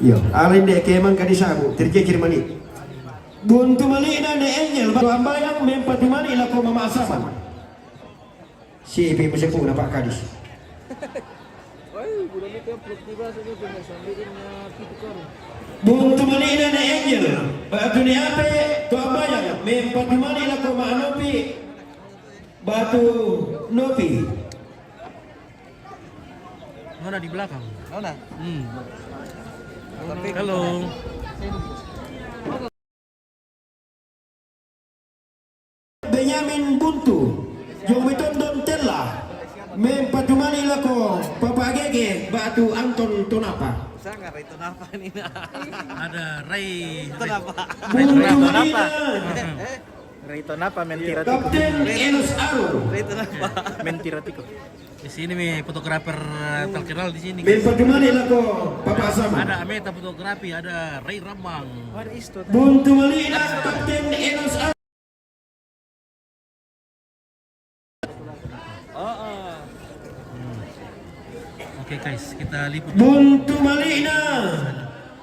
Iya, alin dek kemang kadisabu, terjekir mani. Buntu mali na de angel, baru ambayang mempati mani laku mama asaman. Si ipi mesepu na pak kadis. Buntu mali na de angel, batu ni ape, tu ambayang mempati mani laku mama nopi. Batu nopi. Nona di belakang. Nona. Halo. Benyamin Buntu, Jong Witondon Tella, Mempatumani Lako, Papa Gege, Batu Anton Tonapa. Sangat itu napa nih? Ada Ray. Itu napa? Buntu Manina, Rito napa mentira tiko? Kapten Enos Aro, Rito napa? Mentira tiko. Di sini nih fotografer terkenal di sini. Mempatumani Lako, Papa Asama. Ada Ameta fotografi, ada Ray Ramang. What is itu? Buntu Manina, Kapten Enos Aro. Oke guys, kita liput. Buntu Malina,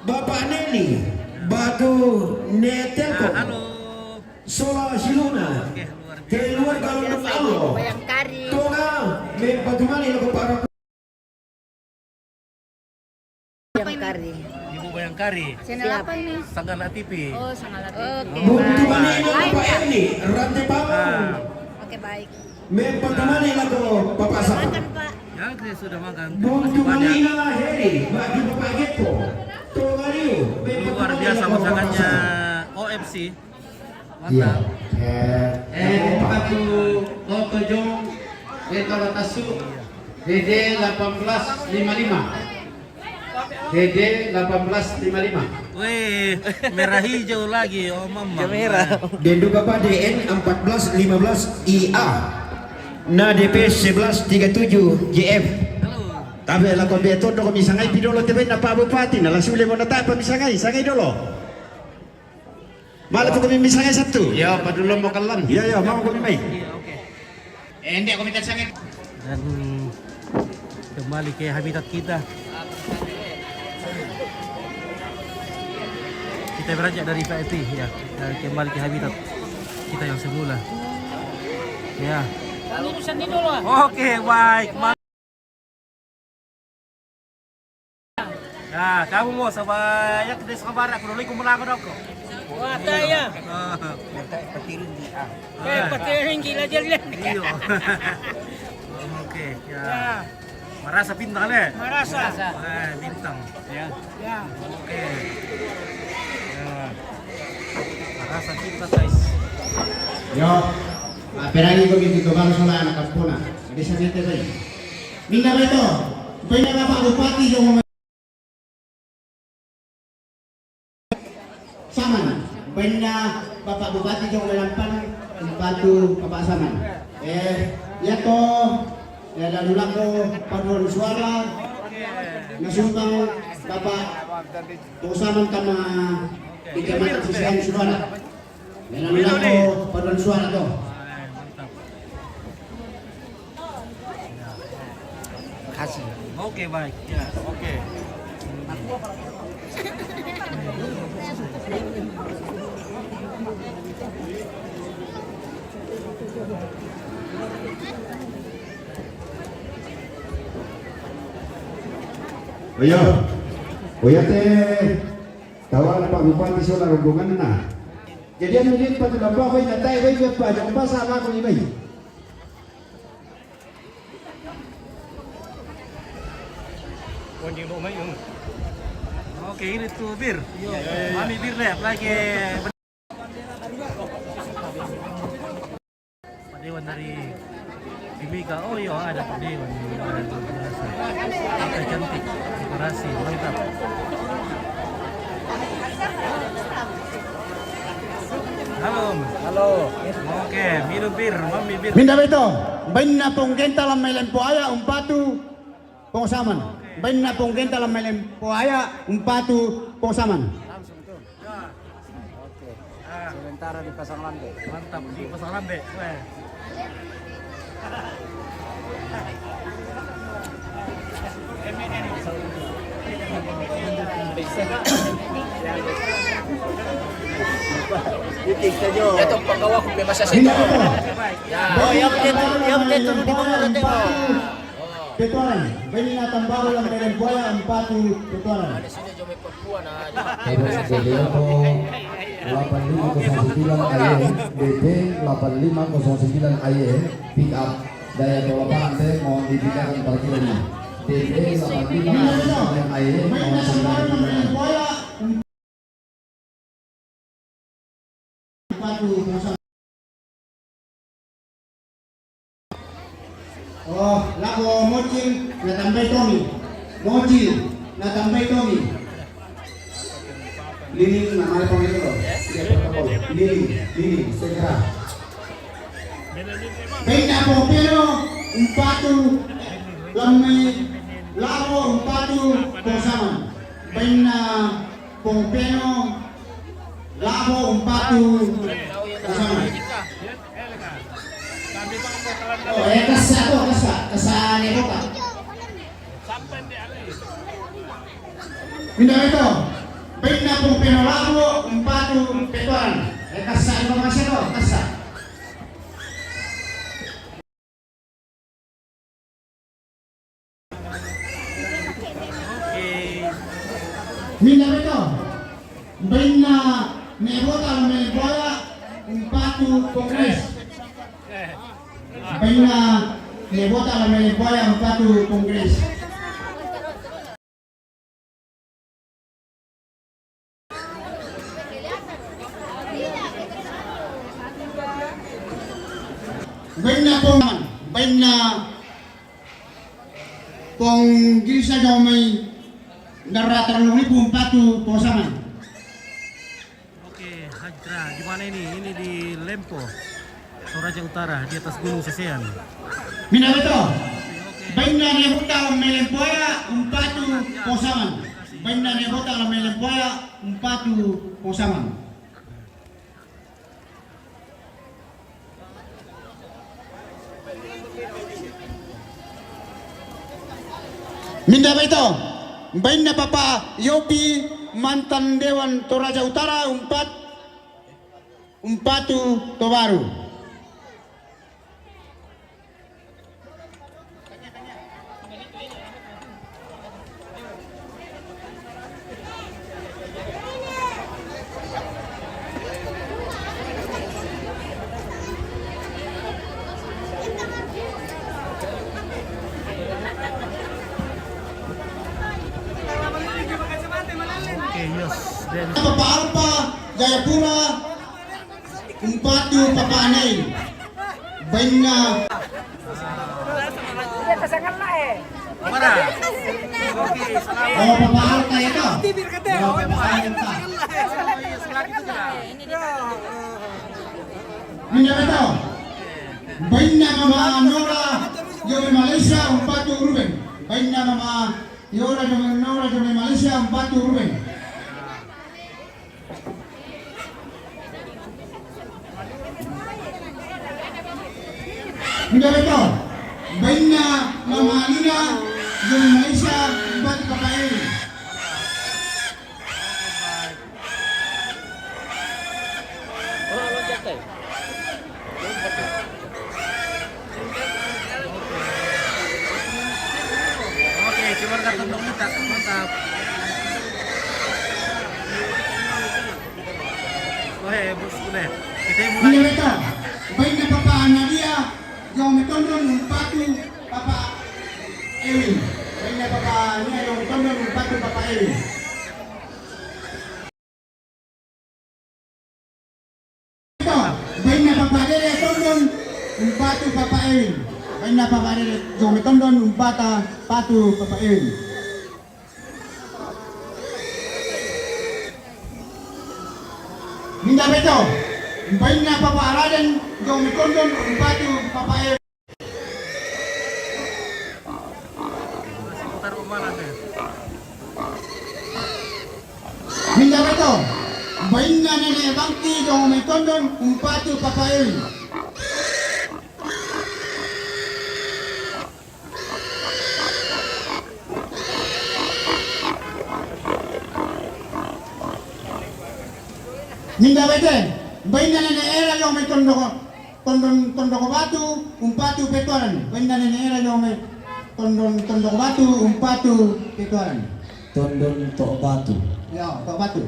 Bapak Neni, Batu Netelko, Halo. Sola Siluna, Oke, luar biasa. keluar kalau Allah. Bayangkari. Tonga, Mempatumani Lako para Bayangkari. Ibu Bayangkari. Channel apa nih? Sanggana TV. Oh, sangat Oke, Buntu baik. Malina, Baik, Bapak Kak. Eni, Rantai Pawang. Ah, Oke, baik. Mempatumani Lako Bapak Sama. Makan, Pak. ya saya sudah makan. Buntu Masih banyak. Malina Heri, bagi Bapak Gepo. Tongariu, Luar biasa masakannya OFC. Iya. Mantap. Batu Lotojong Etalatasu DD 1855 DD 1855. Wih, merah hijau lagi, oh mama. Ya merah. Dan juga Pak DN 1415 IA. Na DP 1137 JF. Halo. Tapi lah kau betul dong misangai pidolo tebe na Pak Bupati na langsung boleh mau nata misangai dulu. Malah kami misangai satu. Ya, padulong mo kalan. Ya ya mau kami mai. Iya, oke. Hindi ako minta sangit. Dan kembali ke habitat kita. Kita beranjak dari VIP ya, dan kembali ke habitat kita yang semula. Ya. Oke, baik. Nah, kamu mau sabaya ke desa kabar aku dulu ikut melanggar aku. Wah, saya. Patirin gila jalan. Iyo. Oke, ya. Merasa bintang deh. Merasa. Bintang. Ya. Ya. Oke. Ya. Merasa cinta guys. Yo, peragi ko dito baru sa anak kampuna. Hindi sa nete ba? Minna ba ito? Pwede na Pak Bupati yung mga Saman. Pwede na Bapak Bupati yung melampan Batu Bapak Saman. Yato lalu ko paduan suara nasumbang Bapak Tusaman ka mga ikamatak sisihan suara. Lalu ko paduan suara to. Mantap. Kasih. Oke, baik. Ya, oke. Oya teh tawa na Pak Bupati sa rombongan na. Jadi ano din pa tulad ba ko natay way ko pa yung pasama ko ni bay. Oke, ini tuh bir. Mami bir deh, lagi. Pak Dewan dari Timika. Oh iya, ada Pak Dewan. Kita cantik, dekorasi, mantap. Halo. Halo. Oke, minum bir, mami bir. Minda ba ito? Bain na pong genta lang may lempoaya umpatu pong saman. Bain na pong genta lang may lempoaya umpatu pong saman. Langsung tuh. Ya. Oke. Ah, Sementara dipasang lambe. mantap di pasar lambe. Weh. Itong panggawa ko may masasito. Minda ito. Oh, yung dito di mo natin oh. Petuaran. Bayi na tambaho lang kay Buaya ang patu petuaran. Terus Delioto 8509 AY DP 8509 AY pick up daya bawa pantai mohon diberikan parkirnya DP 8509 AY Bayi na tambaho lang kay Buaya patu pusat. Oh, lako mojil natambay Tommy. Mojil natambay Tommy. Liling na mahal pang ito. Sige, protocol. Liling, segera. Pena po, pero umpatu lamay laro umpatu posama. Pena po, pero laro umpatu posama. Oh, kasa negota. Minda ito. Baik na pong pinolabo, umpatu, petuan. Kasa informasi ito, kasa. Minda ito. Baik na nebota may bola, umpatu, kongres. Baik na nebota may bola, umpatu, kongres. Bain na pong gilsa daw may naratarong pong patu posaman. Oke, Hajra, di mana ini? Ini di Lempo, Toraja Utara, di atas Gunung Sesean. Minabeto. Bain na nebota may lempoya patu posaman. Bain na nebota may lempoya patu posaman. Minda ba ito? Bain na papa Yopi mantan Dewan Toraja Utara umpatu Tobaru. Oke, yes. Dan Papa Alpa Jayapura umpatu Papa Anay. Bain na mana? Oke, selamat. oh Papa Alpa ito. Oh Papa Alpa. Minda ba ito? Bain na mama Nora Jomi Malaysia umpatu Ruben. Bain na mama Nora Jomi Malaysia umpatu Ruben. Minda ba ito? Bain na mama Alina Jomi Malaysia umpatu Papael. Oke, keluar kartu untuk kita, mantap. Oke, bos, udah. Kita mulai. Minda ba ito? Bain na Papa Nadia Jomi Tondon umpatu Papa Ewin. Bain na Papa Nadia Jomi Tondon umpatu Papa Ewin. Ito, bain na Papa Dede Tondon umpatu Papa Ewin. Bain na Papa Dede Jomi Tondon umpata patu Papa Ewin. Minda ba ito? Bain na Papa Araden Jomi Tondon umpatu Papa Ewin. Seputar umaran deh. Minda ba ito? Bain na Nene Bangki Jomi Tondon umpatu Papa Ewin. Minda bete, bain na era yung may tondo ko batu, umpatu petuaran. Bain na era yung may tondo ko batu, umpatu petuaran. Tondon to batu. Ya, to batu.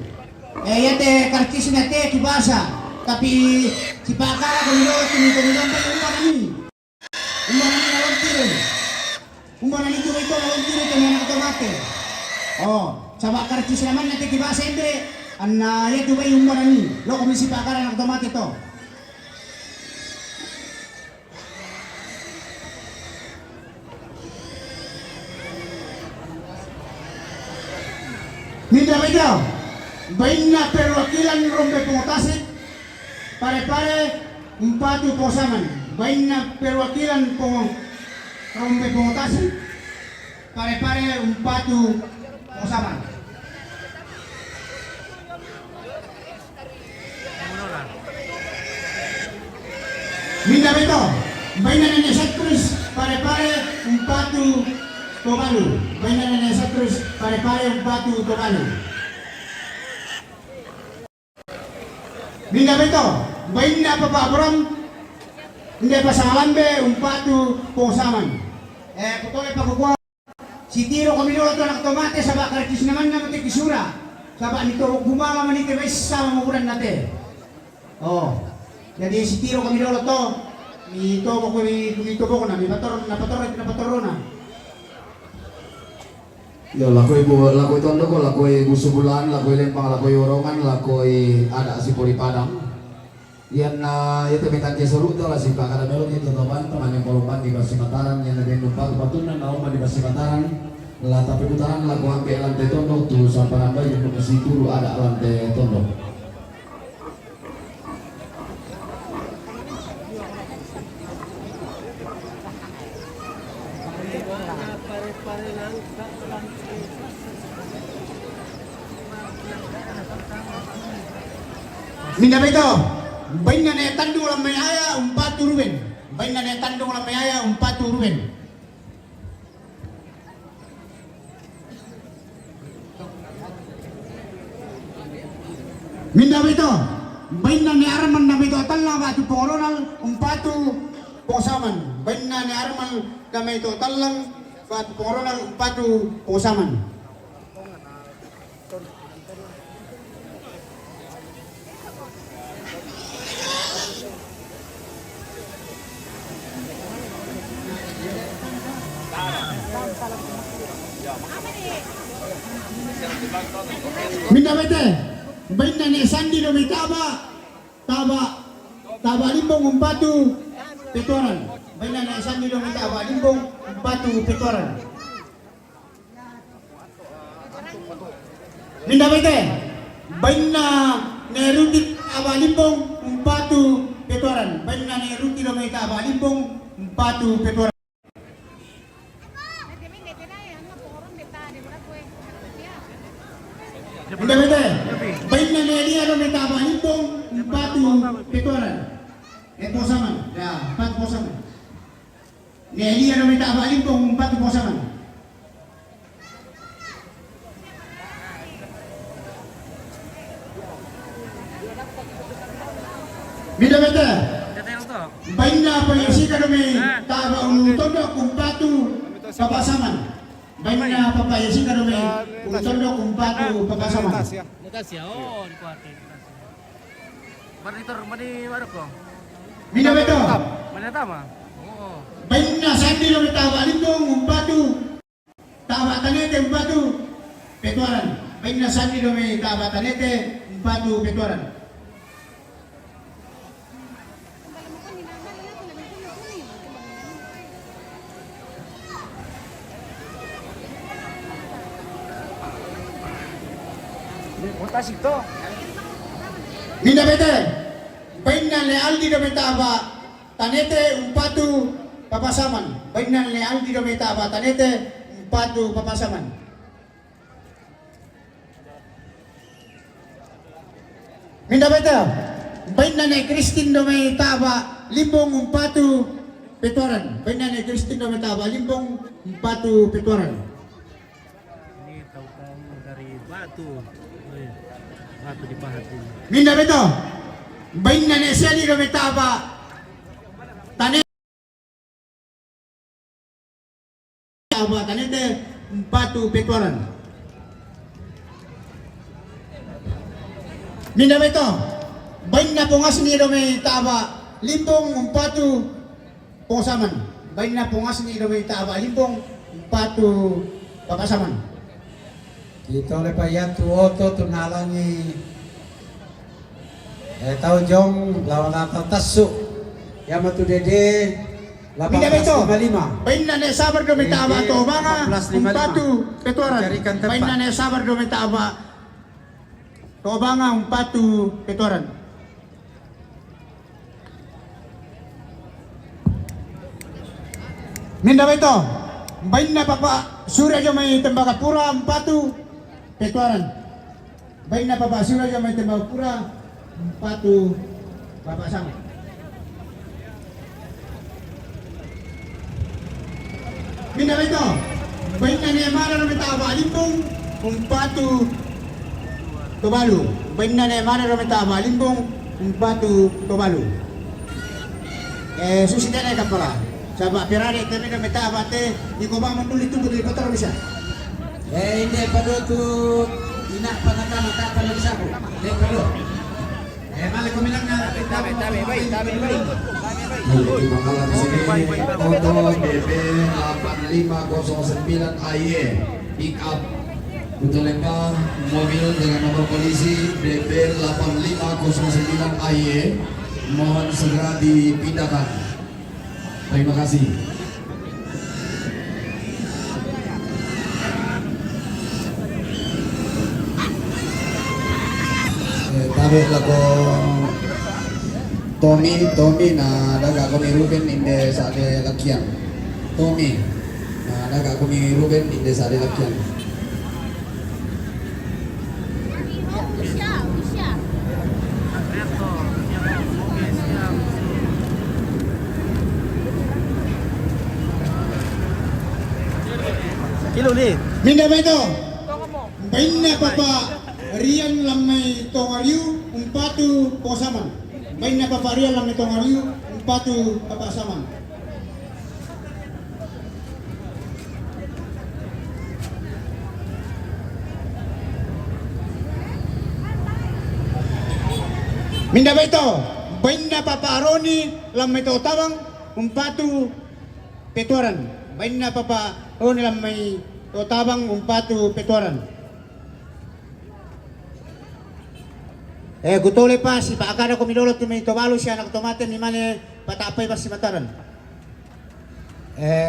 Yate karcis na te kibasa. Tapi si pakara ko nilo tumito pa yung ni. Umana ni lawan tiro. Umana ni ko ito lawan tiro kaya nakatomate. Oh, sa karcis naman na te kibasa hindi. Anna yetu ba yung umana ni. Lo komisi pakara nakatomate to. Minda bain na perwakilan rombe pengotasik pare-pare umpatu posaman. Bain na perwakilan rombe pengotasik pare-pare umpatu posaman. Minda bain na nenesatris pare-pare umpatu tobalu. Bain na nenesatris pare-pare umpatu tobalu. Minda bain na papabram hindi pa sa alambe umpatu posaman. Kutoy pagkukuha si tiro kami nila ito nakatomate sa bakartis naman na matikisura sa nito gumama manite ba isa mamukuran natin. Oh, jadi si tiro kami nila ito ito ko kumitubo ko na napatoro na. Yo lakoy tondo ko, lakoy gusubulan, lakoy lempang, lakoy orongan, lakoy ada si Puri Padang. Yan na ito may tangke sa ruta la si Pakara Melon ito taman teman yang kolomban di Basimataran yang naging numpang patunan na uma di Basimataran. La tapi putaran laku ampe lantai tondo tu sampai nambah yung si turu ada lantai tondo. Minda bain na tandung lang may aya umpatu ruben. Bain na tandung lang may aya umpatu ruben. Minda bain na arman na talang batu pengoronal umpatu posaman. Bain na arman kami talang batu pengoronal umpatu posaman. Minda bain na sandi no may taba limbong umpatu petoran. Bain na sandi no may taba limbong umpatu petoran. Minda bain na neruti taba limbong umpatu petoran. Bain na neruti no may taba limbong umpatu petoran. Minda bain na nelia no may taba limbong umpatu petoran. Ito saman, ya, empat posaman. Nelia no may taba limbong umpatu posaman. Minda bain na payasikan no may taba tondo umpatu papasaman. Bain na papayasikan no may tondo umpatu papasaman. Netas ya, oh di kuatin. Mani warok ko. Minda Mana tama? Oh. bain na sandi no may taba limbong umpatu taba tanete umpatu petoran. Bain na sandi no may taba tanete umpatu petoran. Tasik to. Minda bain na lealdi no may taba tanete umpatu papasaman. Bain na lealdi no may taba tanete umpatu papasaman. Minda bain na Kristin no may taba limbong umpatu petoran. Bain na Kristin no may taba limbong umpatu petoran. Ini tahu kan dari batu. Batu dipahat ini. Minda beto. Bain na siya di kami taba. Tani. Taba tani de batu petuaran. Minda beto. Bain na pungas ni kami taba. Limbong umpatu pungsaman. Bain na pungas ni kami taba. Limbong umpatu papasaman. Kita oleh Pak Yatu Oto tunalangi tahu jong lawan tasuk Yamatu Dede Minda beto. 1855. Bain na sabar do minta aba to mga 1455. umpatu petuaran. Carikan tempat. Bain na sabar do minta aba to mga umpatu petuaran. Minda beto. Bain na papa surya jo may tembagapura umpatu petuaran. Bain na papa surya jo may tembagapura umpatu bapak sama. Minda beto. Bain na ni mara na mitaba limbong umpatu Tubalu. Bain na ni mara na mitaba limbong umpatu Tubalu. Susita na kapala. Sabak pirari kami na mitaba te di ko ba manduli tu di kotor bisa. Hindi padu tu ina panaka mata bisa ko. Kalau mali ko minang na Tabi, baik. Terima kasih Oto DB 8509 AY pick up Kutolemba mobil dengan nomor polisi DB 8509 AY mohon segera dipindahkan. Terima kasih. Tabi lagu Tommy na daga kami Ruben inde sa de lakyan. Tommy na daga kami Ruben inde sa de lakyan. Kilo ni. Minda beto. Bain na papa Rian lamay tongariu umpatu posaman. Bain na papa Rian lamay tongariu umpatu papasaman. Minda beto. Bain na papa Aroni lamay tawang umpatu petuaran. Bain na papa Aroni lamay tawang umpatu petuaran. Gutole pa si paakada ko minulot ni may tobalo siya nagtomate ni mane patapay pa si mataran.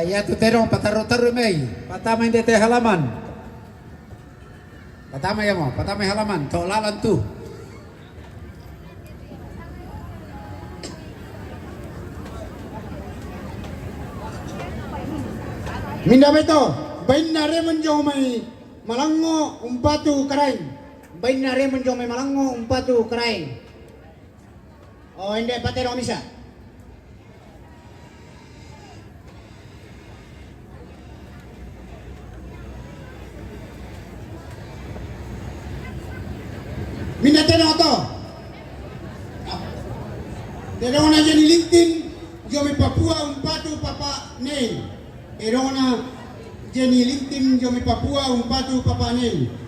Yatu terong pataro-taro may patama hindi te halaman. Patama ya mo, patama halaman, tolalan tu. Minda beto, bain na remon jo may malango umpatu karain. Bain na remon jo may malango umpatu karain. O hindi patero misa. Minda teno to. Teno na jadi LinkedIn jo may Papua umpatu papa nei. Erona Jenny LinkedIn jo may Papua umpatu papa nei.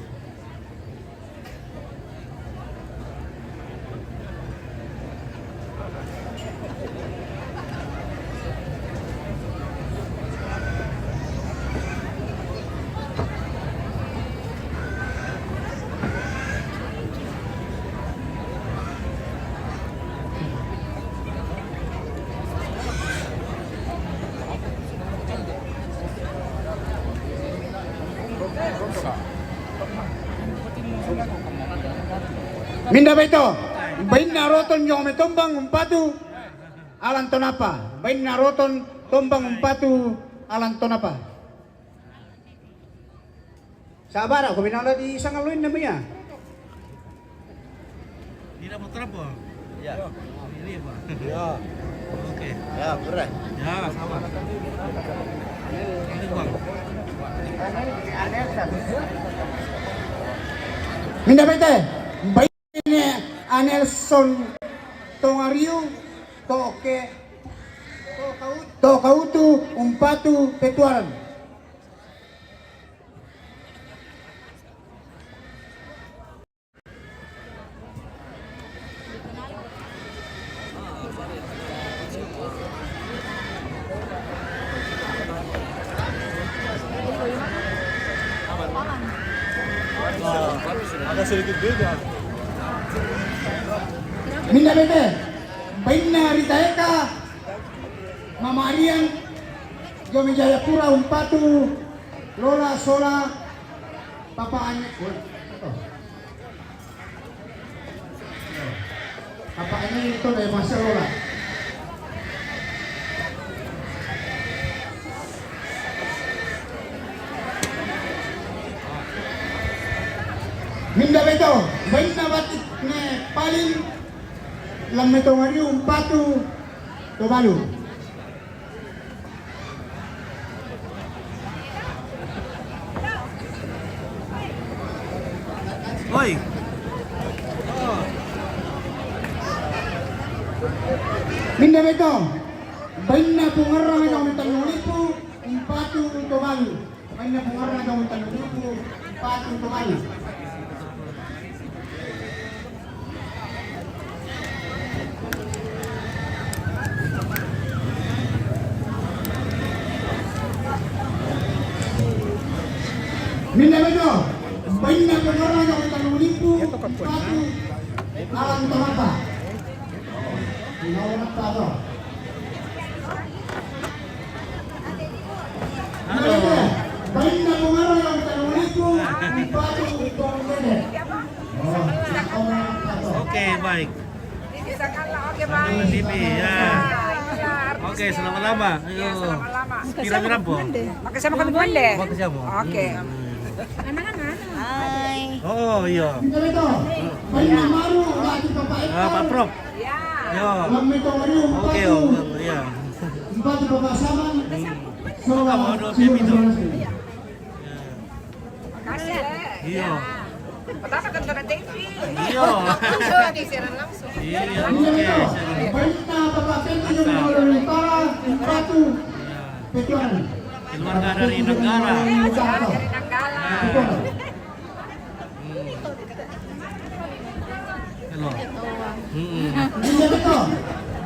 Minda beto, bain na roton yung may tumbang umpatu alang tonapa. Bain na roton tumbang umpatu alang tonapa. Sabar ako, binala di isang aluin na miya. Tidak mau terapa? Ya. Ini apa? Ya. Oke. Ya, berat. Ya, sama. Ini bang. Minda bete, bain Nelson Tongario, Tokautu, Umpatu, Petuaran. Agak sedikit beda. Minda bete, Baina Ritaeka, Mama Arian, Jomi Jayapura, Umpatu, Lola Sola, Papa Ane, Papa Ane itu dari masa Lola. Minda beto, Baina Batik ne paling Lameto Mario Umpatu Tobalu. Oi. Minda beto, Baina Pungarra Metong Tanulipu Umpatu Tobalu. Baina Pungarra Metong Tanulipu Umpatu Tobalu. Minda beto, Baina Pungarra Metong Tanulipu Umpatu Alang Tomapa. Inawan apa? Halo. Baik na pengaruh yang terlalu Umpatu Itong Gede. Oke, baik. Aduh, Bibi, ya. Oke, selamat lama. Ayo. Pira-pira po. Oke, sama kami Monde. Bakit siya mo? Oke. Hai. Oh, iya. Minda beto, baik na maru lagi Bapak Pak Prof. Yo. Lambe Tongario Oke, Umpatu. oh, iya. Umpatu Bapak Saman. Kamu ada Bebito. Iya. Pertama kan kena TV. Iya. Siaran langsung. Iya, Minda oke. beto, baik na Bapak Penting yang Utara Umpatu Petuaran. Keluarga dari negara. Dari Nanggala. Halo. Minda beto,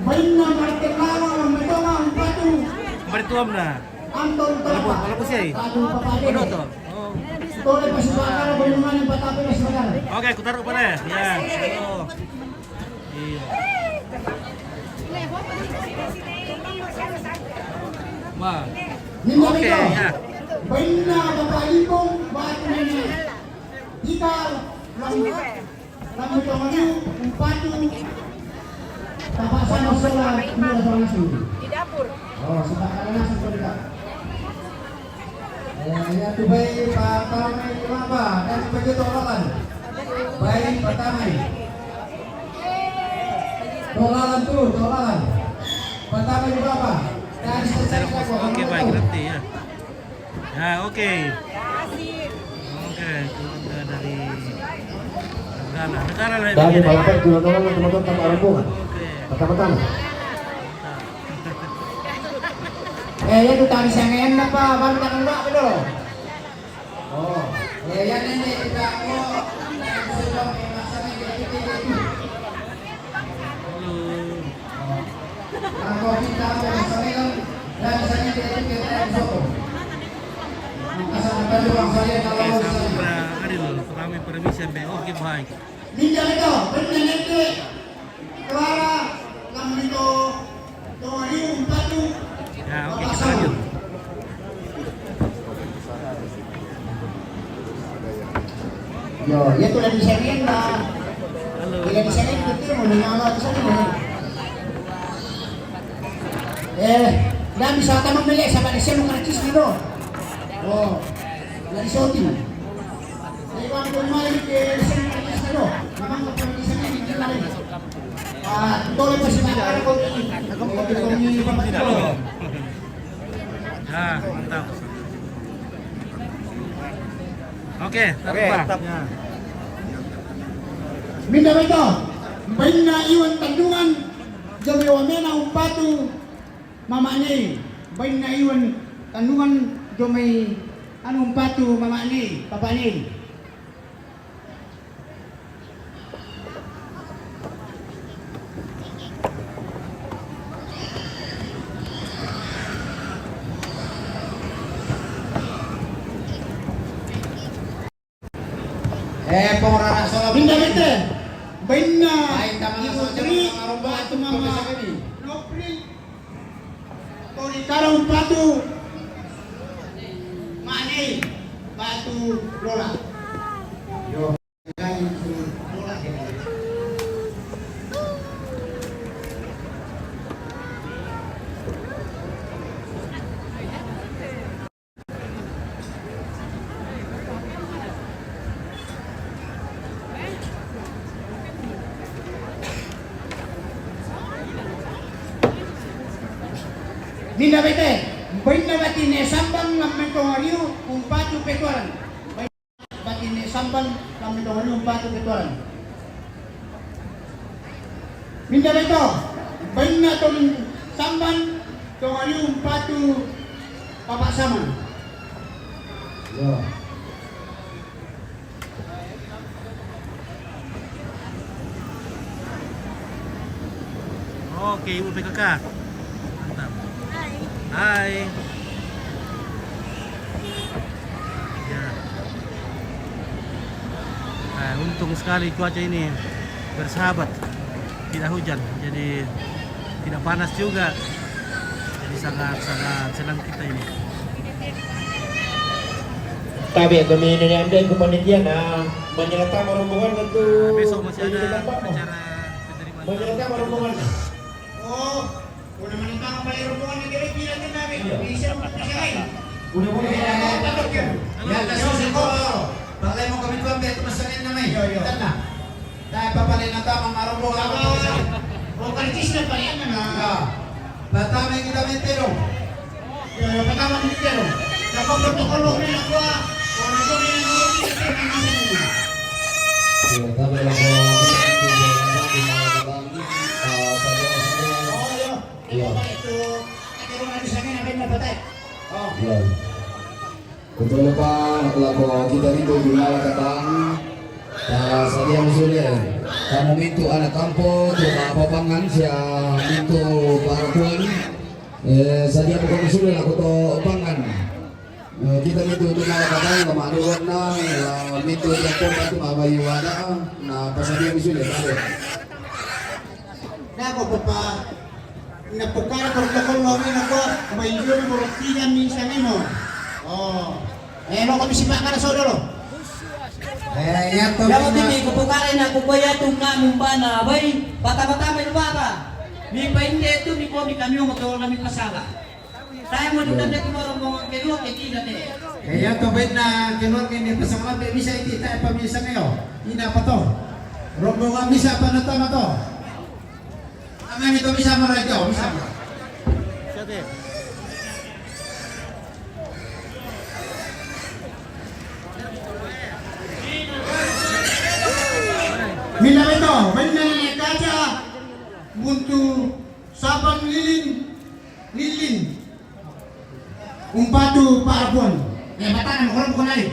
baik na Martin Lawa Lambe Tonga Umpatu Berituam na. Anton Topa. Kalau po siya eh. Aduh Bapak Ano Dede. to? Oh. Tole pasibakara bagaimana yang patapi pasibakara. Oke, aku taruh pada. Ya. Oh. Iya. Ma. Minda Oke, beto, ya. Baina Bapak Limpong Batu Nene. Jika Lambe Tongario Umpatu Bapak Sama Sola Mula langsung. Di dapur. Oh, sebakara langsung berdekat. Ya tu baik pertama itu apa? Dan begitu tolalan. Baik pertama. Tolalan tu, tolalan. Pertama juga apa? Dan Oke, baik nanti ya. Ya, oke. Oke, keluarga dari negara lain. Dari balapan gula tolong teman-teman tanpa rombongan. Oke. Pertama-tama. Ya tu tadi sangayan na pa, baru tak keluar betul. Oh, ya ini tidak mau sebelum masalah itu. Halo. Kalau kita masalah dan saya kita foto. Asal ada orang saya Oke, kalau sama Adil, kami permisi sampai. Oke, baik. Minda beto, Baina Nete, Clara, Lambe Tongario Umpatu. Ya, oke, kita lanjut. Yo, ya tu lagi sangayan na. Halo. Bila di sana itu mau nyala di sana mau. Dan bisa taman milik sama di sini karcis dulu. Oh, dari shooting. Saya bang bermain ke sini karcis dulu. Memang kalau di sana ini kita lagi. Tolong masih ada kau ini. Halo. Ya, mantap. Oke, taruh Pak. Ya. Minda beto, bain na iwan tandungan jami wamena umpatu mamani bain na iwan tandungan jami umpatu mamani papani. Pengrana soal Binda bete, bainna Baik, tama na sa ibutri mga rumah batu at mama pagkasakali. nopri tori karang batu mani batu lola. Yo, lola Binda bete, bainna batine sambang lamentong ariu umpatu petuaran. Batine sambang lamentong ariu umpatu petuaran. Binda beto, bainna tong sambang tong ariu umpatu papak saman. Yo. Oke, Ibu PKK. Mantap. Hai. Ya. Nah, untung sekali cuaca ini bersahabat, tidak hujan, jadi tidak panas juga. Jadi sangat senang kita ini. Tapi kami ini anda ke panitia menyertai rombongan untuk Besok masih di ada tempat, acara penerimaan. menyertai rombongan. Oh, una menentang balik rombongan yang kira-kira nanti namin. Bisa lain. Udah boleh Ya, nasusin ko. Balay mo kami tuan beto masanin na may. Tan na. Dahil papalay na tamang marumbo ka mo. Lokalkis na pa yan na. Batamay kita mentero. Pertama ni dia loh. Dapat protokol ni nak buat. Orang itu ni nak Yo, tabe la ko Iya. itu. Ada orang di sana nak nak batai. Oh. Ya. Betul pa lako kita dito gulala katang sa dia musulia. Kamu mintu anak kampung, coba papangan siya mintu para tuan. Sa dia bukan musulia lako to pangan. Kita mintu gulala katang kamanuan na mintu yang pun itu mabayuana na pasadia musulia tabe. Nako papa. Napukar protokol ni nak buat. Mayroon mo tiyan minsan mo. Oh. Lo kami simak ka na sa ulo. Yato Dapat ini kupukarin aku kaya tungga mumpana, bay bata-bata may bata. Ni painde itu ni ko ni kami motor kami pasala. Saya mau ditanda ko marunong kedua ketiga teh. Yato bet na kinuha kini pasamalan be bisa iti tayo pamisa ngayo. Ina pa to. Rombongan bisa pa na to. Kami ito bisa marajaw, bisa. Siapa? Mila ito, banda na kaca. Buntu sabang lilin. Umpatu paarbon. Matanan orang bukan lagi.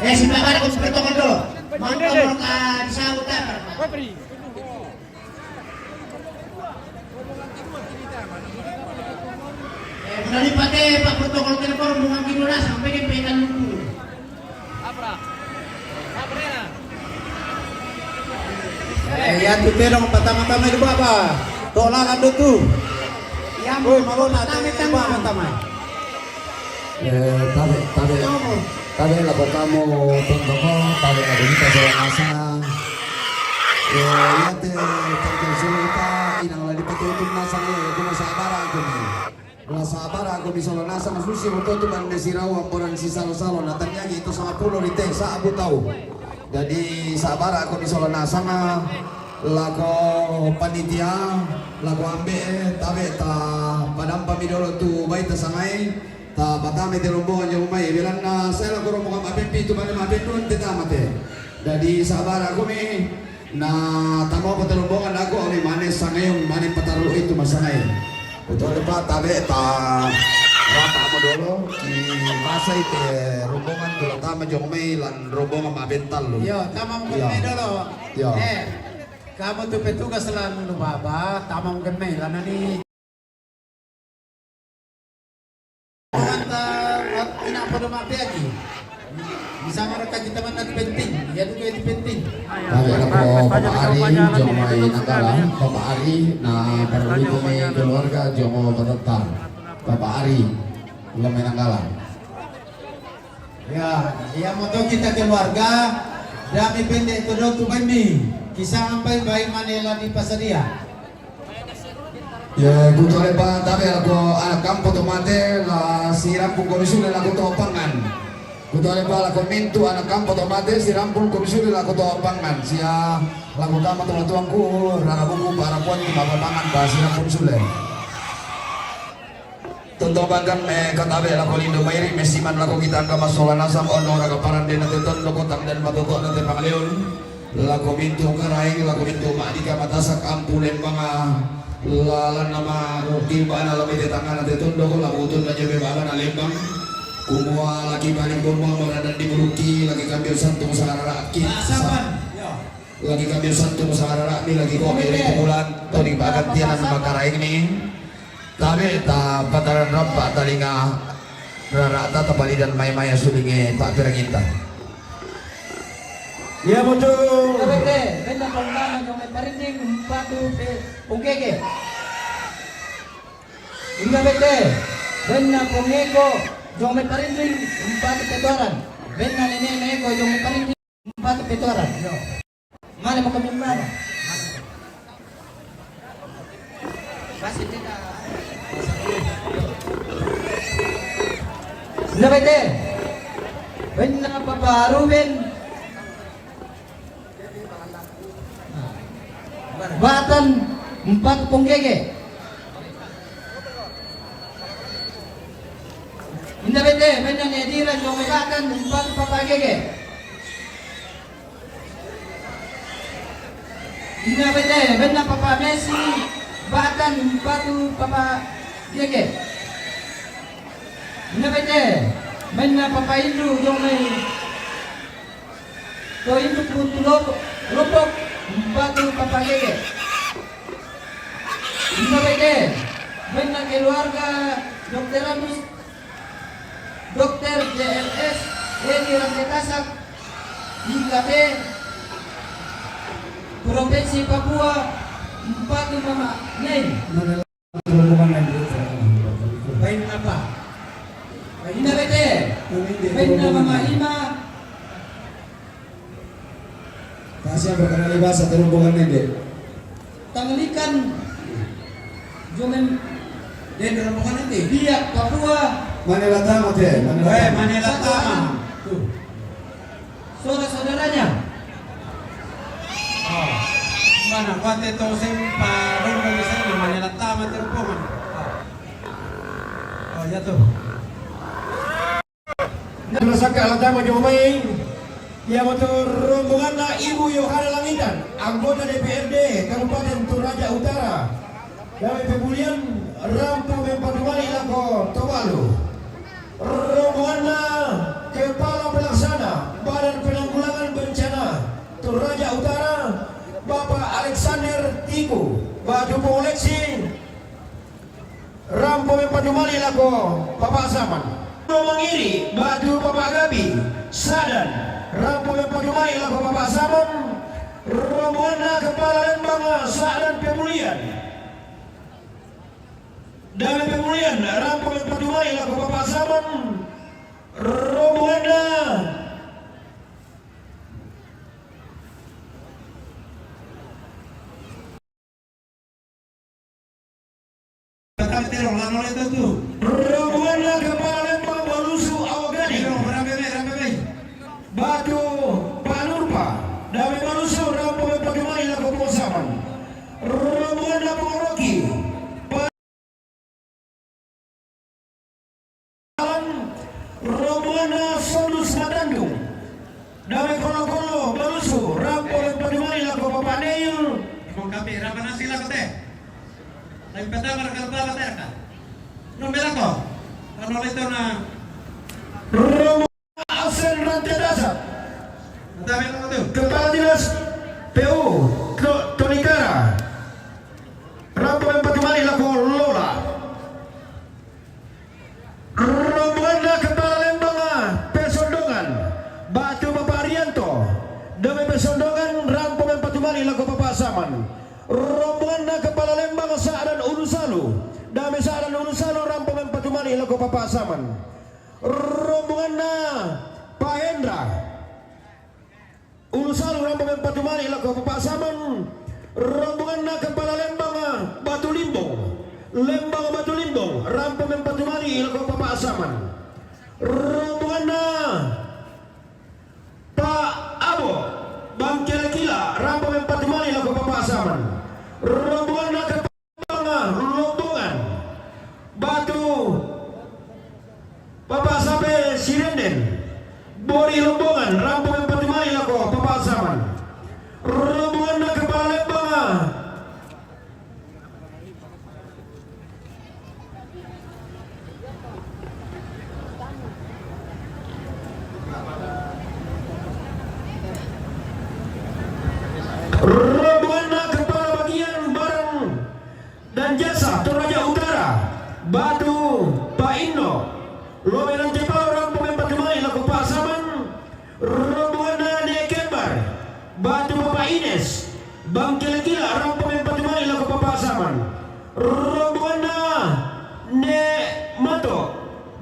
Sebelah mana kau seperti itu dulu. Mau disambut apa? Daripada Pak protokol telepon bunga ginola sampai ke pekan dulu. Ya tu terong pertama-tama itu apa? Tolak ando tu. Yang mau nak pertama. Tabe la kamu tondoko, tabe la bonita sa asa. Yate terkesulita inang la dipatutum nasa ngayon, kung sabara ako ni. La sabara ako ni solo nasa masusi mo to man mesiraw ang porang si salo-salo na tanyagi ito sa 10 rite sa abutaw. Jadi sabara ako ni solo nasa nga lako panitia, lako ambe tabe ta padam pamidolo tu baita sangay. batami di rombongan yung may bilang na saya lang ko rombongan mapipito ba na mapipituan tita mate. Dadi sabara ko mi na tamo pa rombongan ako ang manes sa ngayon manin pataro itu masangay. Betul pa tabi ta rata mo dolo ki masa ite rombongan dolo tama yung may lan rombongan mabental lo. Yo, tama mo ganay dolo. Yo. Kamu tuh petugas lan lubaba, tama mo ganay lan ni. At inapa na mapiagi. Bisa mereka kita man nagpenting, ya juga dipenting. Kaya ako papaari yung may nakalang, papaari na paralito may keluarga yung matatang. Papaari yung may nakalang. Ya, ya moto kita keluarga, dami pendek itu dong tuh bandi. Kisah sampai bayi Manila di Pasadia. Ya, kuto pa tabi ako anak kampo tomate la siram pun komisyon la kuto pangan. Kuto pa la komintu anak kampo tomate siram pun komisyon la kuto pangan. Sia lagu tama tuang ku rara buku para puan di pangan ba siram pun sule. Tonton bangkan katabe la kolindo mairi mesiman la ko kita ka masola nasam ono ra kaparan den teton lo kotang dan matuto nate pangaleon. La komintu karai la komintu madika matasak ampulen mga lala nama roti bana lebih di tangan nanti tundo ko labutun aja bebalan alembang kumua lagi balik kumua berada di buruki lagi kambil santung sararaki lagi kambil santung sararaki lagi kopi bulan tadi bagat tianan makarai ini tapi ta pataran rampa talinga rata tabali dan maya sulinge tak pirangita. Ya betul. Bete, benda pangdana yung may parinding umpatu ungkeke. Inga bete, benda pungeko yung may parinding umpatu petoran. Benda neneko yung may parinding umpatu petoran. Mana mo kami mana? Masih tidak. Inga bete, benda paparuben. Batan 4 punggege. Indah bete, benda nedira yung may batan 4 papagege. Indah bete, benda papa Messi batan 4 papagege. Indah bete, benda papa Indru yung may to Indru putulog lupok 4 papagege. Indah bete, benda keluarga Dr. Ramus Dr. JLS Edi Ramdetasak IKP Provinsi Papua 4 Mama Neng. Baik apa? Indah bete, benda Mama Lima. Kasih berkenali bahasa terhubungan ini. Tanglikan Jomen Dan rombongan nanti. Biak Papua. Manila Tama teh, Manila Tama. Tuh. Saudara-saudaranya. Oh. Mana kuat itu sempa rombongan di sana Manila Tama terhubungan. Oh ya tuh. Nasaka alatama jomai. Ya betul rombongan na Ibu Yohana Langitan, anggota DPRD Kabupaten Toraja Utara. Dari Pemulihan Rampu Mempadumani Lako Tobalu. Rombongan na Kepala Pelaksana Badan Penanggulangan Bencana Toraja Utara, Bapak Alexander Tiku, Baju Koleksi Rampu Mempadumani Lako Bapak Zaman. Mengiri Baju Bapak Gabi Sadan Rampu Mempadumani Lako Bapak Zaman. Rombongan na Kepala Lembang Sadan Pemulihan dan pemulihan Rampu Mempadumani Lako Bapak Zaman. Rombongan na rombongan na Kepala Lembang Walusu Awagani Batu Panurpa dari Walusu Rampu Mempadumani Lako Bapak Zaman. Rombongan na Pengoroki kami rapan sila kate. Lagi pertama kalau kate ka. Nomor ko. Ano ito na Romo Asen Rantai Dasar. dami ko to. Kepala Dinas PU Tolikara. Rampo yang Patumani laku Lola. Rombongan Kepala Lembang Pesondongan Batu Bapak Arianto. Demi Pesondongan Rampo yang Patumani laku Bapak Saman. Rombongan Kepala Lembang Sa'dan Unusalu. Demi Sa'dan Unusalu Rampo yang Patumani laku Bapak Saman. Rombongan Pak Hendra Unusalu Rampo yang Patumani laku Bapak Saman. Rombongan Kepala Lembang Batu Limbong Lembang Batu Limbong Rampo yang Patumani laku Bapak Saman. Rombongan Pak Abo Bangkil Kila Rampo yang Patumani laku Bapak Saman. Rombongan Kepala Lombongan Batu Bapak sampai Sirenden Bori Lombongan Rampo yang Patumani laku Bapak Saman. Rombongan Kepala Lembang Rombongan Kepala Bagian Barang dan Jasa Toraja Utara Batu Pak Indo Lomelan Cepau Rampo yang Patumani laku Pak Saman. Rombongan Nekembar Batu Bapak Ines Bangkil Gila Rampo yang Patumani laku Bapak Saman. Rombongan Ne Mato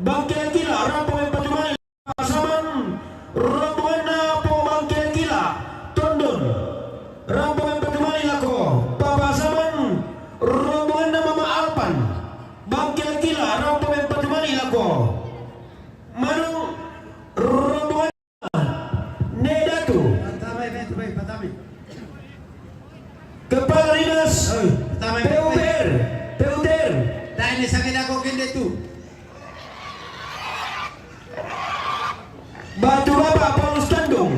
Bangkil Gila Rampo yang Patumani laku Bapak Saman. Rombongan Po Bangkil Gila Tondon Rampo yang Patumani laku Bapak Saman. Rombongan Mama Alpan Bangkil Gila Rampo yang Patumani laku Manung. Rombongan Nedatu Patami. Kepala Dinas PUPR Dahil sa kinako kindi tu. Batu Bapak Paulus Tandung.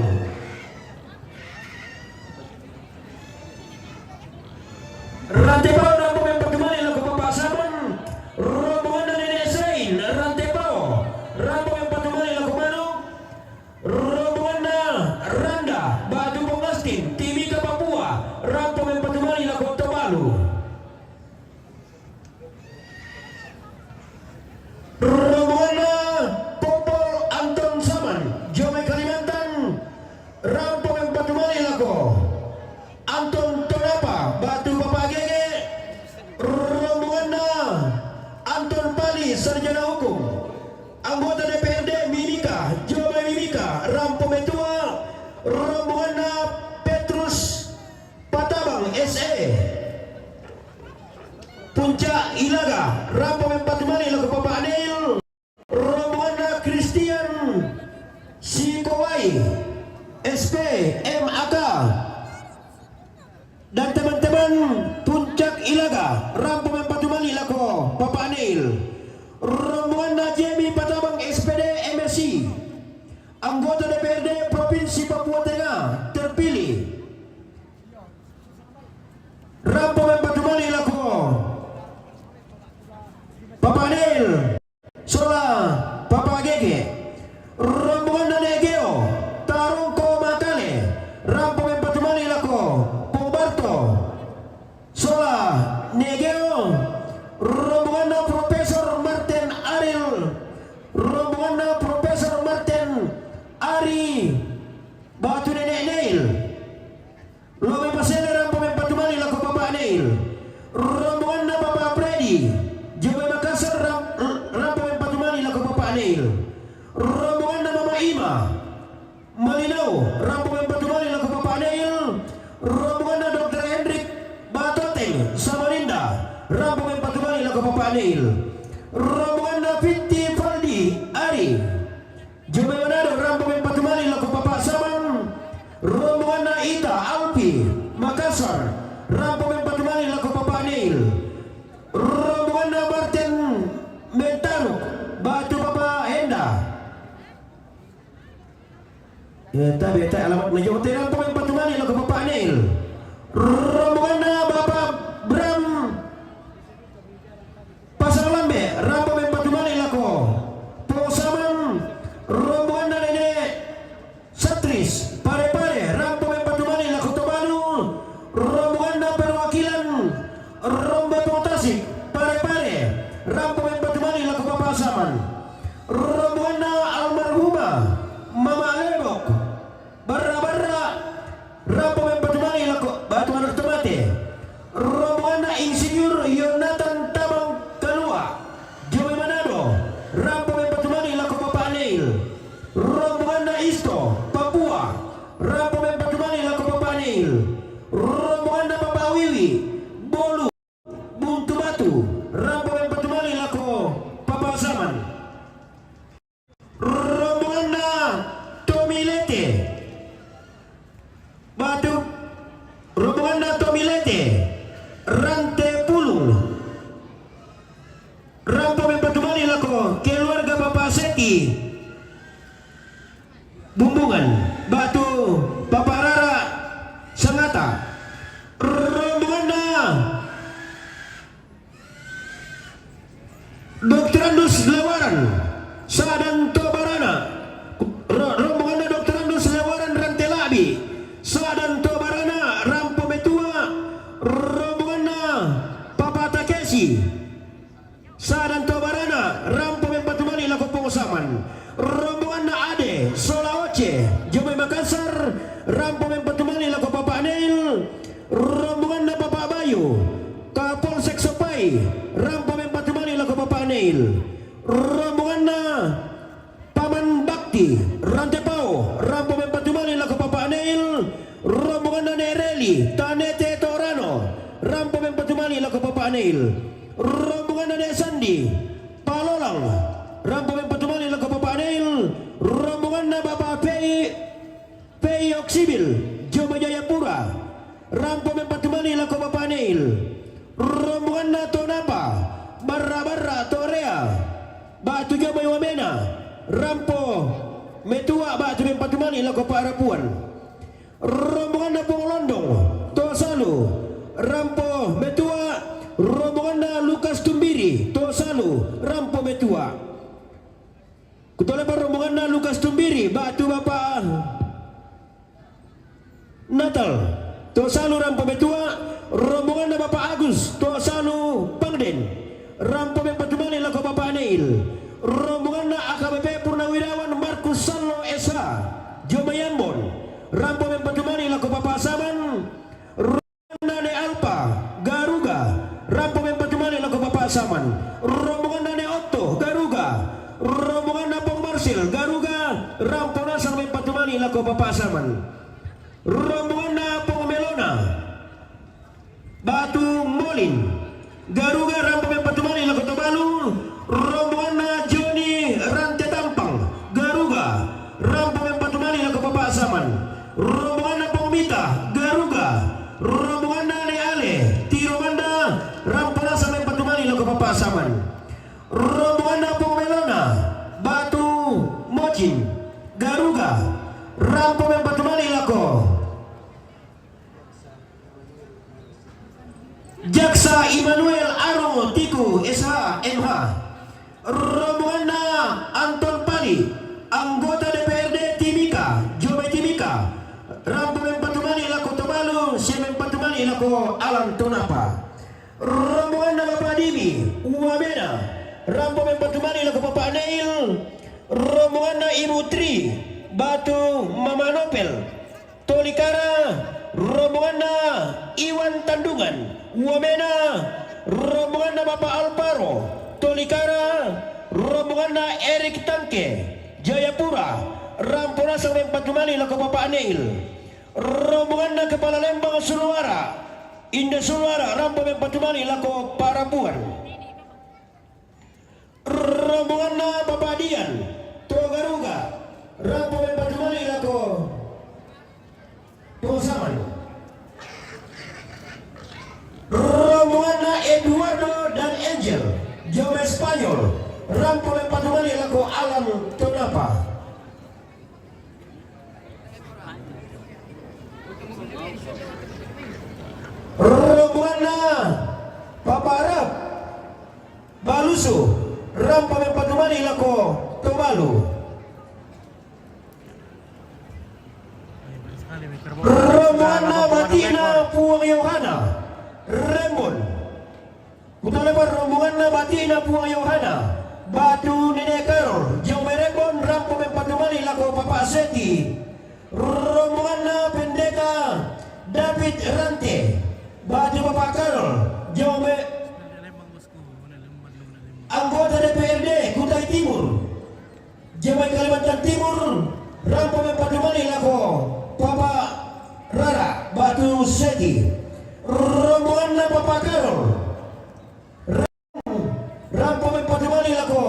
Rantai Pau Rampo yang Patumani laku Bapak Saman. Rombongan Nenek Sain Rantai Pau Rampo yang Patumani laku Manuk. Rombongan Randa Batu Pongastin Timika Papua Rampo yang Patumani laku Tobalu. Rombongan Popol Anton Saman Jome Kalimantan Rampo yang Patumani laku Anton Tonapa Batu Bapak Gege. Rombongan Anton Pali Sarjana Hukum Anggota DPRD Mimika Jome Mimika Rampo Metua. Rombongan Petrus Patabang SE Puncak Ilaga Rampo yang Patumani laku Bapak Anil. Rombongan Christian Sikowai SP MAK dan teman-teman Puncak Ilaga Rampo yang Patumani laku Bapak Anil. Rombongan Jemi Patabang SPD MSC anggota DPRD Provinsi Papua Tengah terpilih. Rampo yang Patumani laku Bapak Anil Sola Bapak Gege. Rombongan Negeo Tarungko Makale Rampo yang Patumani laku Pembarto Sola Negeo. Rombongan Profesor Martin Aril. Rombongan Profesor Martin Ari Batu Nenek Neil. Lobe Pasene Rampo yang Patumani laku Bapak Neil. Rombongan Bapak Freddy Jome Makassar Rampo yang Patumani laku Bapak Neil. Rombongan Mama Ima Malinau Rampo yang Patumani laku Bapak Neil. Rombongan Dr. Hendrik Batoteng Samarinda Rampo yang Patumani laku Bapak Neil. Rombongan Vinti Faldi Ari Jome Manado Rampo yang Patumani laku Bapak Saman. Rombongan Ita Alpi Makassar Rampo yang Patumani laku Bapak Neil. Rombongan Martin Mentaruk Batu Bapak Henda. Ya tapi alamat menjauh Rampo yang Patumani laku Bapak Neil. Rombongan Rombongan Tasik Pare-Pare Rampo yang Batumani laku Bapak Saman. Rombongan almarhumah Mama Lebok Barra-barra Rampo yang Batumani laku Batu Anak Tomate. Rombongan Insinyur Yonatan Tabang Kalua Jawa Manado Rampo yang Batumani laku Bapak Neil. Rombongan Isto Papua Rampo yang Batumani laku Bapak Neil. Rombongan Bapak Wiwi Bolu Buntu Batu Rampo yang Batumani laku Bapak Saman. Rombongan Tomilete Batu Rombongan Tomilete Rante Pulung Rampo yang Batumani laku keluarga Bapak Seki Bumbungan Batu Bapak Rara Sangata. Rombongan Dr. Andus Lewaran Sadan Tobarana. Rombongan Dr. Andus Lewaran Rantelabi Sadan Tobarana Rampo Betua. Rombongan Papa Takeshi Sadan Tobarana Rampo Batumani laku Pengusaman. Rombongan Ade Solaoce Jomai Makassar Rampo Batumani laku Bapak Neil. Rombongan Bapak Bayu Kapolsek Sopai Rampo Batumani laku Bapak Neil. Rombongan Paman Bakti Rantepau Rampo Batumani laku Bapak Neil. Rombongan Nereli Tanete Torano Rampo Batumani laku Bapak Neil. Rombongan Sandi Palolang Rampo Batumani laku Bapak Neil. Rombongan Bapak Pei Oksibil Joma Jayapura Rampo Batumani laku Bapak Neil. Rombongan Tonapa Barra-barra Torea Batu Jomai Wamena Rampo Metua Batu Batumani laku Parapuan. Rombongan Ponglondong Tosalu Rampo Metua. Rombongan Lukas Tumbiri Tosalu Rampo Metua. Kutolepa rombongan Lukas Tumbiri Batu Bapak Natal Tosalu Rampo Metua. Rombongan Bapak Agus Tosalu Pangden Rampo Batumani laku Bapak Neil. Rombongan AKBP Purnawirawan Markus Sallo SH Jomayambon Rampo Batumani laku Bapak Saman. Rombongan Alpa Garuga Rampo Batumani laku Bapak Saman. Rombongan Otto Garuga. Rombongan Pong Marsil Garuga Rampo Nasang Batumani laku Bapak Saman. Rombongan Pong Melona Batu Molin Garuga Rampo Batumani laku Tobalu. Rombongan Joni Rante Tampang Garuga Rampo Batumani laku Bapak Saman. Rombongan Pongmita Garuga. Rombongan Ale Tiromanda Rampo Nasang Batumani laku Bapak Saman. Rombongan Pong Melona Batu Mocin Garuga Rampo Batumani laku Jaksa Immanuel Aro Tiku SH MH. Rombongan Anton Pali anggota DPRD Timika Jomai Timika Rampo Batumani laku Tobalu Semen Batumani laku Alam Tonapa. Rombongan Bapak Dimi Wamena Rampo Batumani laku Bapak Neil. Rombongan Ibu Tri Batu Mama Nopel Tolikara. Rombongan Iwan Tandungan Wamena. Rombongan Bapak Alparo Tolikara. Rombongan Erik Tangke Jayapura Rampo Nasang Batumani laku Bapak Neil. Rombongan Kepala Lembang Sulawara Indah Sulawara Rampo Batumani laku Parapuan. Rombongan Bapak Dian Togaruga Rampo Batumani laku Pengusaman. Rombongan Eduardo dan Angel Jawa Spanyol Rampo Batumani laku Alam Tonapa. Rombongan Papa Arab Balusu Rampo Batumani laku Tobalu. Rombongan Batina Puang Yohana Rembon na batina po Yohana batu Nene Carol jauh merebon rampo mempadumani lako Papa Seti rombongan na pendeta David Rante batu Papa Carol jauh anggota DPRD Kutai Timur Jamai Kalimantan Timur rampo mempadumani lako Papa Rara batu Seti rombongan na Papa Carol rampo mempadumani lako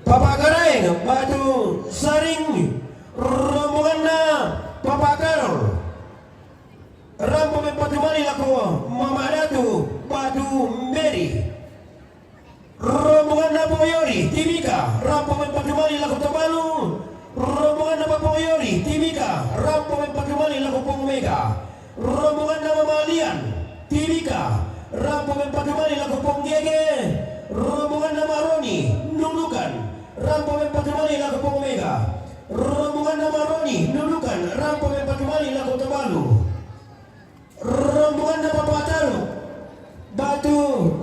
Papa Karaeng batu Saring rombongan na Papa Carol rampo mempadumani lako Mama Datu batu Mary rombongan na Poyori Timika rampo mempadumani lako Tabalu rombongan na Poyori Timika rampo mempadumani lako Pong Mega rombongan na Mamalian Timika rampo mempadumani lako Pong Gege rombongan na Maroni Nunukan rampo mempadumani lako Pong Mega rombongan na Maroni Nunukan rampo mempadumani lako Tabalu rombongan na Papataru batu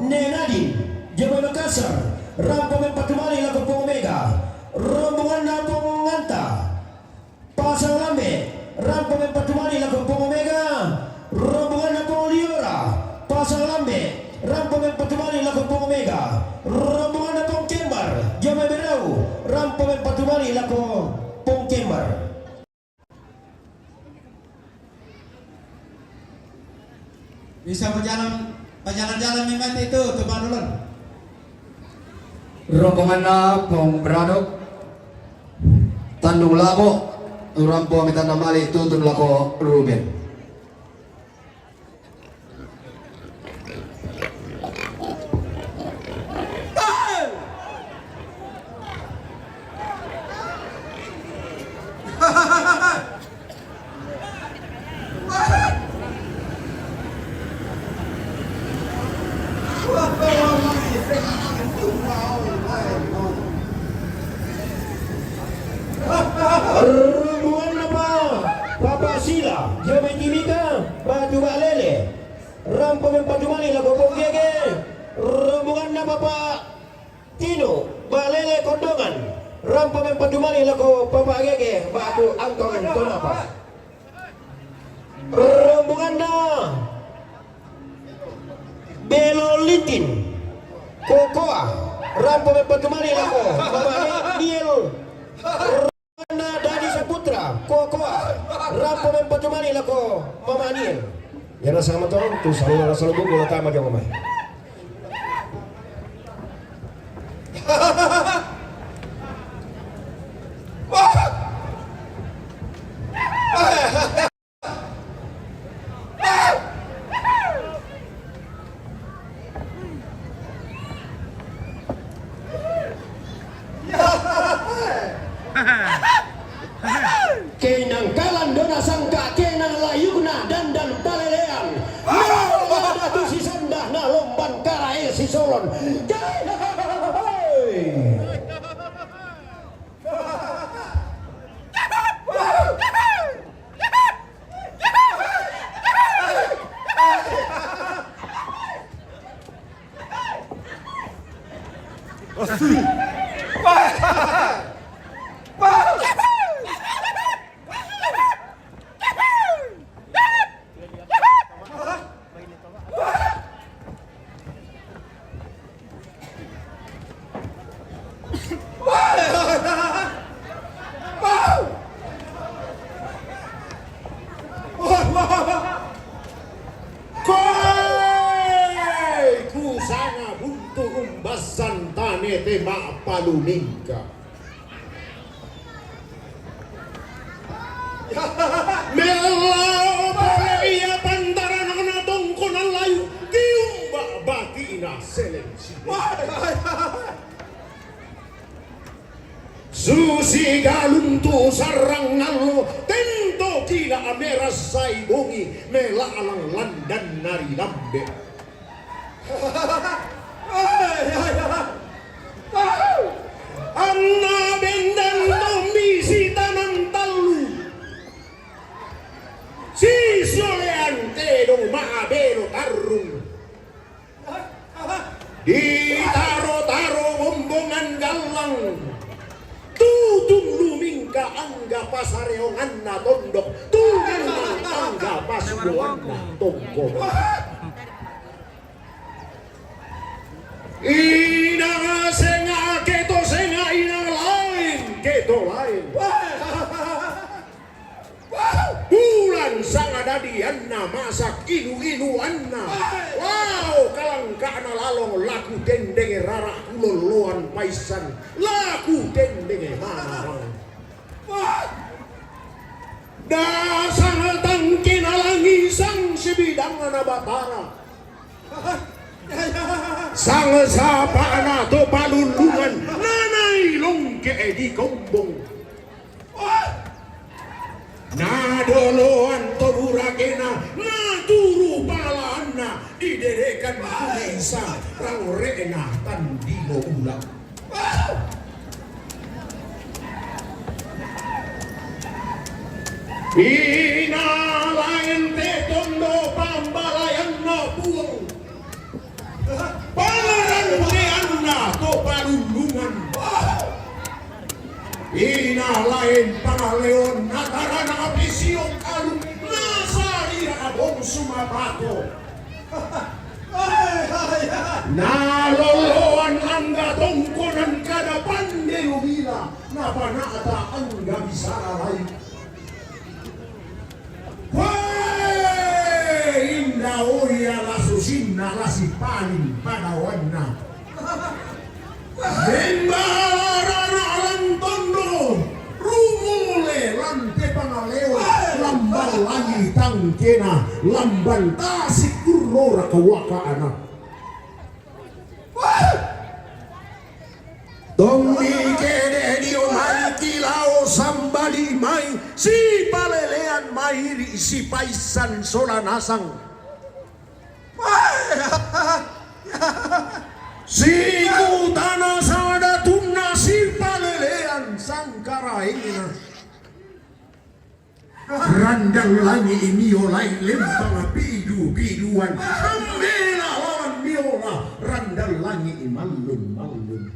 Nenadin Jawa Makassar rampo mempadumani lako Pong Mega rombongan na Pong Nganta Pasang Lambe rampo mempadumani lako Pong Mega rombongan na Pong Liora Pasang Lambe rampo mempadumani lako Pong Mega rombongan na Pong Kembar Jawa Berau rampo mempadumani lako Pong Kembar. Bisa jalan memang itu teman ulun. Rombongan na Pong Bradok Tandung Lamo rampo minta namali tutun lako Ruben. Rombongan apa? Papa Sila, Jamai Timika, Batu Balele, rampo mempadumani lako Pong Gege, rombongan na Papa Tino, Balele Kondongan, rampo mempadumani lako Papa Gege, Batu Angkong Tonapa. Rombongan na Belo Litin, Kokoa, rampo mempadumani lako Papa Niel. Na Dadi Saputra, Kokoa, rampo mempadumani lako Mama Aniel. Yan ang sama to, tu selalu rasa lubuk bola tama ka Mama. Kenang kalan dona sangka kenang layuna dan palelean ada tu si sandah na lomban karae si solon Kusana buntu umbasan tane tema paluningka. Melau iya pantaran na tongko na layu kiumba batina seleksi. Susi galuntu sarang nalo tento kila ameras saibungi melalang landan nari lambe. Anna bendan misi tanan talu si soleante pasareongan na tondok tungan ng tangga pasuguan na tongko. Inang senga keto senga inang lain keto lain. Bulan sanga dadian na masak inu-inuan na. Wow, kalangka na lalong laku tendenge rara kuloluan paisan. Laku tendenge manarang. Dasang tangkin alangi sang sibidang na batara. Sang sapa na to palulungan nanay longke di kombong. Nadoloan to burakena naturu palana diderekan kulisa rangorena tandilo ulang. Pinalayan te tondo pambalayan na buong. Pangaran te anna to palulungan. Inalain pangaleon natara na apisiyong kalung nasari na abong sumabato. Naloloan ang gatongkonan kada pandelumila na panata ang gabisaray. Inda oya lasusin na lasipanin panawan na. Bembara na alang tondo, rumule lante pangaleo, lambal lagi tangkena, lamban tasik kurora kawaka anak. Tongi kede dio mai kilao sambali mai, si palelean mai si paisan solanasang. Si kutana sada tunna si palelean sangkaraina. Randang langi imiolai lempang pidu-piduan. Amela lawan miola randang langi imalun-malun.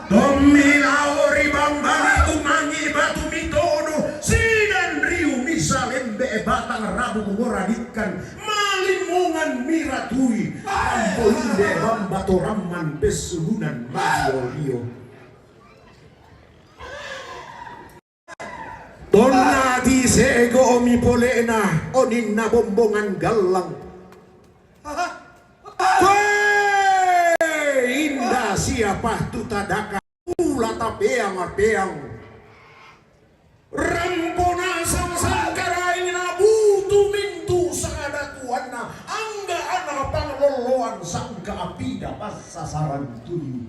Domila ori bambani tumangi batu mitono sidan riu misa lembe batang rabu kumoradikan malimungan miratui ambolinde bambato ramman pesulunan mario. Donna di sego mi polena onin na bombongan galang. Indah siapa tu tadaka ula tapeang-apeang. Rampona sang sangkarain na butu mintu sakada kuana angga ana pangloloan sangka apida pas sasaran tuyu.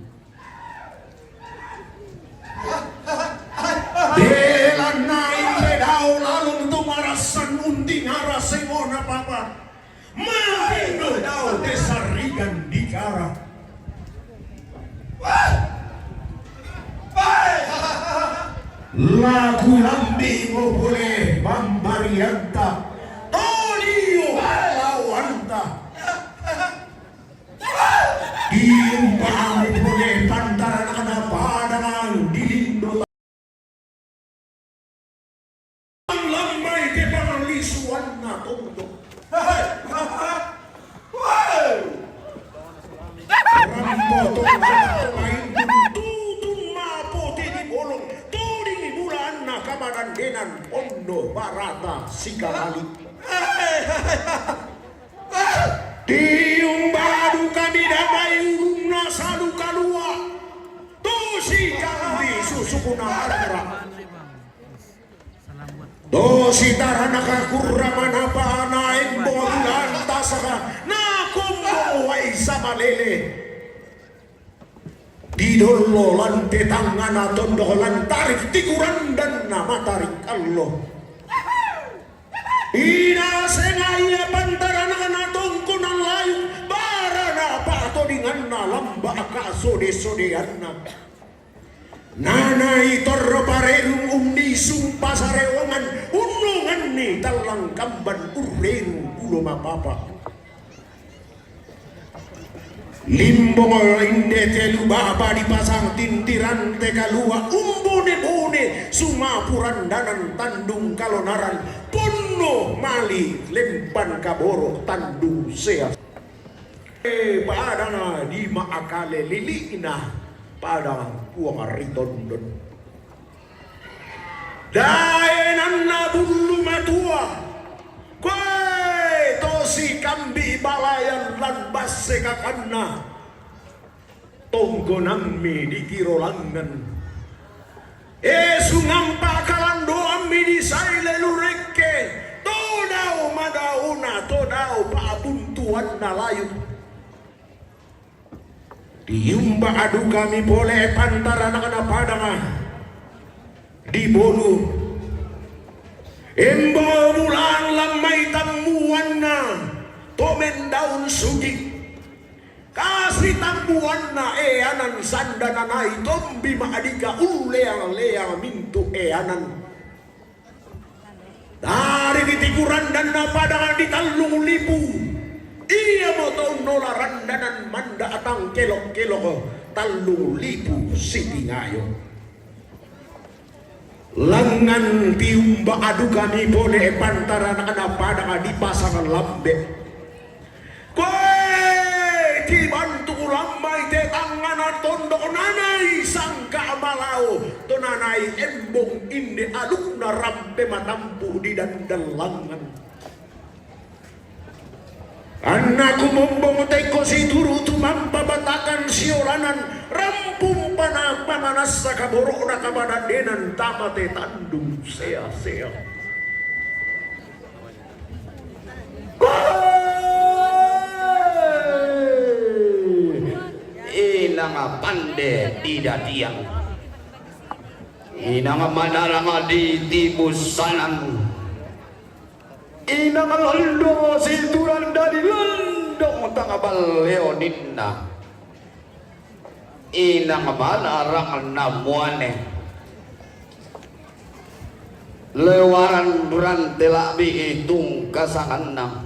Delan naik ledau lalu tumarasan unding aras sengona papa. Mahindo daw desarigan dikara. Lagu lambi mo boleh bambarianta Tonio lawanta Diumpang mo boleh pantaran ada padangan dilindo ang lambay ke pangalisuan na tundok. Rampo tungkol tutun maputi di bolong tuding bulan na kamarandenan ondo barata sikalali. Tiung badu kami damai urung na salu kalua tusi kami susukuna arara dosi tarana kakurraman apa naik bolan tasaka nakumaway sa malele didolo lante tangan na tondolan tarik tikuran dan nama tarik Allah ina sengaya pantaran na tongko ng layu para na pato dengan na lamba ka sode-sodean na nanay torro parerung umni sumpa sa rewangan unungan ni talang kamban urerung ulo mapapa Limbong inde telu baba dipasang tintiran teka lua umbune bune sumapuran danan tandung kalonaran pono mali lempan kaboro tandung sea padana di maakale lilina pada puang ritondon daenan na bulu matua kwe tosi kambi balayan lan basse kakanna tonggo nammi di kiro langan sungampa kalando ammi di saile lureke todao madauna todao paabuntuan na layu diumba adu kami boleh pantara anak-anak padang di bolu embo bulan lamai tamuanna tomen daun sugi kasih tamuanna anan sandana nai tombi maadika uleang-leang mintu anan dari ditikuran dan napadang di talung lipu iya mo taon nola randanan manda atang kelok-kelok talung lipu siti ngayo langan tiumba adu kami boleh pantara anak pada di pasangan lambe kue dibantu lambai te tangan tondok nanai sangka malau tonanai embong inde alumna rampe matampu di dandal langan anakku mombong teko si turu tumampa batakan siolanan rampung pamanas sakaborok na kabadadenan tamate tandung sea-sea inanga pande tidak tiang inanga manaranga di tibusanan inang londo sinturan dari londong tangabal leoninna inang manarang namuane lewaran berantela bihitung kasanganna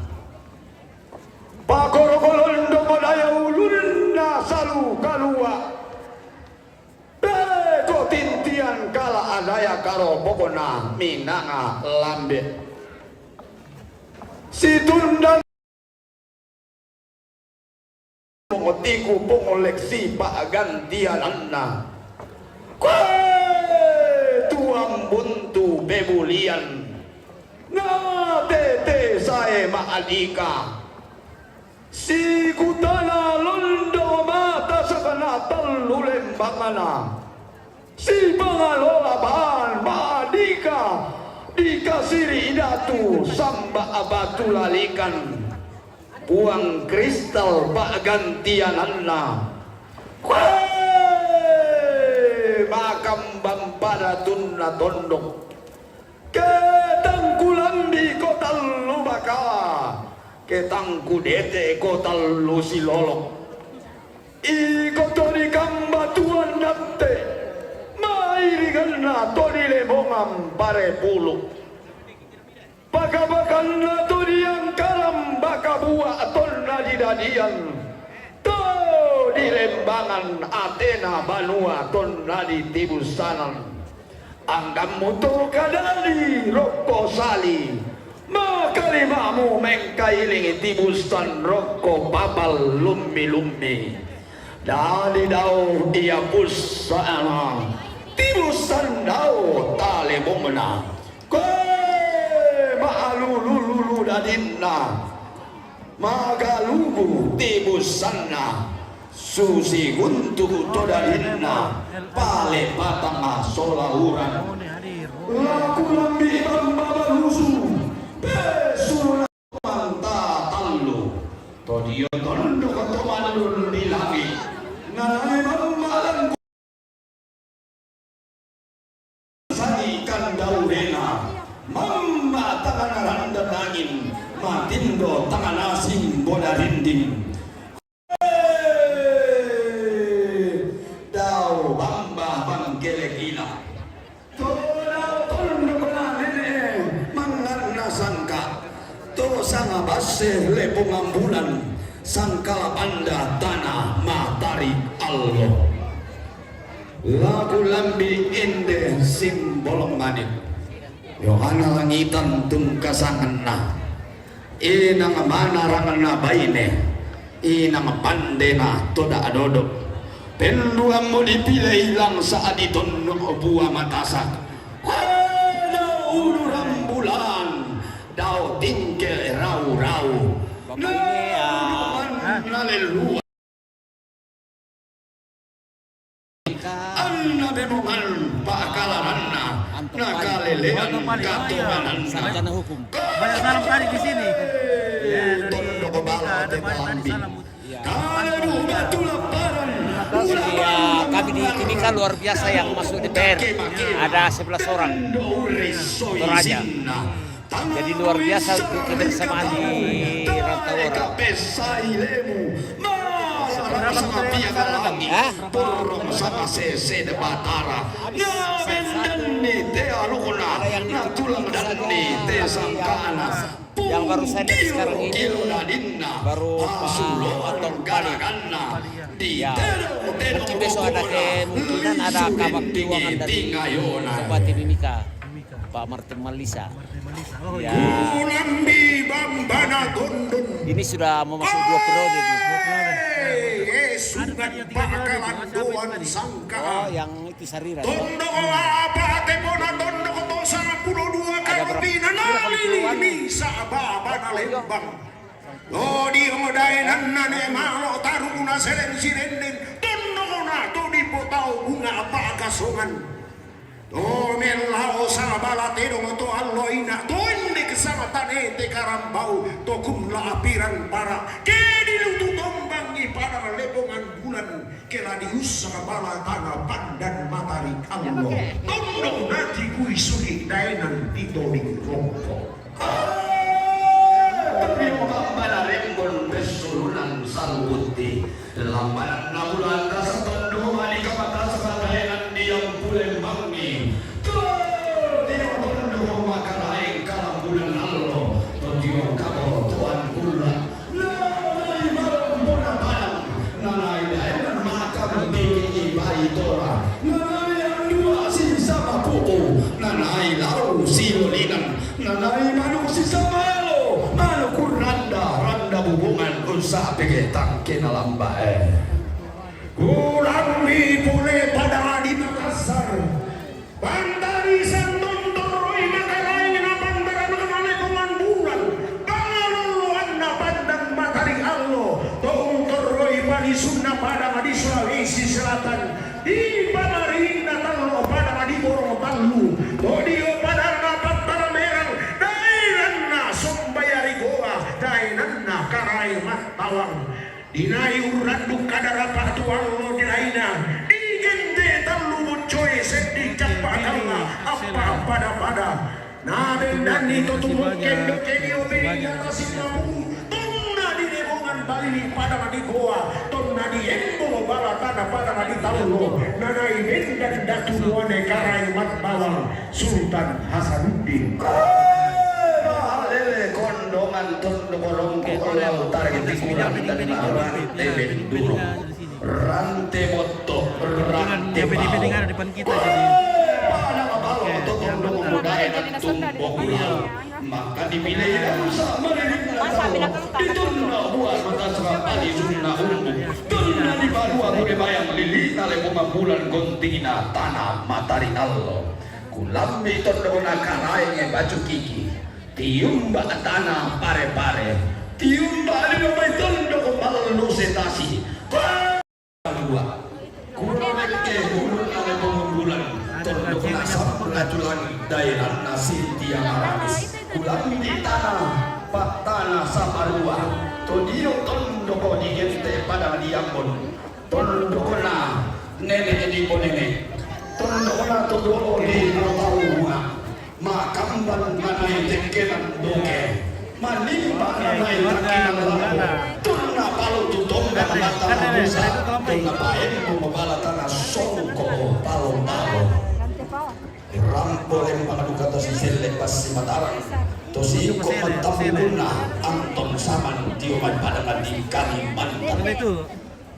pakoro-kolondo madaya ulunna salu kalua beko tintian kala adaya karo pokona minanga lambe si tundan pengotiku pengoleksi pak gantian anna kue tuang buntu bebulian na tete sae maadika si kutana londo mata sakana telu lembangana si pangalola bahan maadika dikasiri idatu samba abatu lalikan buang kristal pak gantian anna makam bampada tunna tondok ketangkulambi kota lubaka ketangku dete kota lusilolok ikotori kambatuan nate mairiganna torile bongam pare pulu baka-bakan na todiang kalam baka buah tonna di dadian to di lembangan Athena Banua tonna di tibusanan anggam muto kadali rokko sali makalimamu mengkailingi tibusan rokko babal lummi-lummi dari dau dia pusana tibusan dau tale bomena kwe maalululu dadinna magalugu tibusanna susi guntu todadinna pale patanga solauran laku lambi bamba balusu pesuna manta tallu todio tondo kotomalun dilagi nganai mammalan sadikan daurena mamma tangan randa angin matindo tangan asing bola rinding dau bamba bangkele gila tolong tondo nene mangarna sangka to sanga basse lepong ambulan sangkala anda tanah matari Allah. Lagu lambi inde simbolong manit Yohana langitan tungkasanganna inang mana rangana baine inang pandena toda adodok penduang mo dipilih ilang saat ditondok buah matasak ada ulu rambulan dao tingkel rau-rau nalelu anna bemongan pakalaranna nakalelean katobanan sarjana hukum. Banyak salam tadi di sini. Ya, dari BPK ada banyak tadi salam. kalau batu laparan Ya, kami di Timika luar biasa yang masuk DPR. Ada 11 orang Toraja. Jadi luar biasa untuk kebersamaan di Rantau Orang. Porong sama CC de Batara Nabendani te alukuna Natulang dani te sangkana Yang baru saya lihat sekarang ini baru atau kali. Ya, mungkin besok ada kemungkinan ada kabak tiwangan dari Bupati Mimika, Pak Martin Malisa. Ya, ini sudah memasuki 2 periode. Oh, yang itu Sarira. Ada berapa? Oh di kemudahan nane malo taruna seren sirenden tondo na to di potau bunga apa kasongan to melao sa balatero to alloina to inde kesama tane te karambau to kumla apiran para kedi lutu tombang ni para lebongan bulan kela dius sa bala tanah pandan matari allo tondo nati kui sugi dainan tito di rongko Lambanan rembon besulunan salbuti lambanan nabulan dasar tondo ali kapata sabadayan diam bulan mangi dia tondo makaraing kalam bulan allo todio kabo tuan kula nanai malam bulan padang nanai dayan makam tinggi bayi tora nanai yang dua sisa mapupo nanai lau silolinan nanai manu sisa Mano randa hubungan usaha pegetang kenalambae. Kurang pule pada di Makassar. Bandari Santondoroi Makarai na bandara mengenai kuman bulan. Kalau anda pandang matahari allo, Tongtoroi Bali Sunda pada di Sulawesi Selatan. Di Samarinda Tallo pada di Gorontalo. Todio pada Patara Merang. Dainanna karai mattawang dinai uranduk kadara patuang lo dinaina digente talu bocoy sedih capakalla apa pada naben dan itu tumungken kenio berinya kasimamu tonna di debongan bali pada di goa tonna di embo bala tanah pada di talu nanai bendan datu muane karai mattawang Sultan Hasanuddin kondongan tondo borongko olau target kurang dan rante benduro rante moto rante dengar depan kita jadi maka dipilih sama ditunda buat mata serapali sunnah umum tunda di baru aku dibayang lilina lepoma bulan kontina tanah matari allo kulambi tondo nakarai baju kiki tiumba tanah pare-pare tiumba di bawah tondo kepala setasi dua kurang ke hulun ale pengumbulan tondo nasab pengajulan daerah nasi tiang manis kulang di tanah pak tanah saparua todio tondo ko digente pada diambon tondo kona nenek di bonene tondo kona tondo di tahu makamban manai tekenan doke manimba manai tekenan lapo turna palu tutom mata musa turna paen membala tanah songko palo rampol yang pangaduka to si selek pas si Mataram Tosi ko magtapuna Anton Saman Tioman Padangan di Kalimantan. Ano itu?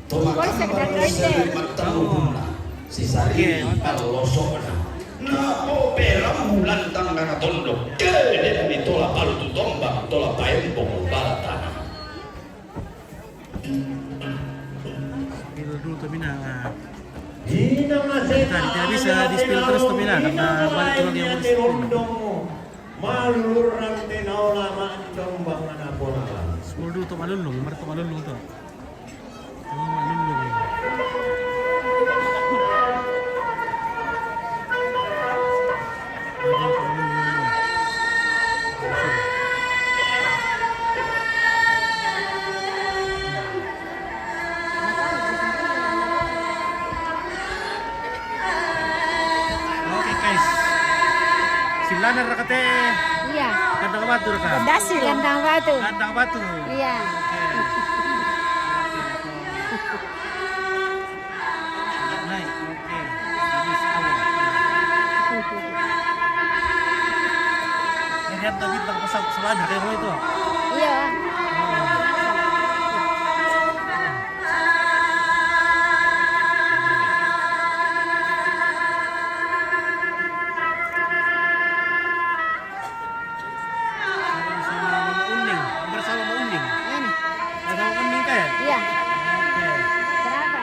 Tumakambar sa magtapuna si Sari Alosona. Na opera mulantang na natondok. Kaya ni tola palutu tombang tola paempong balatana. Dulu Tomina. Hinang Tidak bisa di-spill terus Tomina karena balik tulang yang mau di-spill. Malurang tinaula mandong bangan aponalan. Sepuluh dulu tuh malulung, mereka malulung tuh. Malulung. Oke guys, silana rakate. Iya. Kandang batu raka. Dasi kandang batu. Kandang batu. Iya. Naik, oke. Ini awal. Lihat tadi tentang pesawat selada kayak lo itu. Iya. Bersama Mbak Uning. Ini. Bersama Mbak Uning teh. Iya. Oke. Kenapa?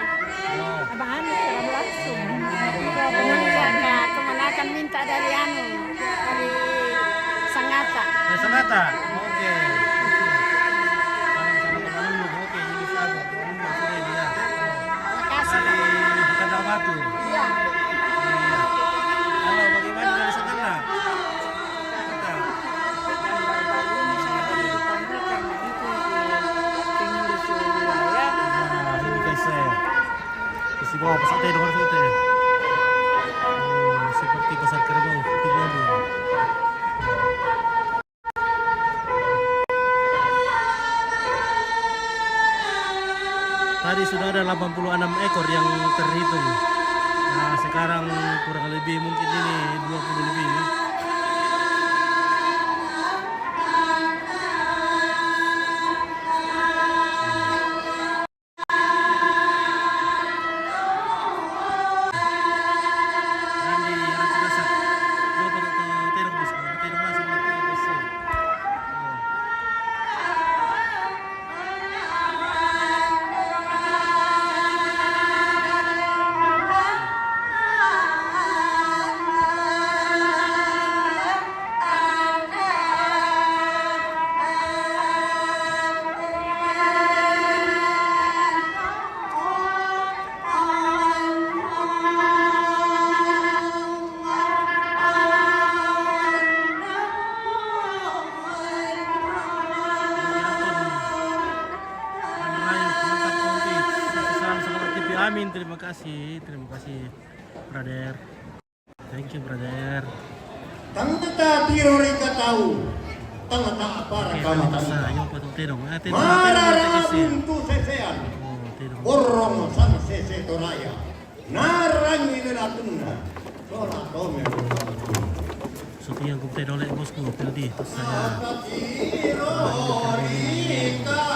Abang Anu sudah langsung. Penunjukkan kemenangan minta dari dari Sangatta. Dari Sangatta. Oke. Sama-sama Malulu. Oke, jadi sama. Malulu sudah dia. Makasih. Dari Kandang Batu. Iya. Halo, bagaimana dari Sangatta? Ini guys di bawah pesawat dengan foto ya. Oh, seperti pasar kerbau di Bandung. Tadi sudah ada 86 ekor yang terhitung. Nah, sekarang kurang lebih mungkin ini 20 lebih. Amin, terima kasih brother. Thank you brother. Tangata tiro rin tahu. Tangata para Oke, kami basta tahu. yung patutino. Mararapun tu sesean. Oh, tino. Borong san sese toraya. Narangi nila tunda. Sora tome. So tiyang kuptino ulit bosku, pero di terus saya Tiro rika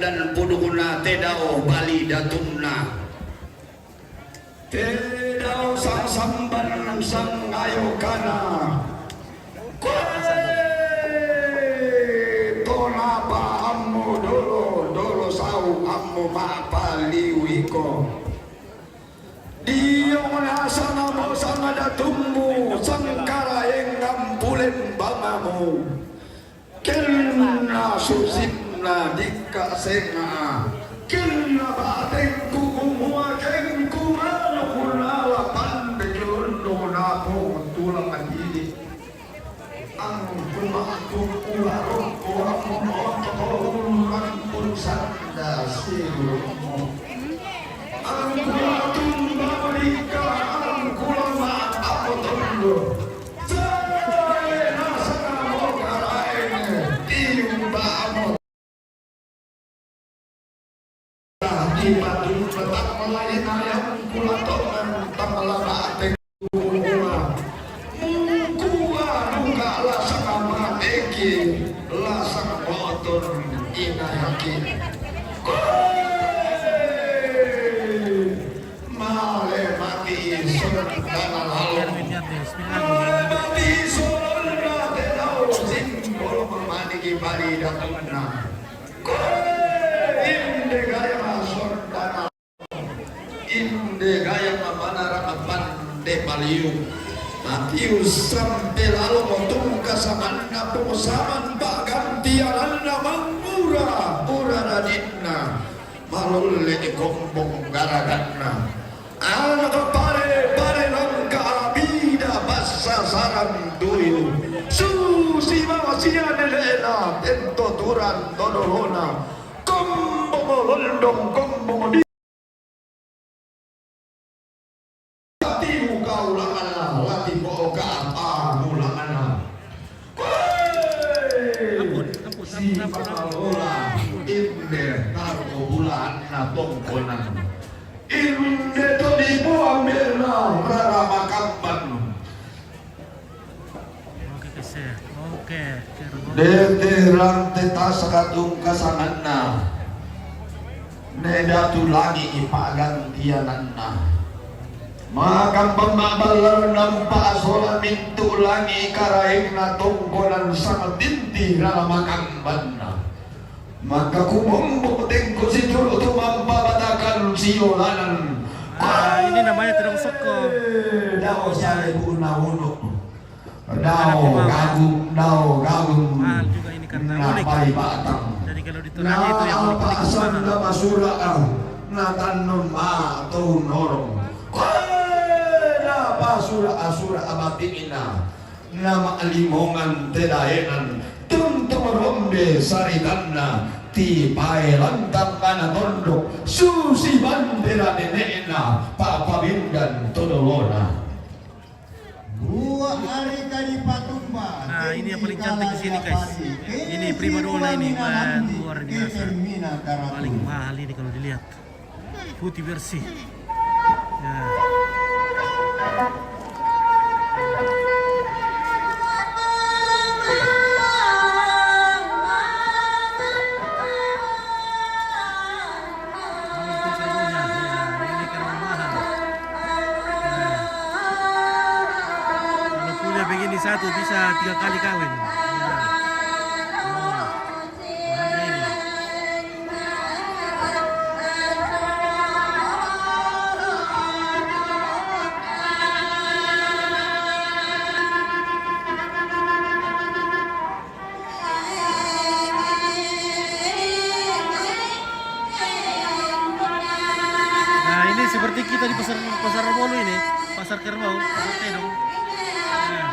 dan puduna tedao bali datumna tedao sang samban sang ayo kana tona pa ammo dolo sau ammo ma paliwiko Diyong nasana mo sang adatummu sangkara yang ngampulen bamamu Kena susimna dika senga Kena bateng kumua keng kumano kunala pandejono napo tulang mandili Ang kumaku ularong kuamu nototolang pun sanda silumu Ang kuatung babalika ang kulama apo tondo di batu tetap melayani ayam kulatongan tamalabate kuwa mungkuwa nuka lasang amateki lasang motor inayaki male mati sodana lalu mati sodana tenau simbol memaniki bali datuna Inde gaya mapanara mapande paliu Matius sampai lalu motung kasamanna pengusaman bagan tiaranna mangura urana dinna malulle kombong garaganna anak pare langka abida basa saran duilu susi mawasian elena tento turan todorona kombong londong kombong si pakalola inde tarko bulan na tongkonan inde to di buamela rara makamban Oke. dete rante tasakatung kasanganna nedatu lagi ipagantiananna Makang pemabalar nampak asola mintu langi karaing na tongkonan sangat tinti rala makang banna maka kumombok tengko si dulu tumampabatakan siolanan Ini namanya terong soko. Dao sare guna uno Dao gagum Mahal juga ini karena unik. Napai batang Jadi kalau di Toraja itu yang unik-unik asam kemana? na masura na tanong atau norong na basura asura abatingina na maalimongan tedaenan tuntung rombe saritanna ti paelantang kana tondok susi bandera neneena papabindan todolona Dua hari tadi Patumba. Nah, ini yang paling cantik di sini, guys. Ini primadona ini, luar biasa. Paling mahal ini kalau dilihat. Putih bersih. Ya. Begini satu bisa 3 kali kawin. Ya. Mahalnya ini. Nah ini seperti kita di pasar Remolu ini, pasar Kerbau, pasar Tedong. Nah.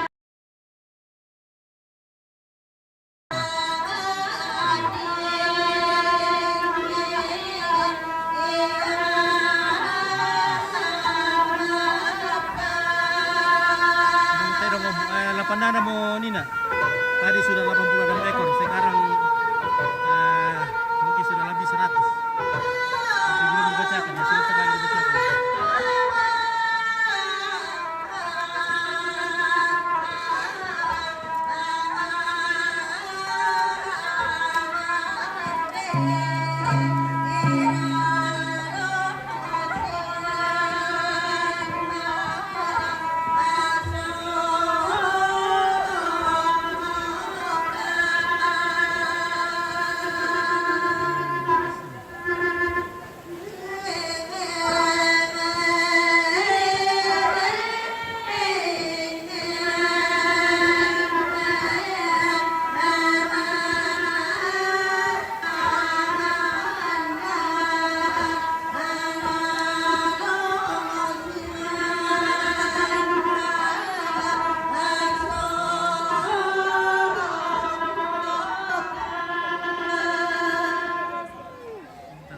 Pandana mo Nina, tadi sudah 86 ekor, sekarang mungkin sudah lebih 100. Tapi belum dibacakan, ya sebentar lagi dibacakan.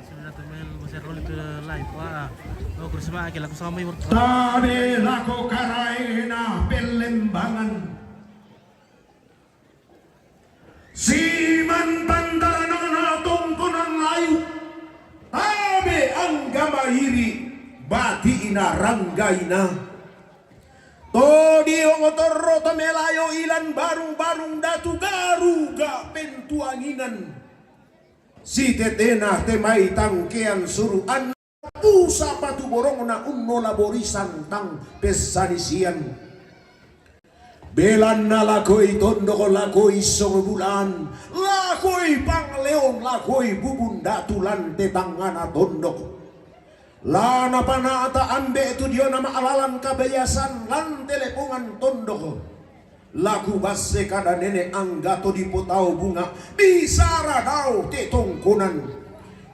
Sudah tumel masih roll itu live. Wah, oh bersama akhir aku sama ibu. Tadi laku karaina pelembangan Siman tandarana tongkonan layu Tabe anggama iri bati ina ranggaina Todi ongotorro tamelayo ilan barung-barung datu garuga pentuanginan Si tetena temai tangkean suruhan Pusa patu borong na unno laborisan tang pesanisian Belan na lakoy tondo ko lakoy bulan Lakoy pangleon lakoy bubunda tulan tetangana tondok Lana panata ambe tu dia nama alalan kabayasan lan telepongan tondok Laku basse kada nene anggato di potau bunga Bisara dau te tongkonan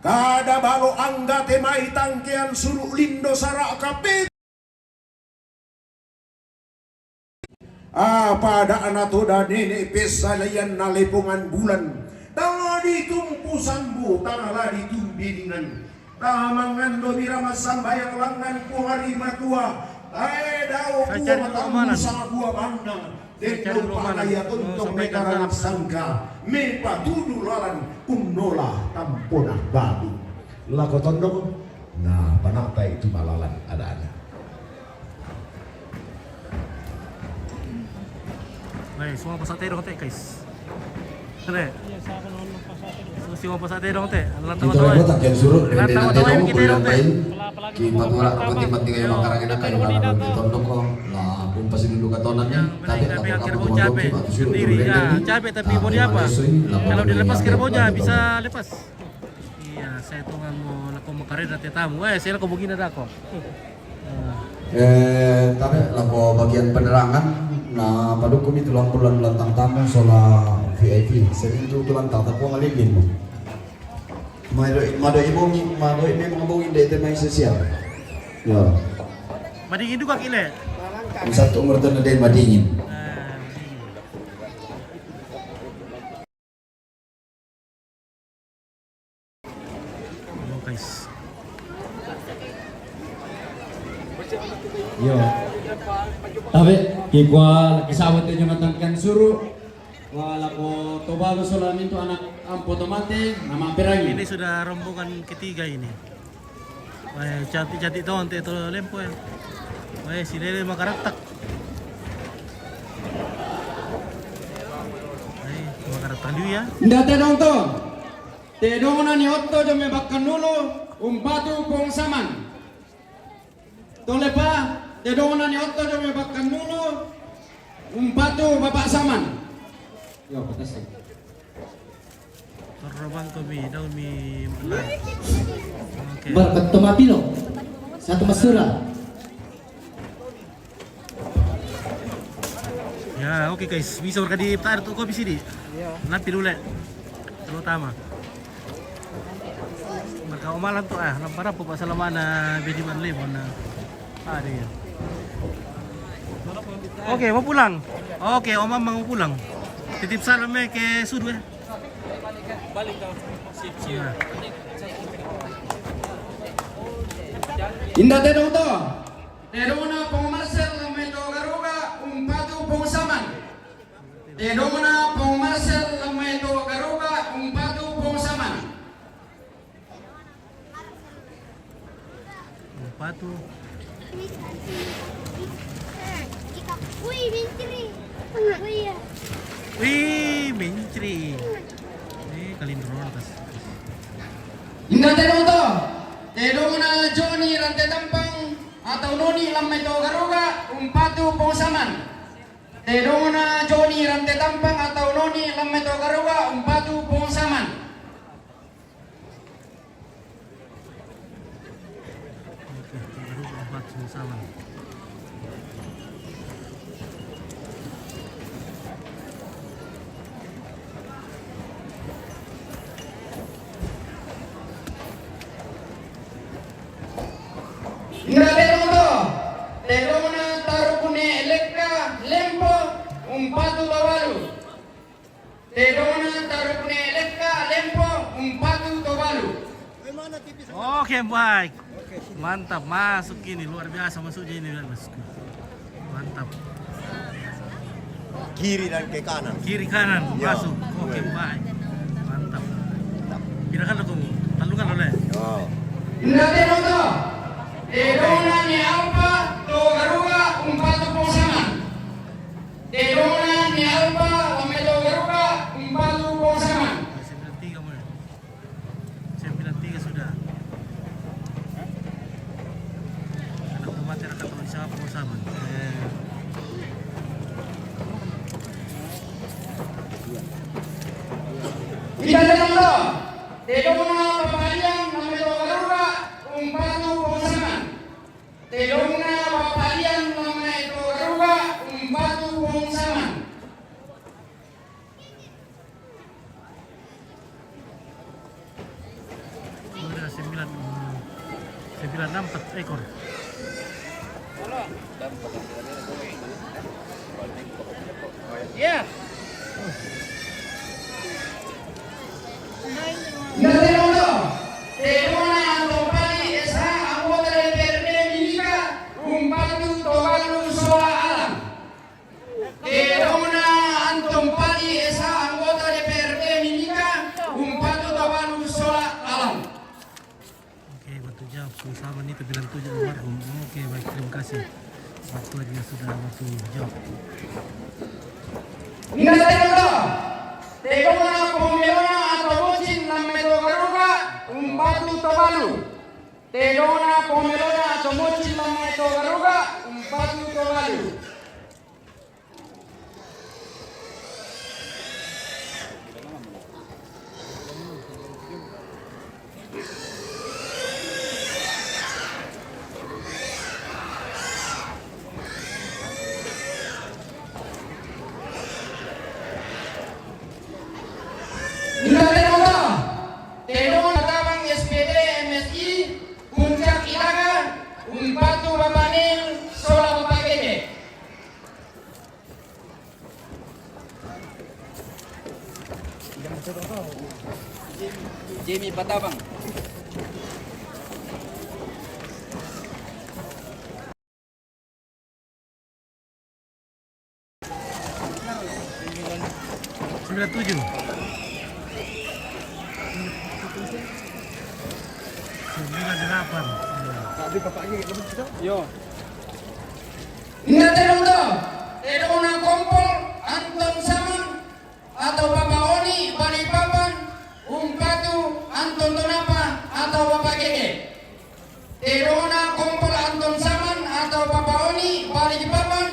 Kada balo angga temai tangkean suruh lindo sarak kapit Pada anak toda nenek pesalayan na lepongan bulan Tadi tumpu sambu tanah di tumbingan Tamangan domira masambayang langan ku hari matua Daw ku matamu sa buah bandang Dendo palaya tuntong mekaranap sangka Mepa tudularan kumnola tamponah babi Lako tondok Nah panapa itu malalan ada-ada Baik, semua pasatero teh guys. Teh. Semua pasatero teh. Alam Kita tahu-tahu. lewat akan suruh Alam dari tahu-tahu nanti yang kita yang teh. lain. Kita pula penting-penting yang makarangin akan yang di tondok kok. Nah, pun pasti dulu katonannya. Tapi akhirnya capek sendiri ya, capek tapi mau di apa? Kalau dilepas kerbaunya bisa lepas. Iya, saya tuh nggak mau laku makarin nanti tamu. Saya laku begini ada kok. Tapi laku bagian penerangan. Nah, pada kami tulang bulan lantang tamu soal VIP. Sering itu tulang tak tahu ngalingin mo. Mado ibu ini mengabungin dari tema sosial. Ya. Madingin juga kile. Satu umur tu ada madingin. Guys. Yo. Tapi kikwa kisawat niyo matangkan suru. Wala ko tobalo solam itu anak ampo tomate nama perangi. Ini sudah rombongan ketiga ini. Wah, cantik-cantik tuh ante itu lempo ya. Wah, si Lele makaratak. Wah, makaratak dia ya. Ndate dong to. Te dong na ni otto jo me bakkan nulo umpatu pong saman. Tole pa, te dong na ni otto jo me bakkan nulo umpatu bapak saman. Yo, patas. Korban kami daun mi mulai. Oke. Berkat tomapilo. Satu masura. Ya, oke guys, bisa berkadi tar tuh kopi sini. Nanti dulu terutama. Mereka omalan tuh lampar apa pasal mana bediman lemon na. Ada ya. Oke, mau pulang. Oke, Omam mau pulang. Titip salam ke Sudu ya. Balik kau. Sip. Indah tedong to. Tedong na pong Marcel lameto garuga umpatu pong saman. Tedong na pong Marcel lameto garuga umpatu pong saman. Umpatu. Wih, menteri. Wih, mencri. Kalindro atas. Indah Tenoto, Tedongna Joni Rantai Tampang atau Noni Lamai Togaruga Umpatu Pongsaman. Tedongna Joni Rantai Tampang atau Noni Lamai Togaruga Umpatu Pongsaman. Sama. Indah Tenoto, Tedongna Tarukune Elekka Lempo Umpatu Tobalu. Tedongna Tarukune Elekka Lempo Umpatu Tobalu. Oke, baik. Mantap, masuk ini luar biasa masuknya ini Mas. Mantap. Kiri dan ke kanan. Kiri kanan Ya. masuk. Oke, baik. Mantap. Kira-kira kamu tandungan oleh. Oh. Indah Tenoto, Tedongna ni Alpa Togaruga Umpatu Pongsaman. Tedongna ni Alpa Lamai Togaruga Umpatu Pongsaman. 93 mulai. 93 sudah. Anak pemateri akan tahu siapa bersama. Indah Tenoto, Tedongna Papalian Lamai Togaruga Umpatu Pongsaman. Tedongna Papalian Lamai Togaruga Umpatu Pongsaman. Sudah 964 ekor. Ya. Indah Tenoto, Tedongna Antopani SH anggota DPRD Mimika Umpatu Togalu Soa Alam. Tedongna Antopani SH anggota DPRD Mimika Umpatu Togalu Soa Alam. Oke, waktu jawab sama itu bilang 7 almarhum. Oke, baik, terima kasih. Waktu aja sudah waktu jawab. Indah Tenoto, Tedongna Pomelona atau Bocin Lamai Togaruga Umpatu Tobalu. Tedongna Pomelona atau Bocin Lamai Togaruga Umpatu Tobalu. Indah Tenoto, Tedongna Tabang SPD MSI Puncak Ilaga Umpatu Bapanil Sola Bapakete. Jimmy Patabang. Sembilan tujuh. 98. Yo. Indah Tenoto, Tedongna Kompol Anton Saman atau Bapak Oni Balikpapan Umpatu Anton Tonapa atau Bapak Gege. Tedongna Kompol Anton Saman atau Bapak Oni Balikpapan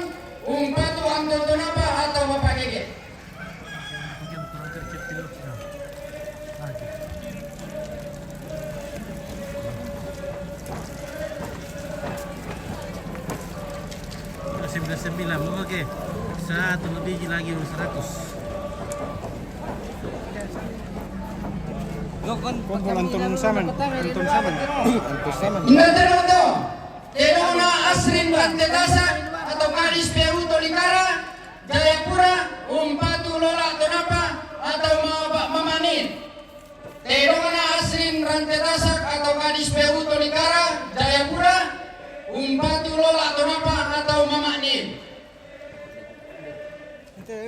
Umpatu Anton Tonapa atau Bapak Gege. Sembilan, oke. Satu lebih lagi 100. Kumpul Anton Saman. Anton Saman. Anton Saman. Indah Tenoto, Tedongna Asrin Bantetasa atau Kadis PU Tolikara Jayapura Umpatu Lola Tonapa atau Mamanin. Tedongna Asrin Rantetasak atau Kadis PU Tolikara Jayapura Umpatu Lola Tonapa atau Mamanin. Oke,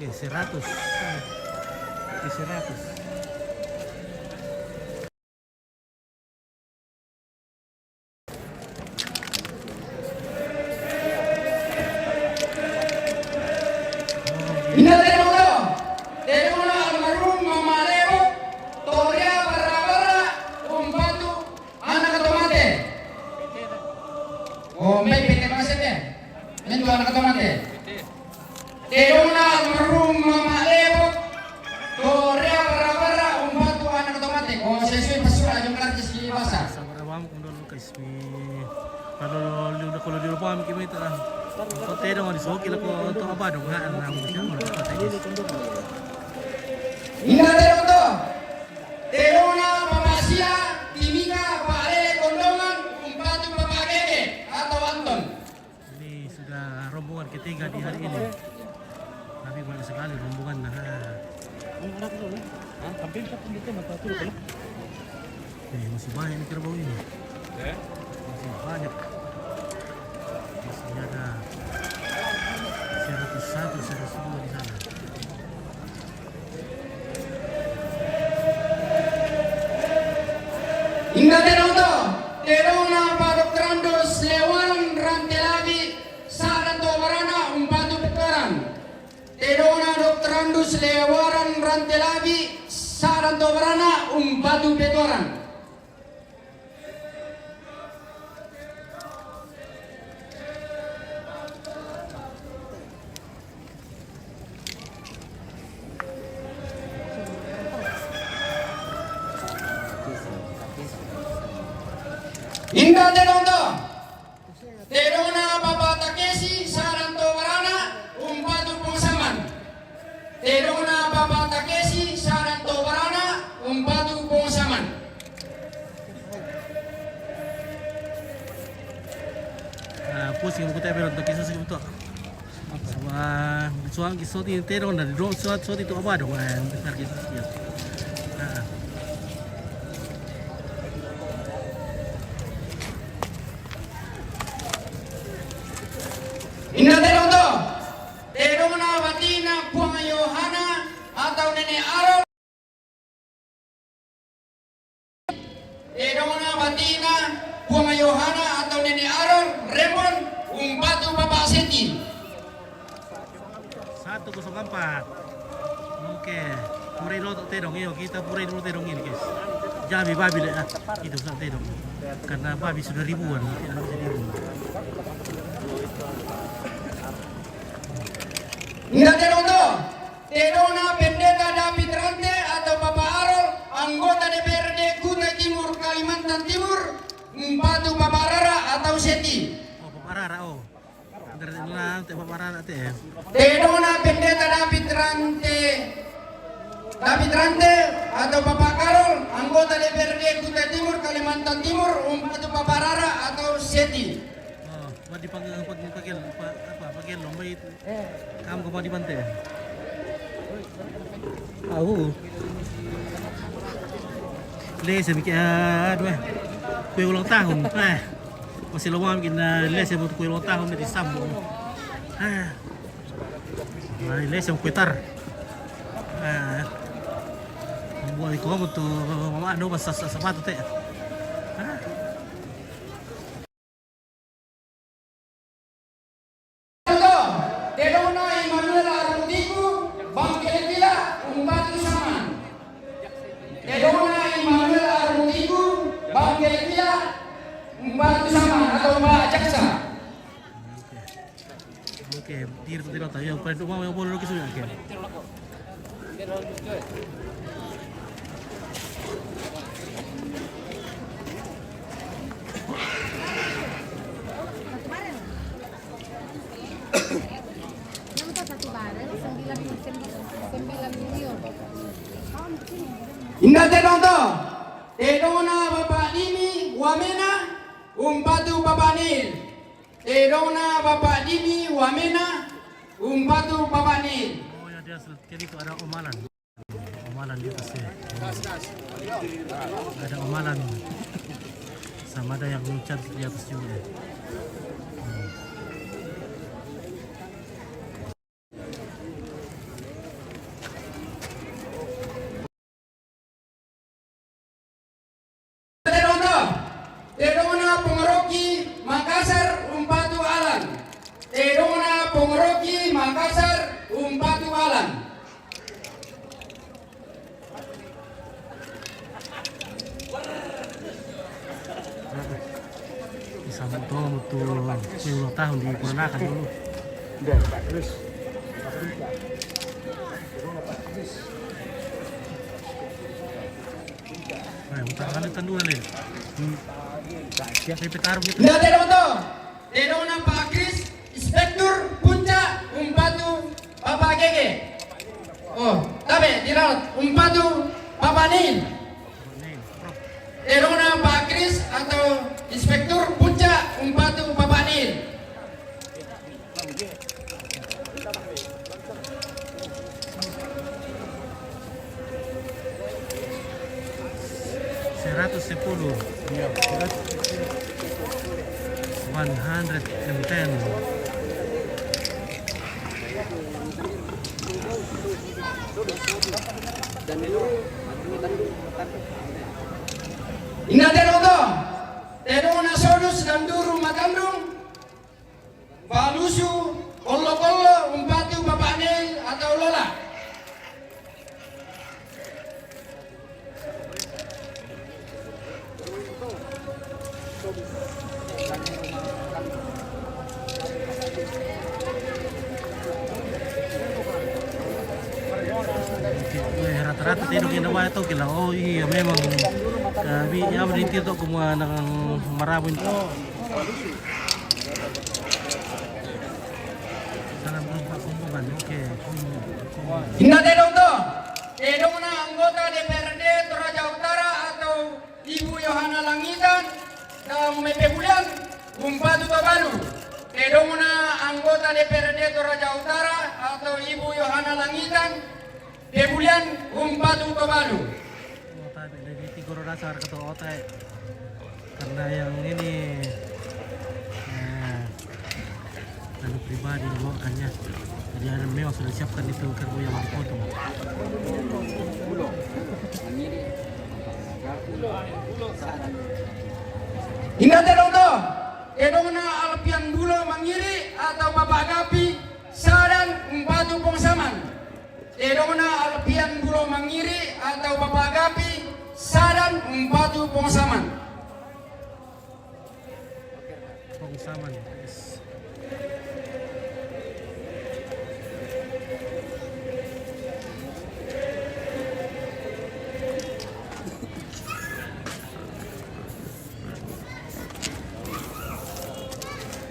100. Oke, 100. Indah Tenoto, Tedongna almarhum Mama Leo o sesuai pasura yung kartis di basa. Sabar awam kung dulu guys. Kalau di rumah kami kita kote dong di soki lako untuk apa dong nggak nang siya mo kote guys. Inga teroto. Terona pamasia timika pare kondongan umpatu papagege atau Anton. Ini sudah rombongan ketiga di hari ini. Tapi banyak sekali rombongan nah. Masih banyak nih kerbau ini. Masih banyak. Masih ada 101, 102 di sana. Inga teroto. Terona padokrandos lewaran rantelabi saranto warana umpatu pekaran. Terona doktrandus lewaran rantelabi saranto warana umpatu petoran. Inga teroto. Terona Bapak Takeshi saranto warana umpatu pongsaman. Terona Bapak Takeshi saranto warana umpatu pongsaman. Pusing mo tayo pero takisa sa ito. Suang kisoti teron na drone suat itu apa dong? Besar kisah dia. Inga teroto. Terona batina Puang Yohana atau Nenek Aron. Terona batina Puang Yohana atau Nenek Aron Remon umpatu Bapak Seti. 104. Oke. Puri lotok terong iyo kita puri dulu terong ini guys. Jami babi deh itu satu terong. Karena babi sudah ribuan. Tidak bisa dihitung. Inga teroto. Terona Pendeta David Rante atau Bapak Arol anggota DPRD Kutai Timur Kalimantan Timur umpatu Bapak Rara atau Seti. Oh, Bapak Rara oh. Dari mana teh Bapak Rara teh? Terona Pendeta David Rante atau Bapak Karol anggota DPRD Kutai Timur Kalimantan Timur umpatu Bapak Rara atau Seti. Oh, buat dipanggil panggil lomba itu. Kamu kemana di pantai? Tahu. Les bikin aduh. Kue ulang tahun. Masih lama bikin les buat kue ulang tahun di sambung. Les yang kue tar. Buat itu kamu tuh mama anu basah sepatu teh. Terona Emmanuel Arundiku Bangkele Villa umpatu saman. Terona Emmanuel Arundiku Bangkele Villa umpatu saman atau Mbak Jaksa. Oke, tiro tayo. Yang paling rumah yang boleh lukis sudah oke. Ingat teroto. Terona Bapak Dimi Wamena umpatu Bapak Nil. Terona Bapak Dimi Wamena umpatu Bapak Nil. Oh ya dia kiri itu ada omalan. Omalan di atas ya. Ada omalan. Sama ada yang lucat di atas juga. Terona Pengeroki Makassar umpatu Alan. Terona Pengeroki Makassar umpatu Alan. Disambut betul ulang tahun di Puranakan dulu. Terus. Utang kalitan dua le. Pepe taruh gitu. Nda tedong to. Tedong na Pak Kris, Inspektur Puncak Umpatu Bapak Gege. Oh, tabe dirawat Umpatu Bapak Nil. Tedong na Pak Kris atau Inspektur Puncak Umpatu Bapak Nil. Seratus 110. 110. Ingat tedong to. Tedong na Sodus dan Duru Matandung. Balusu Kollo Umpatu Bapak Nil atau Lola. Rata-rata tino ginawa ito kila. Oh iya memang ya berhenti itu kumua ng maraming salam berumpa kumpulan. Oke. Ingat tedong to. Tedong na anggota DPRD Toraja Utara atau Ibu Yohana Langitan dan Mepe Bulan Umpatu Babalu. Tedong na anggota DPRD Toraja Utara atau Ibu Yohana Langitan Debulian Umpatu Babalu. Tadi dari tiga dasar ketua otak karena yang ini lalu pribadi dibawakannya. Jadi ada memang sudah siapkan itu karbo yang dipotong. Ingat tedong to. Tedong na Alpian Bulo Mangiri atau Bapak Gapi Sadan Umpatu Pongsaman. Tedong na Alpian Bulo Mangiri atau Bapak Gapi Sadan Umpatu Pongsaman. Pongsaman. Yes.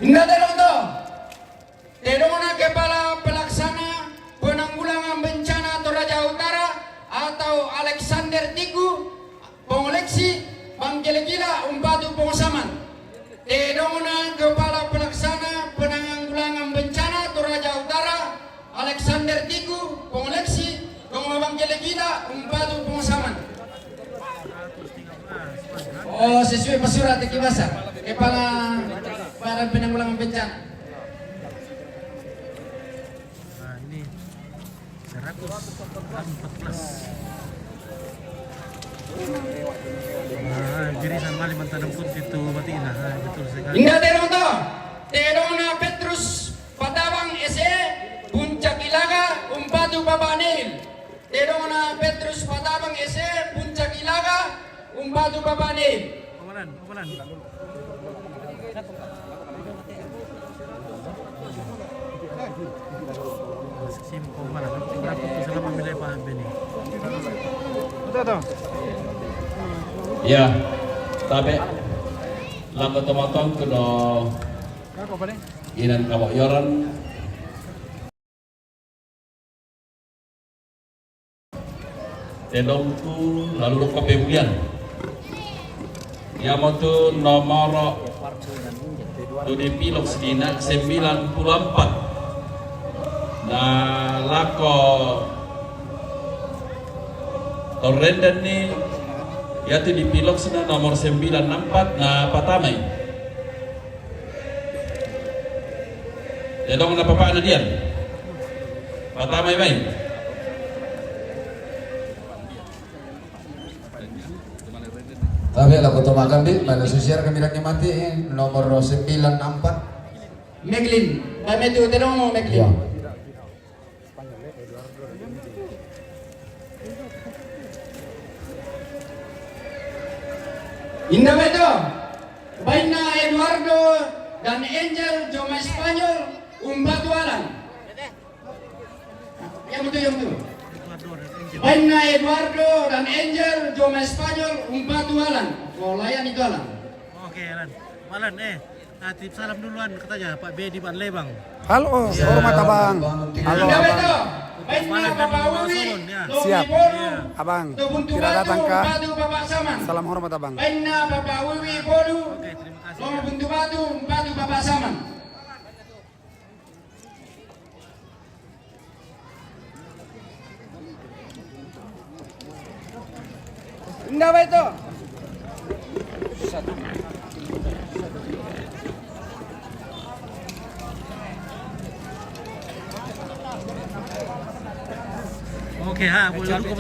Ingat tedong to. Tedong na Kepala Pelaksana Penanggulangan Bencana Toraja Utara atau Alexander Tiku Pengoleksi Bang Gila Umpatu Pongsaman. Tedong na Kepala Pelaksana Penanggulangan Bencana Toraja Utara Alexander Tiku Pengoleksi Bang Gila Umpatu Pongsaman. Oh, sesuai pasurat Kibasa Kepala Badan Penanggulangan Bencana. Nah ini 114. Nah, jirisan Kalimantan pun itu mati nah, betul sekali. Ingat tedong to. Tedong na Petrus Patabang SE Puncak Ilaga Umpatu Bapak Nil. Tedong na Petrus Patabang SE Puncak Ilaga Umpatu Bapak Nil. Pemalan. Simpel malah. Berapa tu selama milih Pak Beni? Ya, tapi lambat tematong kena inan kawak yoran tedong tu lalu kopi bulian yang itu nomor tu dipilok sedina 94 nah lako torrenden ni yaitu dipilok sedina nomor 94 na patamay tedong na papa na diyan patamay bay Tapi lah kau makan di mana sosial kami lagi mati nomor 94. Meglin. Kami tu tedong mo Meglin. Ya. Indah beto. Baina Eduardo dan Angel Joma Spanyol Umpatu Alan. Yang betul. Eduardo dan Angel. Baina Eduardo dan Angel Joma Espanyol Umpatu Alan. Oh layan itu Alan. Oke, Alan. Alan, titip salam duluan katanya Pak B di Ban Lebang. Halo, hormat abang. Halo Indah abang. beto. Baina Bapak Wiwi. Siap. Bodu. Abang, Tubuntu tidak datang kah? Batu Bapak Saman. Salam hormat abang. Baina Bapak Wiwi Bodu. Oke, terima kasih. Lomo Buntu Batu Bapak Saman. Indah beto. Oke, boleh dulu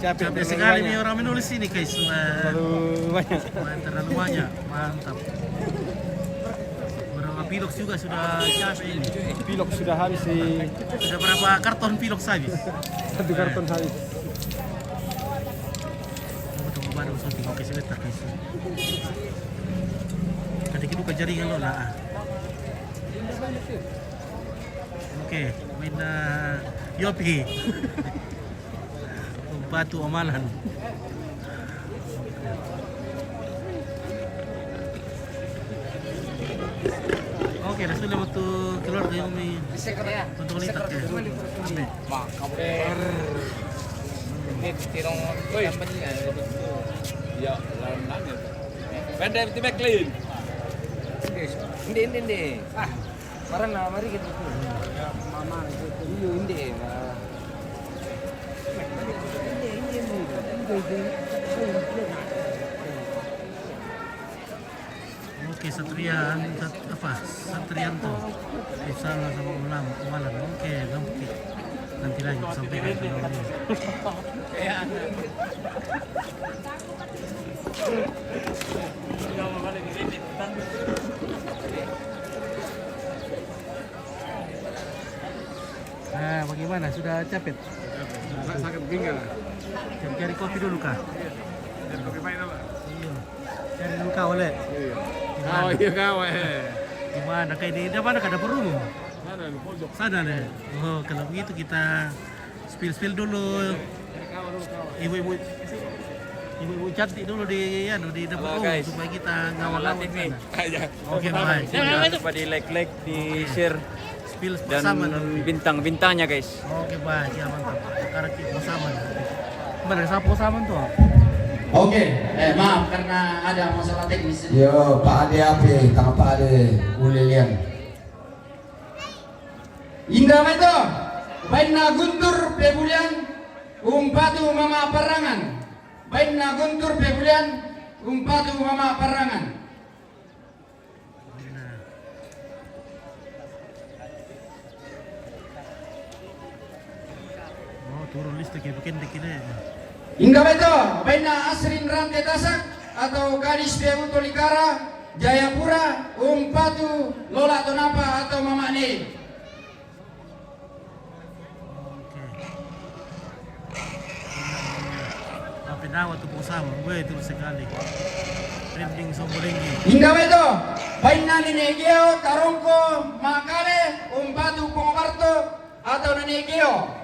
capek sekali nih orang menulis ini guys. Terlalu banyak. Terlalu banyak, mantap. Berapa pilok juga sudah capek ini. Pilok sudah habis sih. Sudah berapa karton pilok habis? 1 karton habis. Tunggu baru syuting. Oke, sebentar guys. Kadang itu jaringan lo lah. Oke, main Yopi. Batu Amalan. Oke, sudah waktu keluar dari Umi. Untuk lihat ya. Kabar. Ini tirong dapat ya. Ya, lawan nanya. Benda itu clean. Ini. Parang na mari gitu. Mama itu ini. Oke, Satrianto salah sama Umalan. Oke, nanti lagi sampaikan ke ini. Nah, bagaimana? Sudah capek? Sakit pinggang. Cari kopi dulu kah? Jadi kopi pahit apa? Iya. Cari dulu kah oleh? Iya. Oh iya kau Gimana? Kayak di mana ada perumum? Sana di pojok. Sana deh. Oh, kalau begitu kita spill dulu. Ibu-ibu cantik dulu di dapur umum supaya kita ngawal-ngawal sana. Oke, baik. Jangan lupa di like, di share Spill dan bersama. bintang-bintangnya guys. Oke, baik. Ya, mantap. Sekarang kita bersama. Mana sapu sama tuh? Oke, maaf karena ada masalah teknis. Yo, Pak Ade apa? Tangkap Pak Ade Ulilian. Indah beto. Baina Guntur Pebulian Umpatu Mama Perangan. Baina Guntur Pebulian Umpatu Mama Perangan. Oh, turun listrik ya, bikin dikit deh. Indah beto. Baina Asrin Rante Tasak atau Gadis Pebu Tolikara Jayapura Umpatu Lola Tonapa atau Mama Ne. Penawa tuh bersama, gue terus sekali. Trending Sombolinggi. Indah beto. Baina Nenegeo Tarongko Makale Umpatu Pongobarto atau Nenegeo.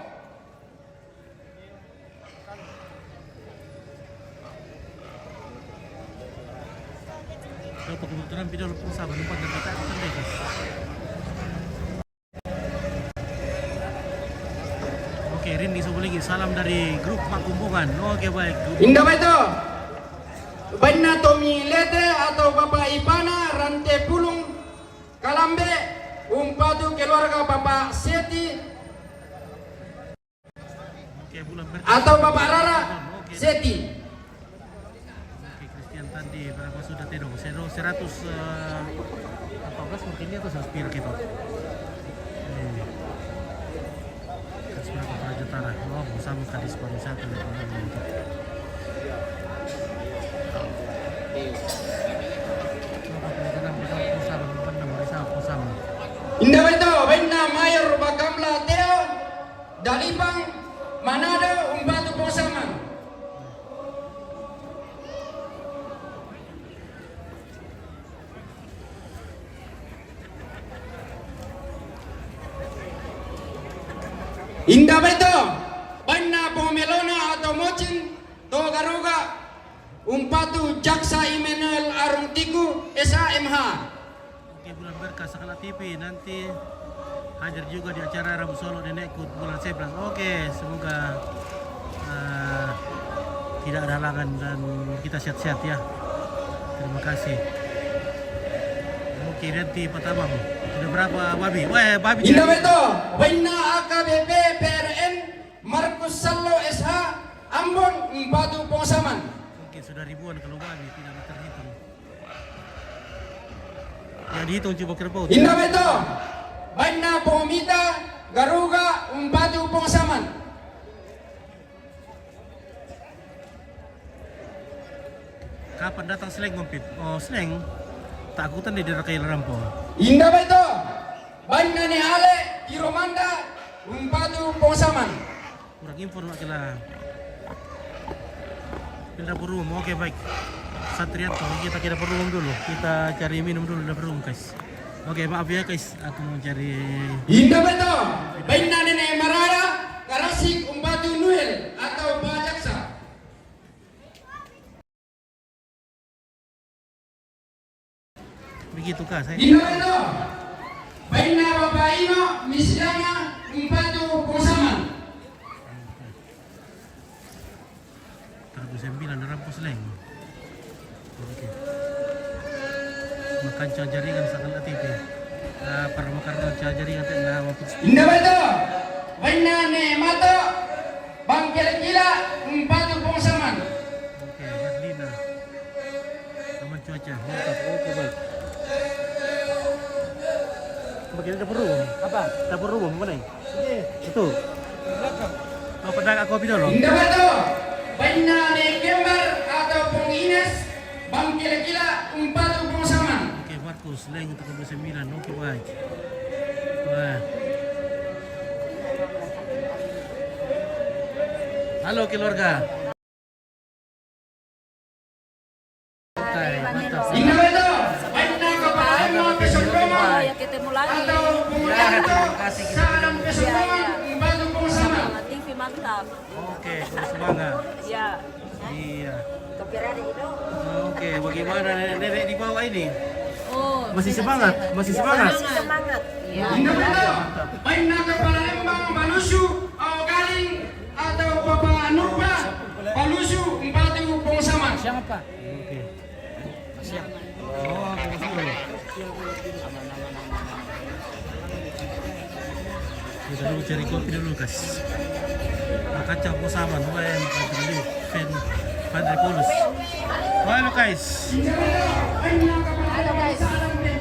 Kalau kebetulan video lu bersama tempat dan kata itu guys. Oke, Rindy Sombolinggi, salam dari grup Makumpungan. Oke, baik. Indah beto. Baina Tomi Lete atau Bapak Ipana Rante Pulung Kalambe Umpatu keluarga Bapak Seti Oke, bulan atau Bapak Rara Seti. Oke, Christian tadi berapa sudah tidak? 114 mungkin ini atau 100 pira gitu. Berapa Raja Tara? Oh, bersama Kadis Pariwisata dan Ekonomi. Indah beto. Baina Mayor Bakamla Teo Dalipang Manado Umpatu Posaman. Indah beto. Baina Pomelona Garuga Umpatu Jaksa Immanuel Arung Tiku SHMH. Oke, bulan berkah Sakala TV nanti hadir juga di acara Rabu Solo Nenekku bulan 11. Oke, semoga tidak ada halangan dan kita sehat-sehat ya. Terima kasih. Oke, nanti pertama sudah berapa babi? Wah, babi. Indah beto, Waina AKBP PRN Markus Sallo SH Ambon Umpatu Pongsaman. Oke, sudah ribuan kalau babi tidak terhitung. Ya dihitung coba kerbau. Indah beto, Waina Pongmita Garuga Umpatu Pongsaman. Kapan datang Sleng Mampit? Oh, Sleng. Takutan di daerah Kail Rampung. Indah beto, Waina ni Ale Iromanda Umpatu Pongsaman. Kurang info nak kira. Pindah perum, oke baik. Satrianto, kita kira perum dulu. Kita cari minum dulu di perum guys. Oke, maaf ya guys, aku mau cari. Indah beto, Waina Nenek Marara Karasik Umpatu Nuel atau Pak Jaksa. Begitu kah saya? Indah beto, Waina Bapak Ino Mislama Umpatu Pongsaman. 9 dalam Sleng. Oke. Makan jaringan Sakala TV. Para makan jaringan tengah maupun. Indah beto, Waina ne Mato Bang Kila Umpatu Pongsaman. Oke, Herlina. Aman cuaca, mantap. Oke baik. Bagian dapur umum. Apa? Dapur umum mana? Itu. Oh, pedagang kopi dulu. Indah beto, Waina ne Kembar atau Pong Ines Bang Kila Umpatu Pongsaman. Oke, Markus Leng untuk 29. Oke baik. Wah. Halo keluarga. Oke, mantap. Indah beto, Waina Kepala Imo Pesokromo Ketemu lagi. atau Pungganto Salam Pesokromo Umpatu Pongsaman. TV mantap. Oke, terus semangat. Ya. Iya. Kepirari itu. Oke, bagaimana nenek di bawah ini? Oh, Masih semangat? Masih semangat? Masih semangat. Iya. Indah beto, Waina Kepala Lembang Palusu Galing atau Bapak Nurba Palusu Umpatu Pongsaman. Siapa? Oke. Siap. Oh, betul. Kita dulu cari kopi dulu guys. Makan campur sama, lumayan makan dulu. Fan Padre Paulus. Halo guys.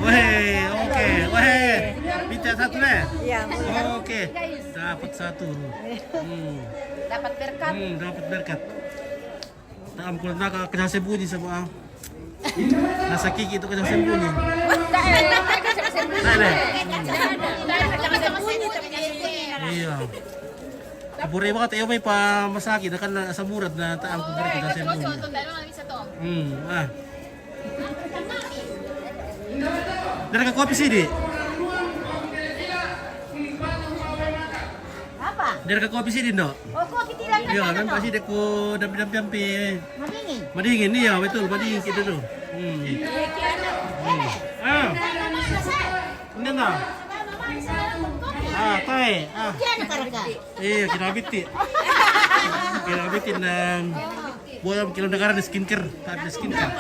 Weh, oke, weh. Minta satu deh. Iya. Oke, dapat satu. Dapat berkat. Dapat berkat. Tak ambil nak kena sembunyi sama. Nasa kiki itu kena sembunyi. Iya. Kabure banget ya may pa masakit na kan sa murad na taang kubure ko na sembunyi. Dari ka kopi sini. Apa? Dari ka kopi sini no. Oh, kopi tidak kan? Iya, kan pasti dek ko dampi-dampi. Madingin. Madingin iya, betul, madingin kita dulu. Ah. Ini na. Ah, tay. Ah. Kiano karaka? Iya, kinabiti. Kinabitin ng buwan kilo na karan skincare, tabi skincare.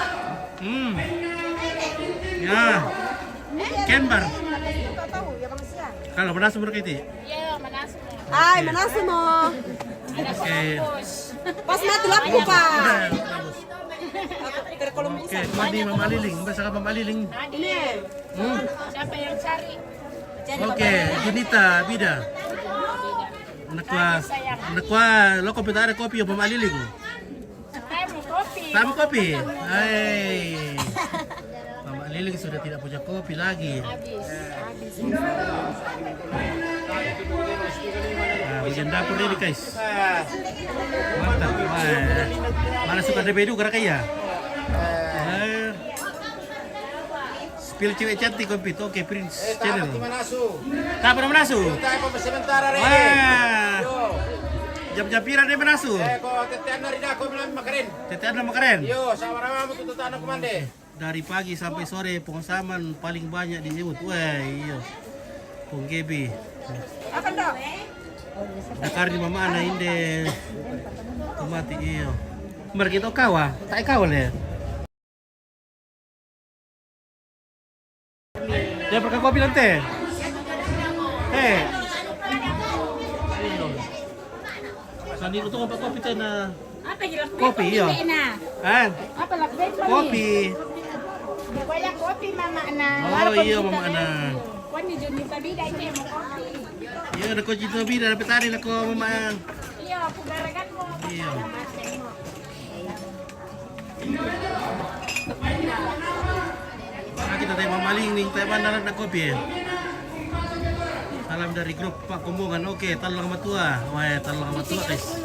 Ya. Kenbar. Kalau manas mo kayo ti? Iya, manas mo. Ay, manaso mo. Okay. Pas natulak ko pa. Okay, mandi mamaliling, basta ka mamaliling. Siapa yang cari? Okay, Junita, Bida. Nakwa, loko pita ada kopi o pamaliling. Tamu kopi. Hai. Pamaliling sudah tidak punya kopi lagi. Nah, bagian dapur ini guys. Mantap. Mana suka DP2 karena kaya? Spill cewek cantik komplit. Oke, Prince Channel. Tak pernah menasu. Tayo pa sementara rin. Wah. Jam-jam pira dia menasu? Kok tetean dari dah kau bilang makarin. Tetean nama keren. Yo, sama-sama tutup tanah komande. Dari pagi sampai sore pengsaman paling banyak disebut. Wah, iya. Pong Gebi. Apa dong? Dakar di mama ana inde. Mati iyo. Mer kita kawa, tak kawa le. Dia pakai kopi nanti. Sandi itu ngapa kopi teh na? Apa jelas Kopi iya. Kan? Apa lah Kopi. Banyak kopi mama na. Oh iya mama ana. Kwan ni Juni Tabida ini mau kopi. Iya ada kunci tobi dari petani lah ko mama. Iya, pugaragan mo. Iya. Kita teh mamaling ning teh bandaran na kopi. Salam dari grup Pak Kombongan. Oke, talang matua. Wah, talang matua guys.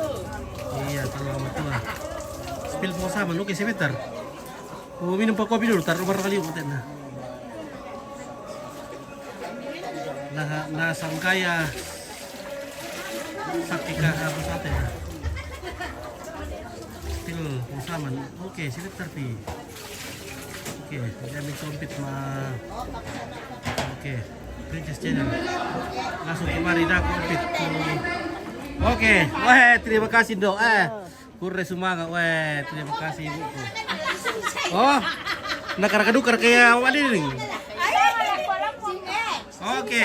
Iya, talang matua. Spill po sama, oke sebentar. Minum pa kopi dulu, taruh barang kali utin na. Nasangkaya saktika apa sate. Spill po sama. Oke, sebentar pi. Oke, jangan compit mah. Oke. Princess Channel langsung kemari dah komplit. Oke, wah terima kasih dok. Kurre semangat, wah terima kasih ibuku. Oh, nak kadukar kayak apa ini? Oke.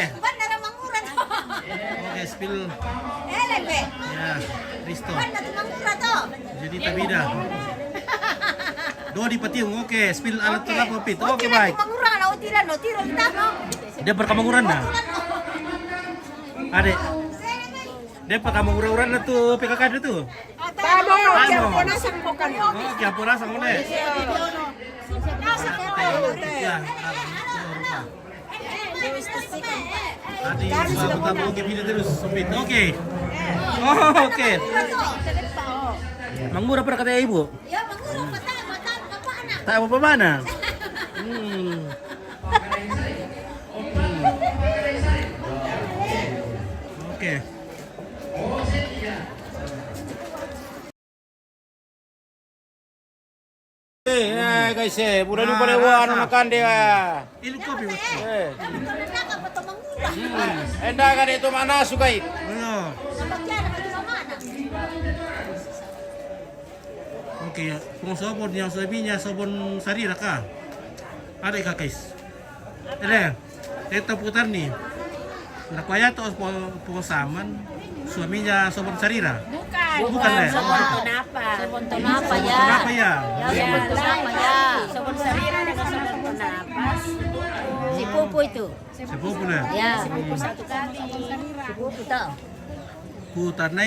Oke, spill. Ya, Risto. Jadi tabida. Dodi patiung, oke, spill alat tengah komplit. Oke baik. Dia berkamanguran dah. Adek. Dia berkamanguran na tuh PKK itu tuh. Tama, kiampunasan mo ka no. Oh, kiampunasan mo na eh. Ya, Adi, kita mau ke video terus, sempit. Oke. Oh, oke. Mangmurah pada kata ibu. Ya, mangurang bapak Tak apa mana. Oke. Guys, bulan ini boleh buat makan dia. Ilu kopi bos. Endah kan itu mana sukai? Oke, kung sabon yang sabinya sabon sarira ka. Ada ka guys. Ada. Kita putar nih. Nakwaya to pengosaman suaminya sabon sarira. Bukan deh. Sabon tonapa. Sabon tonapa ya. Kenapa ya? Sabon tonapa ya. Sabon sarira dengan sabon tonapa. Si Pupu itu. Si Pupu na. Ya, si Pupu satu kali. Si Pupu tahu. Putar na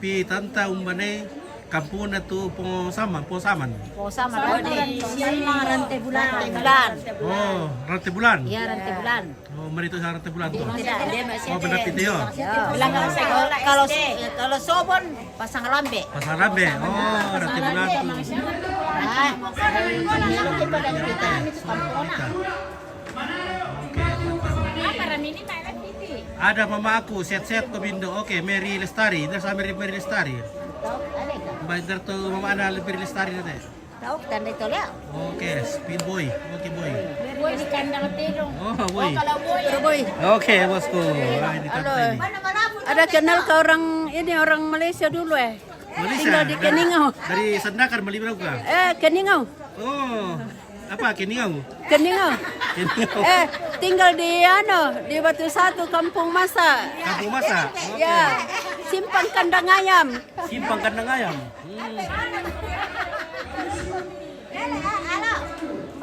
pi tanta umbanay kampung na tu pengosaman. Pengosaman di rantai bulan. Oh, rantai bulan. Iya, rantai bulan. Oh, merito sa rantai bulan tuh. Tidak, dia masih Oh, benar itu ya. Bilang kalau sobon pasang lambe. Pasang lambe. Oh, rantai bulan tuh. Ada mama aku set-set ke Bindo. Oke, Mary Lestari. Dia sama Mary Lestari. Bayar tuh mama ada Mary Lestari nanti. Tahu tanda itu lihat. Oke, speed boy. Oke, boy. Boy di kandang terong. Oh, boy. Boy. Oke, bosku. Ini tante ini. Ada kenal ke orang ini orang Malaysia dulu Malaysia. Tinggal di Keningau. Dari Sandakan beli berapa? Keningau. Oh, apa Keningau? Keningau. Keningau. Tinggal di di Batu Satu Kampung Masa. Kampung Masa. Oke. Ya. Simpang kandang ayam. Simpang kandang ayam.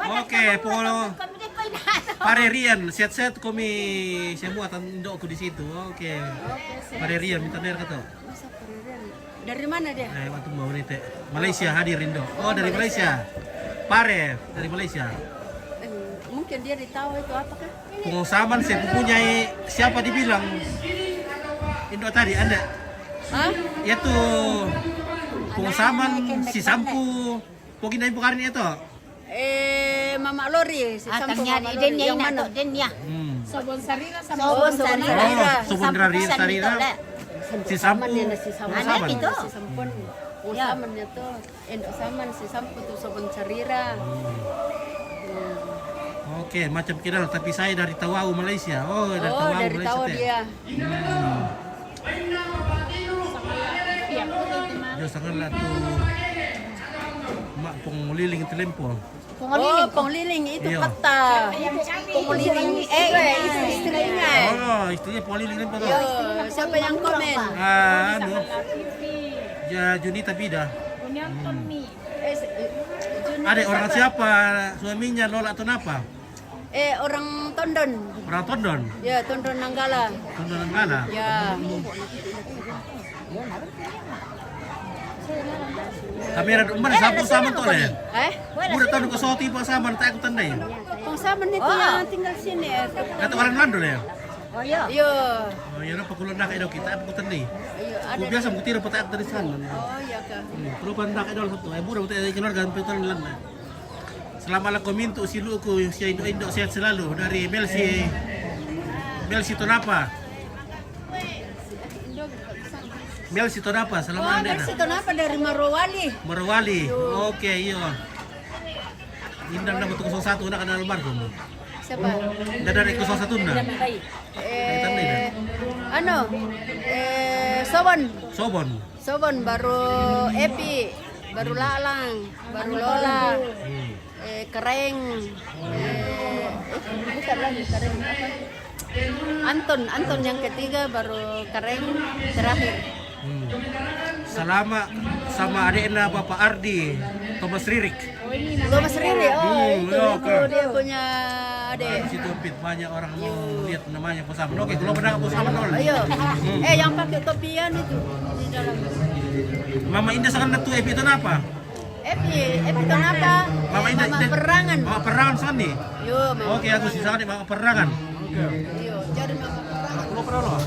Oke, polo Parerian, set-set kami semua tandok aku di situ. Oke. Parerian minta ner kata. Dari mana dia? Waktu mau nih teh. Malaysia hadir Indo. Oh, dari Malaysia. Pare dari Malaysia. Mungkin dia tahu itu apakah? Pengosaman saya mempunyai siapa dibilang Indo tadi Anda? Hah? Itu pengosaman si Sampu. Pogin dari Bukarin itu. Mama Lori, si Sampo Mama Lori. Idenya Yang mana? idenya. Sobon Sarira sama Sobon Sarira. Sobon Sarira. Si Sampu. Si Saman. Anak itu. Si Sampun. Usaman itu. Endo Saman si Sampu tuh Sobon Sarira. Oke, macam kira tapi saya dari Tawau Malaysia. Oh, dari Oh, Tawau dari Malaysia. tahu teh. dia. Dia sangat lah tu mak penguliling telempo. Oh, pengliling itu Iya. kata. Pengliling istrinya. Oh, istrinya penguliling telempo tu. Yo, siapa yang komen? Anu. Ya Junita Bida. Ada orang siapa suaminya Lola atau apa? Orang Tondon. Orang Tondon. Ya, Tondon Nanggala. Tondon Nanggala. Ya. Kamera umar sapu sama tu le. Udah tahu ke soti pa sama tak aku tandai. Pang Saman itu yang tinggal sini. Kata orang Lando le. Oh iya. Iya. Oh ya apa kulon nak edo kita aku tandai. Iya, Aku biasa bukti dapat tak dari sana. Oh iya kah. Perlu pandak edo satu. Budak budak keluarga petan lan. Selama la komintu siluku si Indo sehat selalu dari Melsi Tonapa. Melsi Tonapa selama anda. Melsi Tonapa dari Morowali. Morowali. Oke, iya. Indan nama 01 nak kenal almarhum. Siapa? Dari 01 nak. Sobon. Sobon baru Epi, baru Lalang, baru Lola. Kereng. Bukan lagi Kereng apa? Anton yang ketiga baru Kereng terakhir. Selama sama adiknya Bapak Ardi, Thomas Ririk. Thomas Ririk, itu dia punya adik. Di situ banyak orang mau lihat namanya Posaman. Oke, kalau pernah ke Posaman dulu. Ayo. Yang pakai topian itu di dalam. Mama Indah sangat tu Epi itu apa? Epi kenapa? Mama Indah. Mama Perangan. Mama Perangan sangat nih. Yo, Mama. Oke, aku sih sangat Mama Perangan. Yo, jadi Mama Perangan. Aku pernah loh.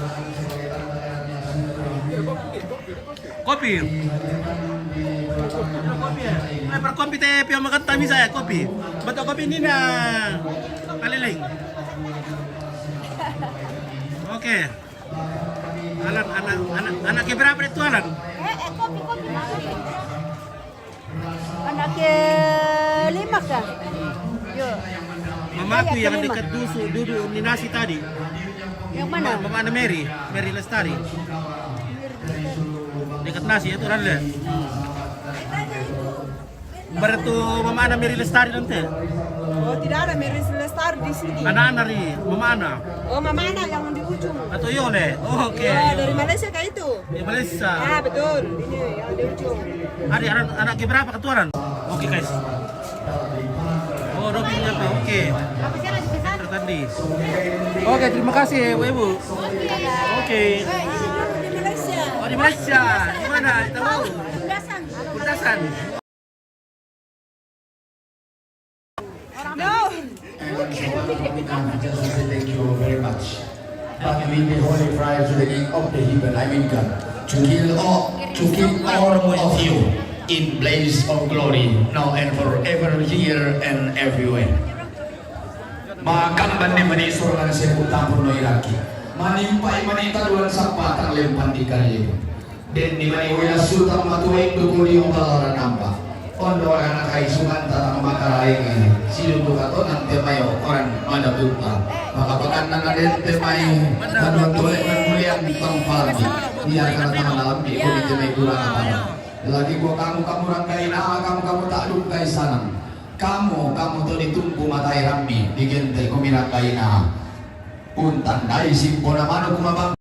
Kopi. Kopi teh piang makan tami saya kopi. Betul kopi ini na kaliling. Oke. Anak berapa itu Alan? Kopi. Anak ke-5 kah? Yo. Mamaku yang dekat duduk di nasi tadi. Yang mana? Mama Ana Mary Lestari. Dekat nasi itu kan le. Berarti Mama Ana Mary Lestari nanti. Oh, tidak ada Mary Lestari di sini. Anak-anak ri, Mama Ana. Oh, Mama Ana yang di ujung. Atau iya le. Oh, oke. Ya, dari Malaysia kah itu? Di Malaysia. Ah, betul. Ini yang di ujung. Ada anak berapa keturunan? Oke guys. Oh, dopingnya apa? Oke. Tertandi. Oke, terima kasih Ibu. Oke. Di Malaysia. Oh, di Malaysia. Di mana? Tahu. Kundasan. No. Thank you very much. But we the holy Christ to the King of the heaven, I mean God, to kill all of you in blaze of glory, now and forever, here and everywhere. Makamban ni mani surga sa putang puno iraki. Manimpay manita duwan sa patang lempan di kaliyo. Den ni mani wala sultang matuwing dukuli yung kalaran nampa. Ondo orang nak kaisuman tatang makarai ngayon. Sinundo ka to ng temayo orang manabuta. Makapakan na nga din temay manuatuloy ng kuliang itong palagi. Niya ka na naman alam di ko dito may gula na parang. Lagi ko kamu rang kayo na kamu taklong kayo sanang. Kamu to ditungku matay rami. Bigyan tayo kuminak kayo na. Puntan dahil simpo naman o kumabang.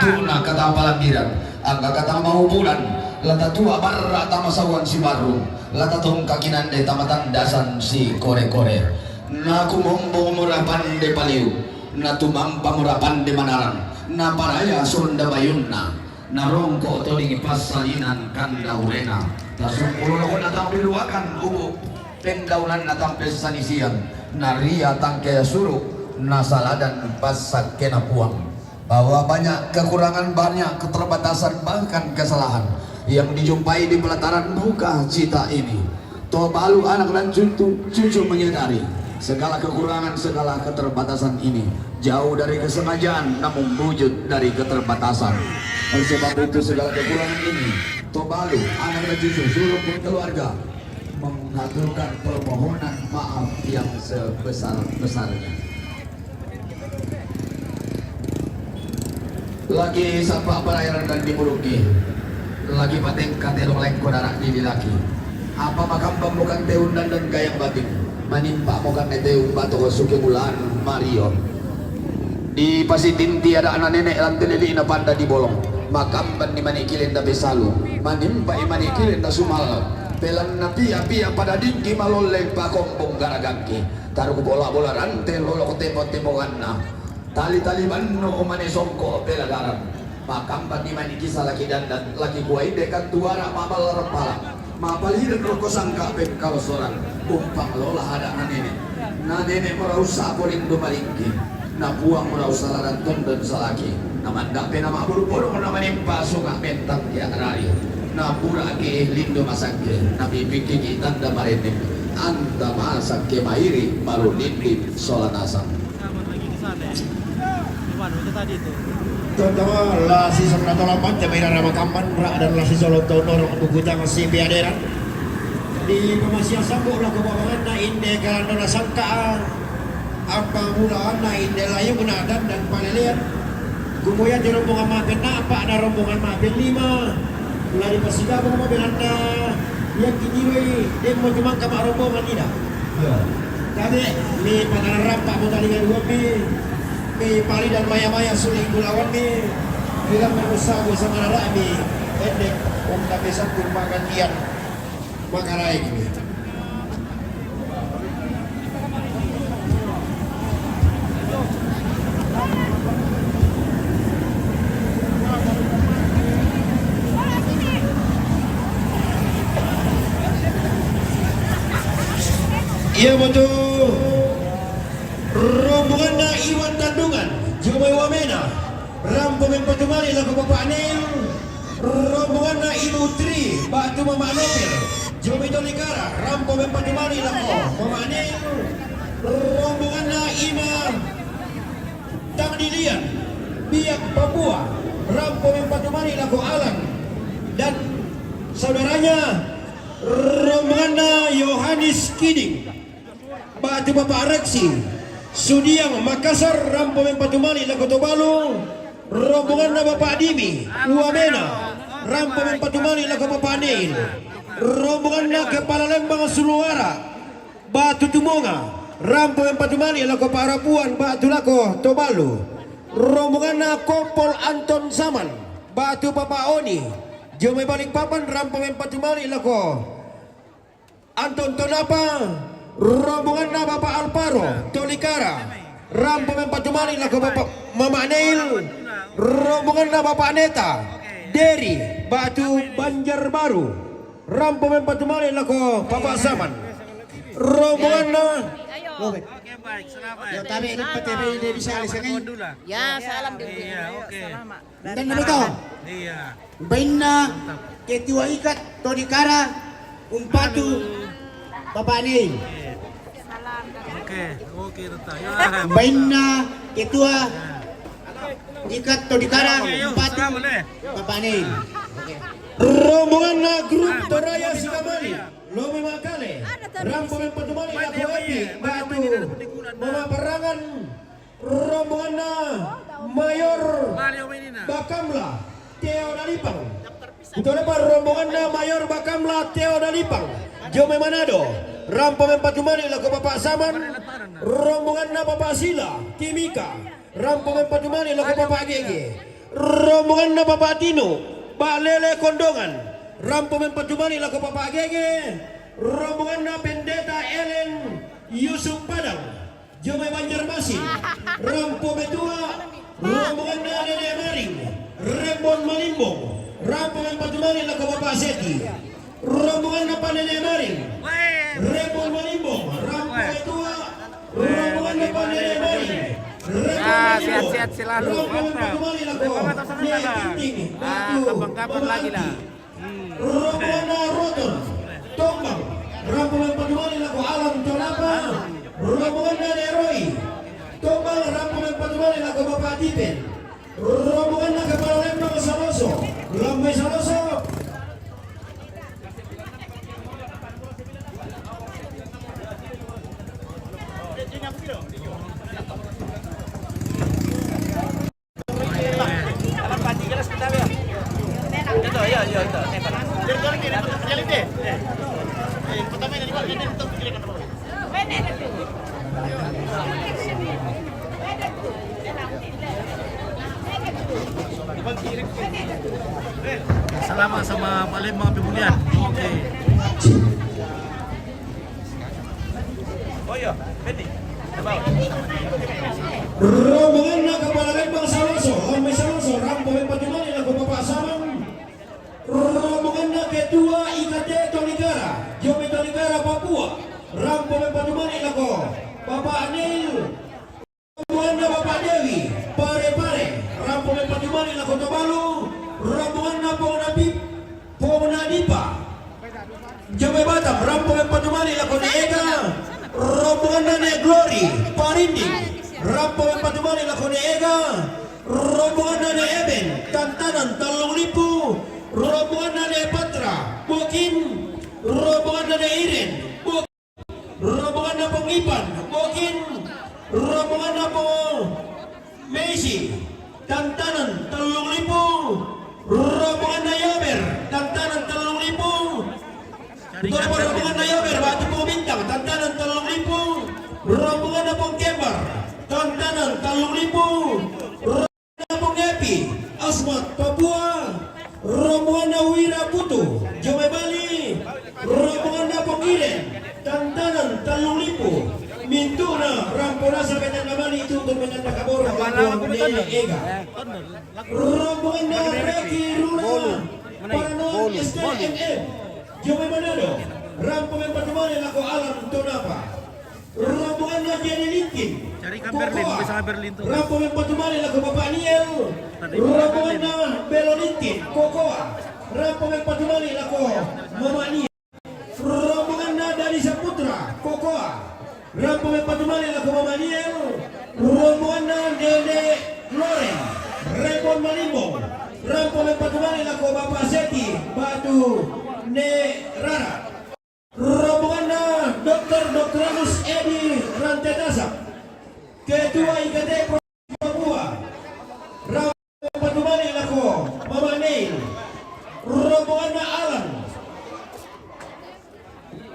Tuna kata palambiran. Ang kakatang mahubulan. Lata tua barra tamasawan si baru. Lata tong kakinan de tamatandasan si kore-kore. Na kumombong murapan de paliw. Na tumampa murapan de manaran. Na paraya sunda bayunna. Na rongko to dingipas salinan kanda urena. Tasungkulo ko natang biluakan ubo. Pendaunan natang pesanisian. Na ria tangkaya suruk. Na saladan pasak kenapuang. Bahwa banyak kekurangan, banyak keterbatasan, bahkan kesalahan yang dijumpai di pelataran duka cita ini. Toh balu anak dan cucu menyadari segala kekurangan, segala keterbatasan ini jauh dari kesengajaan namun wujud dari keterbatasan. Oleh sebab itu segala kekurangan ini Tobalu, anak dan cucu seluruh pun keluarga mengaturkan permohonan maaf yang sebesar-besarnya. Lagi sampai perairan dan dimuluki, lagi pating katero lain kodarak di laki. Apa makam pembukan teundan dan gayang batin menimpa mokan teung batu suki bulan Mario. Di Pasitinti ada anak nenek lantai lili na panda di bolong. Makam ban di manikilin da besalu, manimpa i manikilin da sumal. Pelan na pia pada dingki maloleng pakombong garagangki. Taruh bola-bola rantai lolo ko tempo-tempokan na. Tali-tali banno umane songko pela garam. Makam ban di manikisa laki dandan laki kuai dekat tuara mabal repala. Mapalidan roko sangka pen kalau soran. Umpang lola ada na nenek merausa polindo malingki. Na buang merausa laran dan salaki. Namandape nama buru-buru nama nimpa sunga mentang dia rari. Na pura ke lindo masake. Na bibiki tanda maritim. Anta masak ke mairi baru lindip sholat asam. Terutama lasi sebenarnya lapan jamaira ramakamban rak dan lasi soloto norong bugutang si biaderan di pemasia sambuk lah kebawangan na inde kalau na sangka apa mula na inde layu menadan dan panelian kemudian di rombongan maafin na apa ada rombongan maafin 5 lari pasigabung mobil anda yang kini dia mau cuma kamar rombongan tidak tapi mi panaran rampak mau tadi dengan gua mi pali dan maya-maya suling gulawan mi bilang berusaha sama nara mi pendek tak bisa kurmakan kian makarai gini. Iya betul. Rombongan na Iwan Tandungan, Jumay Wamena, Rampomen Patumali laku Bapak Anil, rombongan na Ibu Tri, Batu Mama Anopil, Jumay Tolikara, Rampomen Patumali laku Mama Anil, rombongan na Ima Tangdilian, Biak Papua, Rampomen Patumali laku Alan, dan saudaranya rombongan na Yohanes Kiding, Batu Bapak Reksi, Sudiang Makassar, Rampomen Patumali laku Tobalu, rombongan na Bapak Dimi, Wamena, Rampomen Patumali laku Bapak Neil, rombongan na Kepala Lembang Suluara, Batu Tumonga, Rampomen Patumali laku Pak Rapuan, Batu laku Tobalu, rombongan na Kompol Anton Saman, Batu Bapak Oni, Jomai Balikpapan, Rampomen Patumali laku Anton Tonapa, rombongan na Bapak Alparo, Tolikara, Rampomen Patumali laku Bapak Mama Neil, rombongan na Bapak Neta, Deri, Batu Banjarbaru, Rampomen Patumali laku Bapak Saman, rombongan na Oke baik, selamat. Yang tadi ini PTB ini bisa alisannya. Ya, salam dulu. Iya, oke. Dan dito, Iya. bain na ketua ikat Tolikara, Umpatu, Bapak Anil. Oke tetap. Bain na ketua ikat Tolikara, Umpatu, Bapak Anil. rombongan na grup Toraya Sikamali, Lomi Makale, Rampomen Patumali laku Epi, Batu Mama Perangan, rombongan na Mayor Bakamla, Teo Dalipang. Betul apa rombongan na Mayor Bakamla, Teo Dalipang, Jomai Manado, Rampomen Patumali laku Bapak Saman, rombongan na Bapak Sila, Timika, Rampomen Patumali laku Bapak Gege, rombongan na Bapak Tino, Pak Lele Kondongan, Rampomen Patumali laku Bapak Gege, rombongan na Pendeta Ellen Yusuf Padang, Jomai Banjarmasin, Rampomen Tua, rombongan na Nene Maring, Rembon Malimbong, Rampomen Patumali laku Bapak Seti, rombongan na Panene Maring, Rembon Malimbong, Rampomen Tua, rombongan na Panene Maring, Sehat-sehat selalu. Kapan-kapan lagi lah. Rombongan na Rotor, Tombang, Rampomen Patumali laku Alam Tonapa, rombongan na Leroy, Tombang, Rampomen Patumali Salamat sama Palembang Pemulihan. Oke. Oh iya, Benny. Rombongan na kepala Lembang Saloso, Lamai Saloso, Rampomen Patumani laku Bapak Samang. Rombongan na ketua IKT Tolikara, Jome Tolikara Papua, Rampomen Patumani laku Bapak Anil. Rombongan na Bapak Dewi, Pare-Pare, Rampomen Patumani laku Tobalu. Rombongan na Ponadipa, Jome Batam, Rampomen Patumani laku Ega. Rombongan na Glory, Parinding, Rampomen Patumani laku Ega. Rombongan na Eben, Tantanan, Talung Lipu. Rombongan na Patra, Bokin. Rombongan na Iren, Bokin. Rombongan na Pengipan, Bokin. Rombongan na Messi, Tantanan, Talung Lipu. Rombongan na Yober, Tantanan, Talung Lipu. Rombongan na Yober, Batu Bintang, Tantanan, Talung Lipu. Rombongan na Kembar, Tantanan, Talung Lipu. Rombongan na Epi, Asmat, Papua. Rombongan na Wira Putu, Jome Bali. Rombongan na Iren, Tantanan, Talung Lipu. Mintuna, Rampona sa Betang Namani itu untuk menandakaboro Rombongan Ega. Rombongan na Reki Runa, Paranon STMM, Jome Manado. Rampomen Patumani laku Alam Tonapa. Rombongan na Jenny Linkin, Cari ke Berlin, bisa ke Berlin tuh. Rampomen Patumani laku Bapak Niel. Rombongan na Belo Linkin, Kokoa. Rampomen Patumani laku Mama Niel. Rombongan na dari Saputra, Kokoa. Rampomen Patumani laku Mama Niel. Rombongan na Dede Loren, Repon Malimbong. Rampomen Patumani laku Bapak Seti, Batu Nerara. Rombongan na Dr. Anus Edi Rantetasa, Ketua IKT Papua. Rampomen Patumani laku Mama Neil. Rombongan na Alan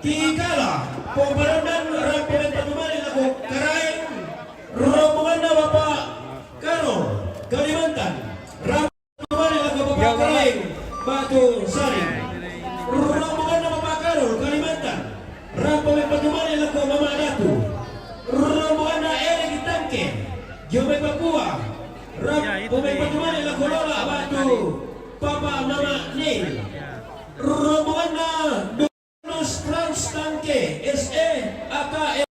Kikala, Pemberondan Rampomen Patumani laku Karaeng. Rombongan na Bapak Karo, Kalimantan. Rampomen Patumani laku Bapak Karaeng, Batu Sari. Rombongan na Bapak Karo, Kalimantan. Rampomen Patumani laku Mama Datu. Rombongan na Erik Tangke, Jome Papua. Rampomen Patumani laku Lola Batu Papa Mama Neil. Rombongan na Trans Tangke SE AKM,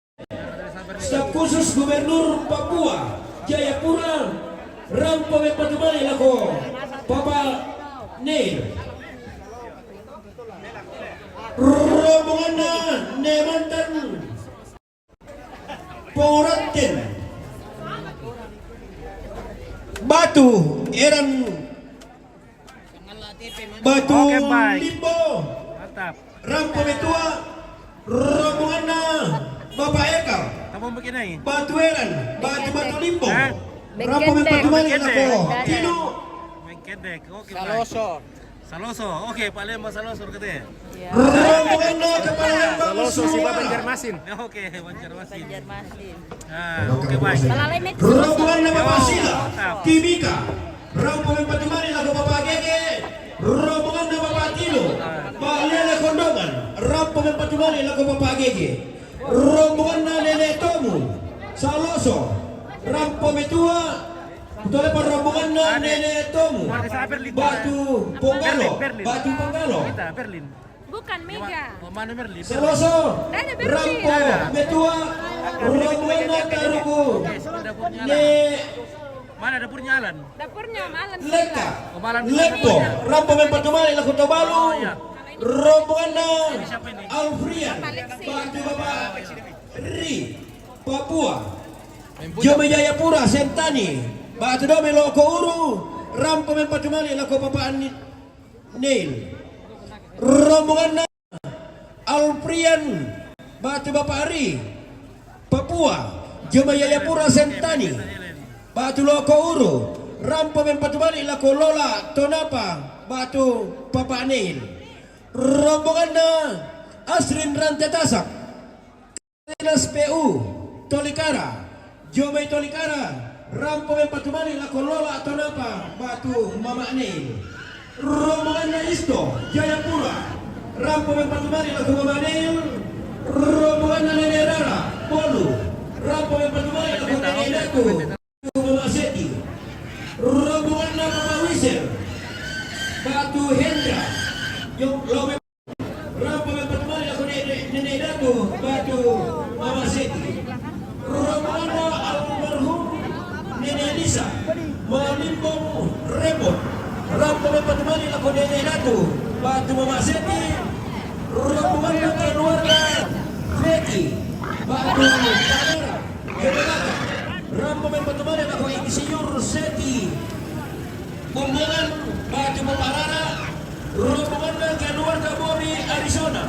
Staf Khusus Gubernur Papua Jayapura. Rampomen Patumani laku Papa Neil. Rombongan na Nemantan Poratin, Batu Eran, Batu Limbo. Mantap. Rampomen Tua. Rombongan na Bapak Eka, Kamu begini. Batu Eran, Batu Limbo. Rampomen Patumani laku Tino. Mengkedek. Oke. Saloso. Saloso. Oke, Palembang Saloso katanya. Rombongan na kepala Lembang Saloso si Suruhan. Banjarmasin. Oke, Banjarmasin. Banjarmasin. Nah, oke baik. Malalay met Rombongan na Bapak Yo, Sila, mantap. Timika. Rampomen Patumani laku Bapak Gege. Rombongan na Bapak Tino, Pak Lele Kondongan. Rampomen Patumani laku Bapak Gege. Rombongan na Nenek Tomu, Saloso. Rampomen Tua. Betul apa rombongan na Nenek Tomu, Batu Ponggalo, Berlin. Batu Ponggalo. Kita Berlin. bukan Mega. Mana Berlin? Saloso, Ada Berlin. Rampo, Metua, rombongan na Taruku, Oke, sudah dapurnya Alan. Ne Mana dapurnya Alan? Dapurnya malam. Leka, Oh, Malan. Lepo, Rampomen Patumani laku Tobalu. Oh, iya. Rombongan na Siapa ini? Alfrian, Batu Bapak Ri, Papua. Jome Jayapura, Sentani, Batu Dome Loko Uru. Rampomen Patumani laku Bapak Neil. Rombongan na Alfrian, Batu Bapak Ri, Papua. Jome Jayapura, Sentani, Batu Loko Uru. Rampomen Patumani laku Lola Tonapa, Batu Bapak Neil. rombongan Asrin Rantetasak, Dinas PU Tolikara, Jomay Tolikara, Rampo Patumani Lako Lola atau Napa Batu Mama Neil, rombongan Isto Jayapura, Rampo Patumani Lako Mama Neil, rombongan Nene Rara Bolu, Rampo Patumani Lako Nene Datu Mama Seti, rombongan Mama Wisel Batu Hendra Yung Lobe Rampo Patumani Lako Nene Datu Batu Mama Seti, rombongan almarhum Nene Lisa Malimbong Repot, Rampo Patumani Lako Nene Datu Batu Mama Seti, rombongan keluarga Feki Batu Tanara Gedegata, Rampo Patumani Lako Insinyur Seti Bumbungan Batu Paparara, rombongan keluarga Bobby Arizona,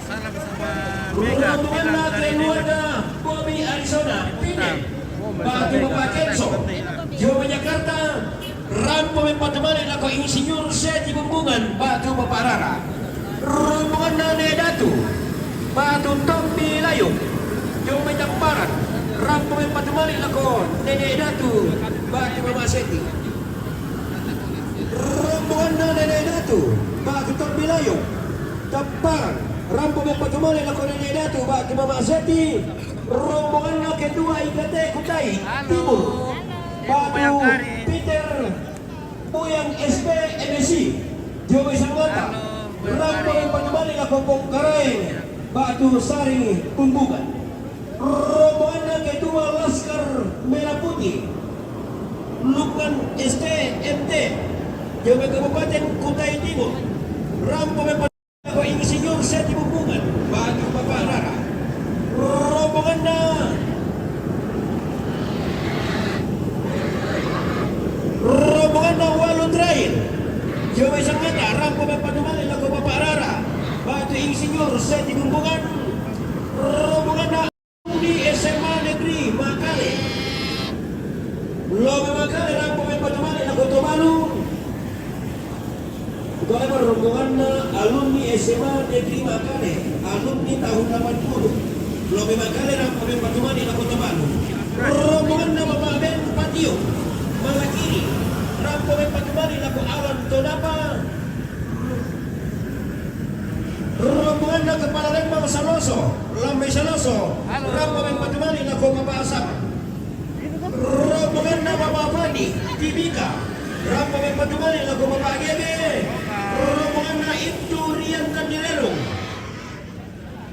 Salam sama Mega. rombongan keluarga Bobby Arizona Pine Batu Bapak Kenso Jawa Jakarta, Rampo Patumani Lako Insinyur Seti Bumbungan Batu Paparara, rombongan Nane Datu Batu Tombi Layung Jawa Jambaran, Rampo Patumani Lako Nene Datu Batu Mama Seti, rombongan Nene Datu Batu Tombi Layung Jambaran, Rampo Patumani Lako Nene Datu Batu Mama Seti, rombongan kedua Ikate Kutai Timur Batu Peter Buyang SP MSC Jawa Sanggota, Rampo Patumani Lako Pongkarai Batu Sari Bumbungan, rombongan kedua Laskar Merah Putih Lukman ST MT Jawa Kabupaten Kutai Timur, Rampo Patumani Lako Insinyur Seti Bumbungan Batu Paparara, rombongan Walu Trail Jawa Sanggata, Rampo Patumani Lako Paparara Batu Insinyur Seti Bumbungan, rombongan di SMA Negeri Makale Lobe Makale, Rampo Patumani Lako Tobalu, itu rombongan alumni SMA Negeri Makale, alumni tahun 80 Lobe Makale, Rampo Patumani Lako Tobalu, rombongan Bapak Ben Patio Malakiri, Rampo Patumani Lako Awan Tonapa, rombongan Kepala Lembang Saloso Lambe Saloso, Rampo Patumani Lako Bapak Asap, rombongan Bapak Fadi Tibika, Rampo Patumani Lako Bapak Gebe, rombongan Ibtu Rian Kandilero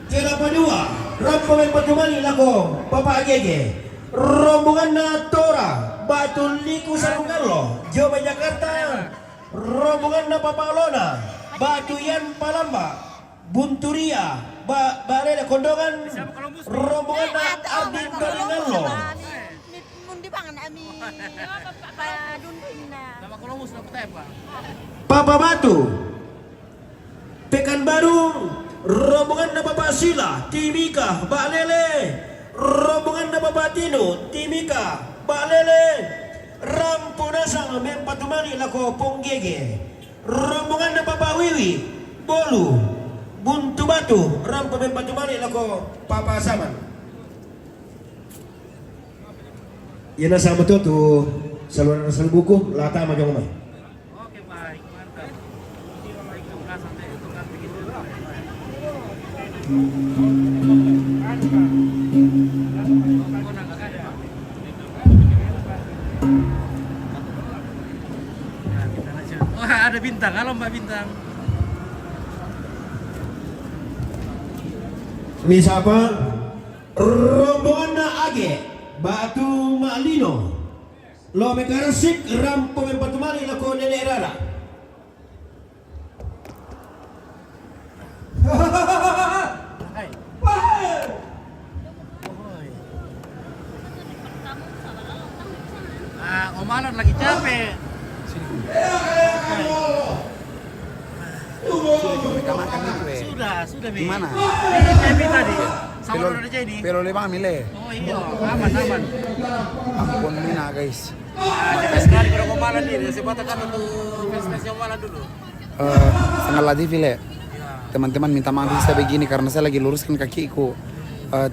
Kelapa Dua, Rampo Patumani Lako Bapak Gege, rombongan Tora Batu Liku Sarungalo Jawa Jakarta, rombongan Bapak Lona Batu Yan Palamba Bunturia Barela Kondongan, rombongan Ardin Karingallo Mundi bangan ami padundina. Nama Kolomus na Tepa. Papa Batu Pekanbaru, rombongan Bapak Sila Timika Balele, rombongan Bapak Tino Timika Balele, Rampo Nasang Patumani Lako Ponggege, rombongan Bapak Wiwi Bolu Buntu Batu, Rampo Patumani Lako Papa Saman. Yan na sama to saluran asal buku lata majong may. Oke, baik, mantap. Baik, terima kasih. Itu kan begitu. Wah, ada bintang. Halo Mbak Bintang. Ini siapa? Rombongan Age Batu Malino Lome Karasik Rampo Patumani Lako Nene Rara. Om Alan lagi capek. Sudah Mi. Gimana? Ini tadi. Sama udah jadi. Pero le van a mile. Oh iya, aman. Ampun mina guys. Cepat sekali kalau Om Alan ini. Saya katakan untuk fans Om Alan dulu. Sangat latih file. teman-teman minta maaf bisa begini karena saya lagi luruskan kakiku.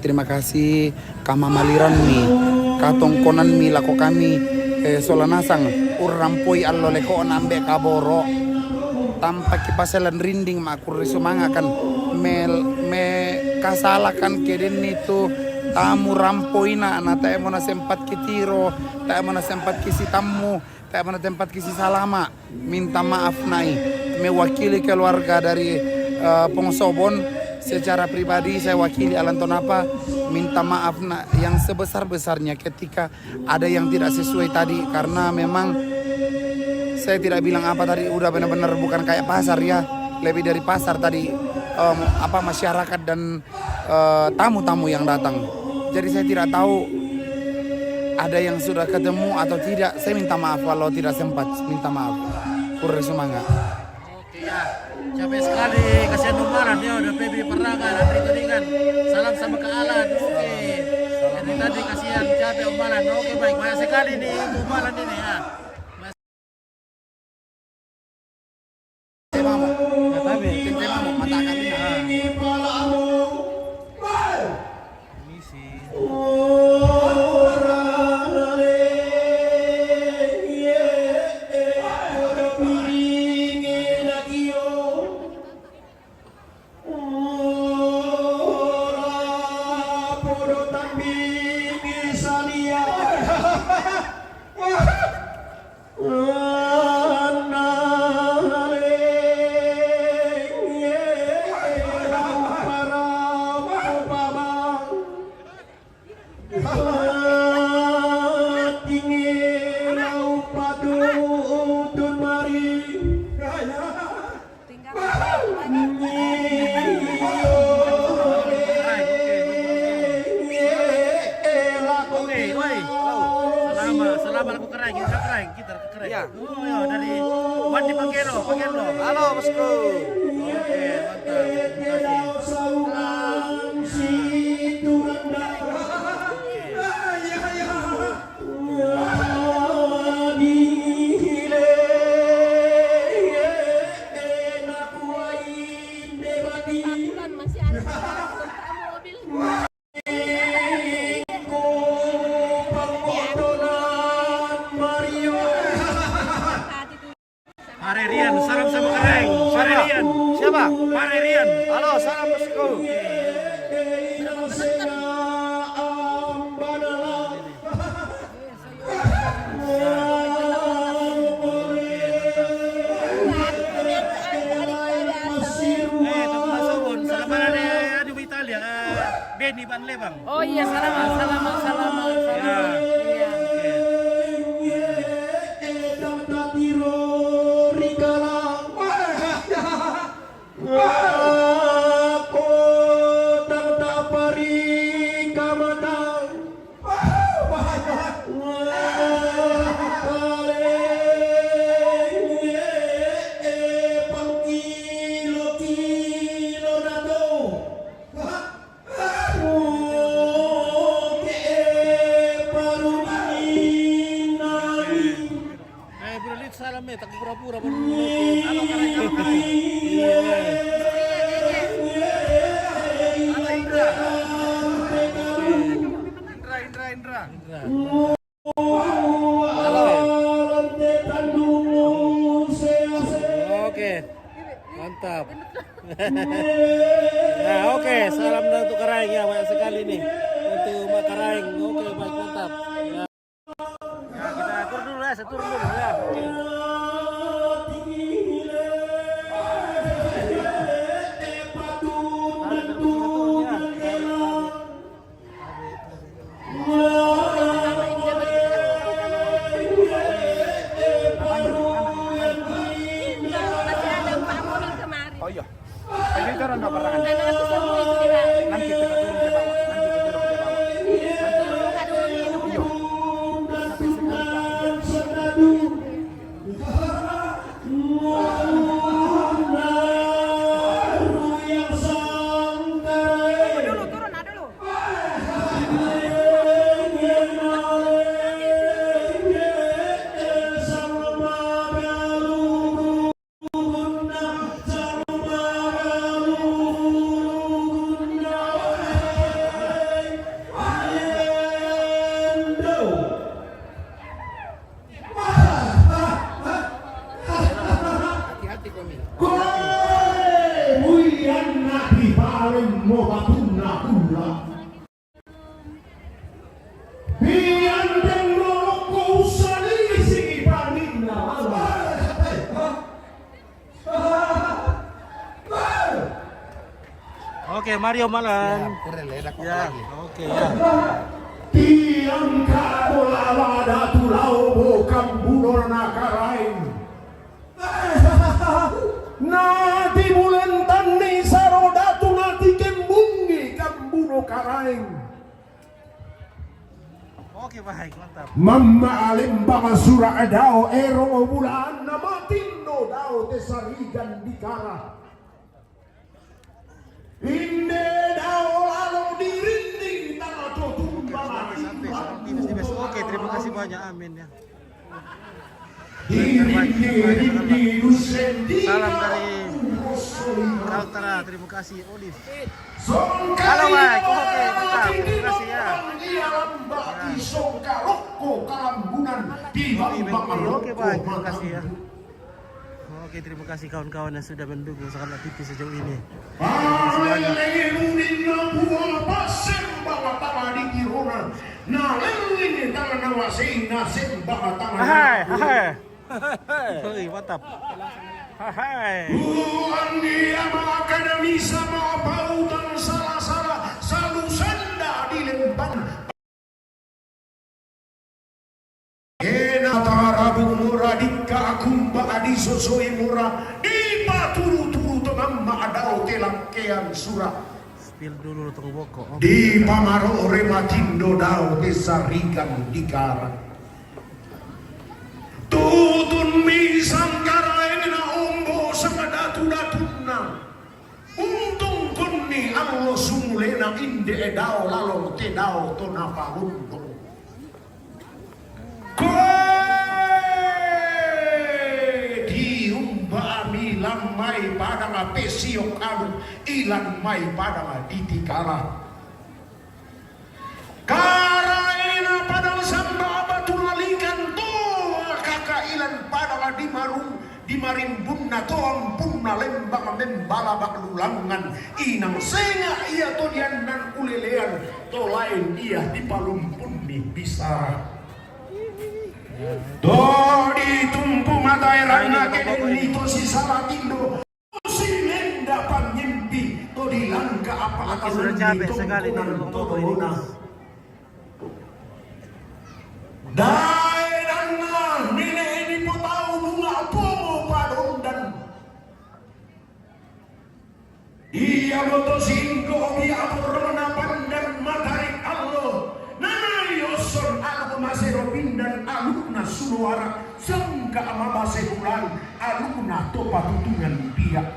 Terima kasih kama maliran mi katongkonan mi lako kami solanasang urampoi allo leko nambe kaboro tanpa kipaselan rinding makur sumanga kan me kasalakan keden itu tamu rampoina na tayo mo na sempat kitiro tayo mo na sempat kisi tamu tayo mo na tempat kisi salama minta maaf nai mewakili keluarga dari Pongsobon. Secara pribadi saya wakili Alantonapa minta maaf yang sebesar-besarnya ketika ada yang tidak sesuai tadi, karena memang saya tidak bilang apa tadi, udah benar-benar bukan kayak pasar ya, lebih dari pasar tadi, masyarakat dan tamu-tamu yang datang. Jadi saya tidak tahu ada yang sudah ketemu atau tidak. Saya minta maaf kalau tidak sempat, minta maaf. Kurang semangat. Oke ya, capek sekali, kasihan Umaran ya, udah PB Perangan, Andri Tudingan, salam sama ke Alan. Oke, jadi tadi kasihan capek Umaran. Oke baik, banyak sekali nih Umaran ini ya. Selamat aku keren, kita keren, kita keren. Iya. Oh ya, dari Wandi Pagero. Halo bosku. Oke, Rian, salam sama keren. Rian. Siapa? Rian. Halo, salam bosku. Benny Van Lebang. Oh iya, salam. Ya. Salam tak pura-pura Indra. Oke, mantap. Nah, oke, salam untuk Karaeng ya, banyak sekali nih untuk Mak Karaeng. Oke, baik, mantap. Ya. Ya, kita atur dulu ya, saya turun dulu ya. Oke. Oh iya. Ini turun ke barangan. Nanti kita turun ke bawah. Nanti kita turun ke bawah. mo batuna kula. Biandeng roko salisi panina Allah. Oke, Mario Malan. Ya, oke ya. Tiang kabola datu lau kambunor nakarain. Nati bulan tani sarodatu nati kembungi kambuno karain. Oke, baik, mantap. Mamma alimba sura dao ero bulan nama tindo dao tesarigan dikara. Inde dao lalu dirinding tanah tumbang. Oke, terima kasih banyak. Amin ya. Salam dari Kaltara, terima kasih Olive. Halo Mike, oke mantap, terima kasih ya. Oke baik, terima kasih ya. Oke, terima kasih kawan-kawan yang sudah mendukung Sahabat TV sejauh ini. Hai, hai. Hei, mantap. Hai. Bukan dia akademi sama pautan salah-salah selalu sanda di lempang. Tarabu murah dika kumba adi sosoi murah di paturu-turu temamma adau telangkean surah. Spill dulu tong boko. Di pamaro rematindo dau desarikan dikara. Tutun misang karaina ombo sama datu-datuna. Untung konni allo sumulena inde edao lalong tedao tonapa untung. Ilang mai padang pesiok alu ilang mai padang ditikala karaina padang samba batulalikan to kakak ilan padang dimarimbunna to ampuna lembang membala baklulangan inang senga ia to dianan ulelean to lain ia dipalumpun di bisa Dodi tumpu mata erana kini to si salatindo si nenda panyimpi to di langka apa atas sudah capek sekali nih boko ini. Dai dana nile ini po tahu bunga pomo padondan. Ia moto singko ia corona pandan matarik Allah. Yoson aku masih pindan alumna suara sangka ama masih bulan alumna topa tutungan pihak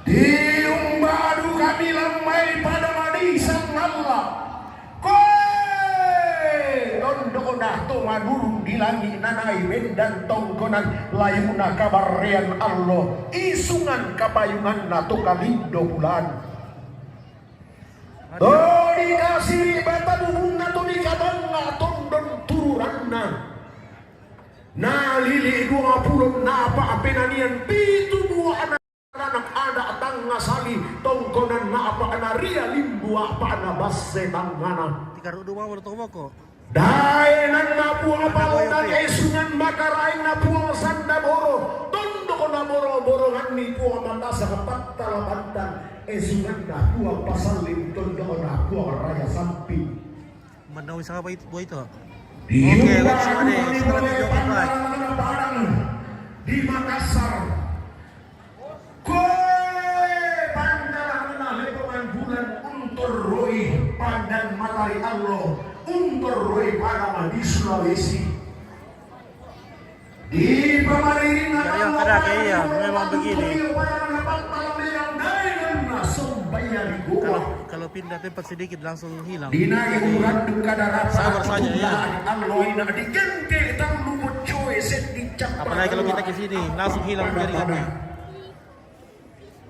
diumbadu kami lamai pada madisan Allah koe dondo dah to madurung dilangi nanai wendan tongkonan layuna kabarean Allah isungan kapayungan nato kalindo bulan dikasih bata buhunna to dikabangga tondon tururanna nalili 20 napa apenanian pitu dua anak ada tangga sali tongkonan na apa anaria limbu apa ana basse tangana Tikaru dua mau to boko daenan na puang pautan esungan makaraing na puang sandaboro tondo ko na boro-borongan ni puang mata sa kapattala pantan esungan na puang pasalim tondo ko na puang raya sampi Mandawi sa kapay buhay ito. Oke, di Makassar bulan untur roi pandan matahari Allah untur roi panama di Sulawesi di pemarinan Allah kaya memang begini kalau pindah tempat sedikit langsung hilang sabar saja ya apalagi kalau kita ke sini langsung hilang jaringannya.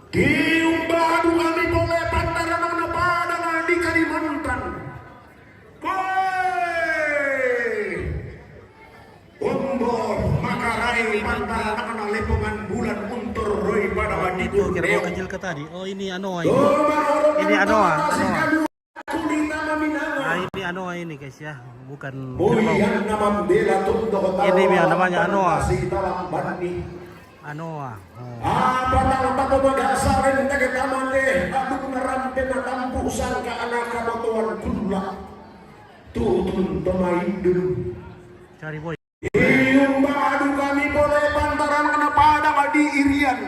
Diumbadu kami boleh pantaran mana pada di Kalimantan. Ombor makarai pantaran mana lepongan bulan untur roi pada Dito, kira mau kecil ke tadi. Oh ini Anoa ini. Ini Anoa. Nah ini Anoa ini guys ya, bukan kerbau. Ini dia namanya Anoa. Anoa. Cari boy. Iyong baadu kami boleh pantaran kena padang di irian.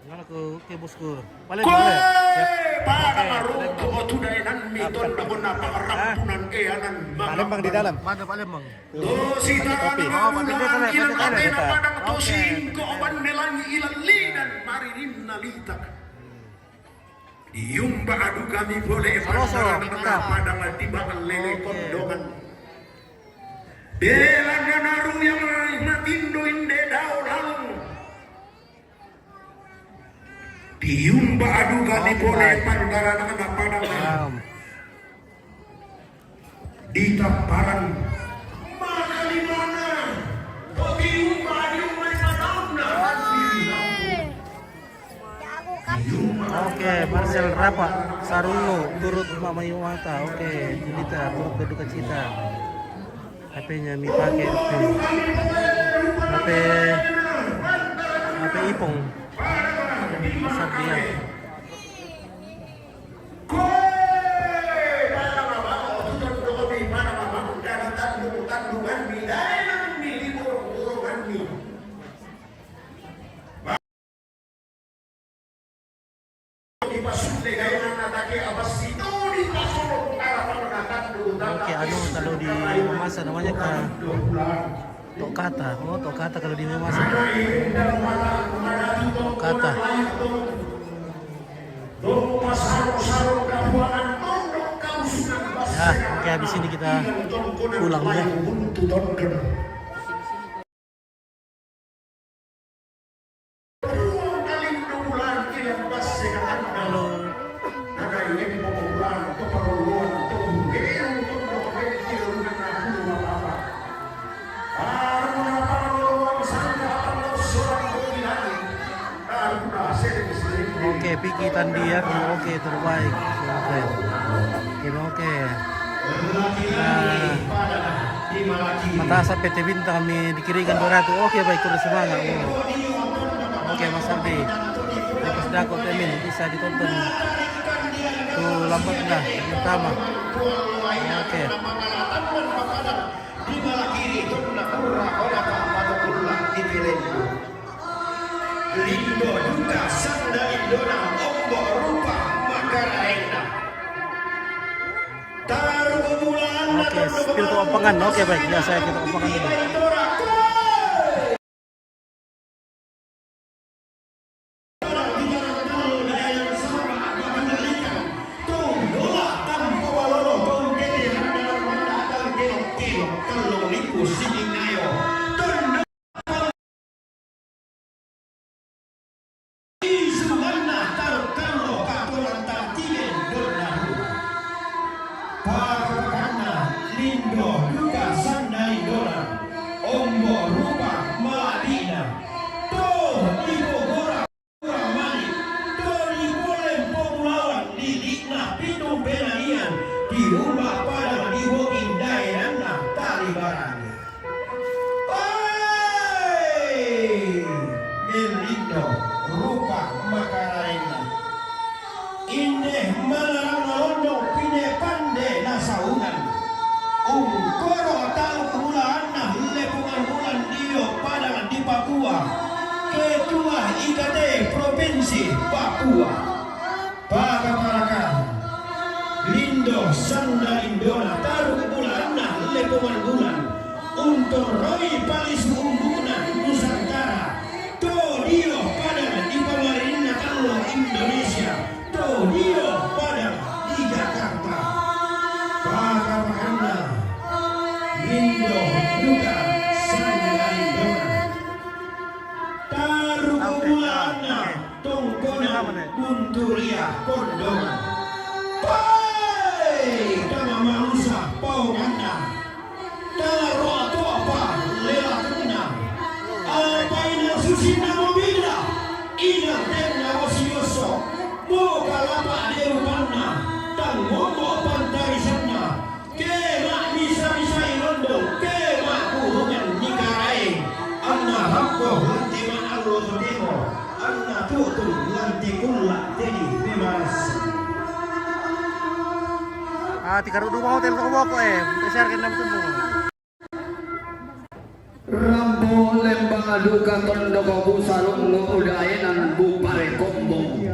Ngana ke bosku. Paling Koe boleh. padang aruko tudaenan miton na parampunan keanan. Palembang di dalam. Mana Palembang? Sita Kopi. ilang padang tosing ko oban melangi ilang lidan marinim nalita. Iyong baadu kami boleh pantaran kena padang di bakal lele kondongan. Delang naru yang matindo inde daw lalong. Diumba adu kami boleh pantaran anak padang. Di tamparan. Mana di mana? Kopi umba adu mereka tahu Oke, Marcel Rapa, Sarungo, turut Mama Iwata. Oke, Julita, turut berduka cita. HP-nya Mi pakai HP Ipong. Besar dia. Oke, kalau di memasak namanya tokata. Oh, tokata kalau di memasak. Tokata. Ya, oke, habis ini kita pulang ya. Oke, Piki Tandian, oke terbaik, oke. Matasan PT Bintang kami dikirimkan 200. Oke baik, terus semangat. Oke Mas Ardi, lepas Dako Temin bisa ditonton. Tuh lambat dah, pertama. Oke. Lindo juga sanda indona ombo rupa makaraena. Taruh bulan. Oke, spill ke opengan. Oke baik, ya saya kita opengan dulu. Lindo juga sanda indona ombo rupa Madina. Tuh ibu gora mani. Tuh ibu lempong lawan didikna pitung benaian diubah pada ibu indai nana tali barani. Lindo rupa makaraina. Indeh malarang londo pine pande nasaungan. Koro tahu kemulaan lepungan bulan dio pada di Papua. Ketua IKT Provinsi Papua. Parakan Lindo Sanda Indona taruh bulan lepungan bulan untuk Roy Palis Umbunan Nusantara. To dio pada di Pamarina Kalau Indonesia. To dio pada di Jakarta. Parakan Lindo juga sanda indona taruh bulana tongkonan bunturia kondongan pai kama manusia paungana taruh atau apa lela kena apa ini susina mobilnya ina gantengnya Osioso, buka lapak derupannya, dan ngomong pantarisannya. Kemak bisa-bisa irondong, kemak kurungan nikarain. Anna hakko huntiman allo sodimo, anna tutul lanti kulla tedi memas. Tikaru dua hotel ko mo ko share kan naman mo. Rambo lembang aduka tondo ko busarong no udayenan bupare kombong.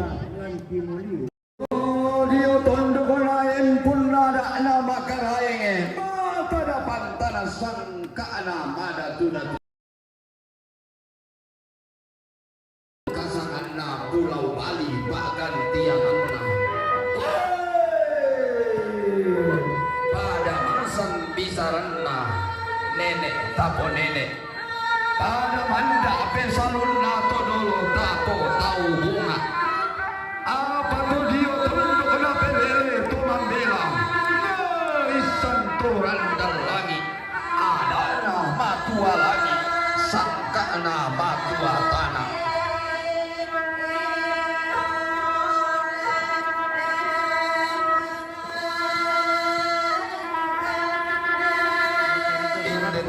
Dio tondo ko lain pun nada na makarayenge. Pada pantana sangka na mada tunat. Kasangan na Pulau Bali bagan tiang angna. Pada masang bisaranna nenek tapo nenek. Pada manda pesalun na todolo tapo tau bunga. Apa tuh dia tunduk na pelere tuman belang. Isan turan dan langit. Ada na matua lagi. Sangka na matua tanah.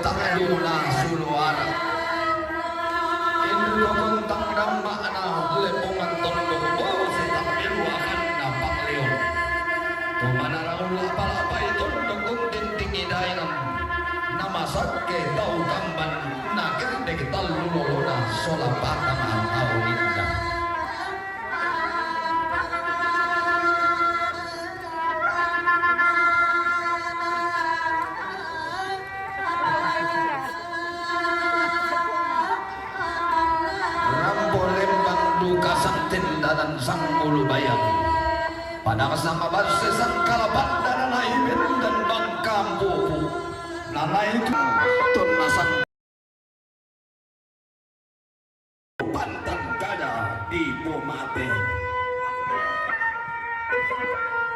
Takduna suluara Indo kontang damba na lepongan tondo bawa setang diluakan nampak leon Tumana raula palapay tondo kuntin tinggi dainam Nama sakke tau gamban na kende kital lulona solapata mantau ninda dan sang ulu bayang pada kesama bangsa sang kalaban dan naibin dan bangkam buku nanai tun nasang pantan kada di pomate.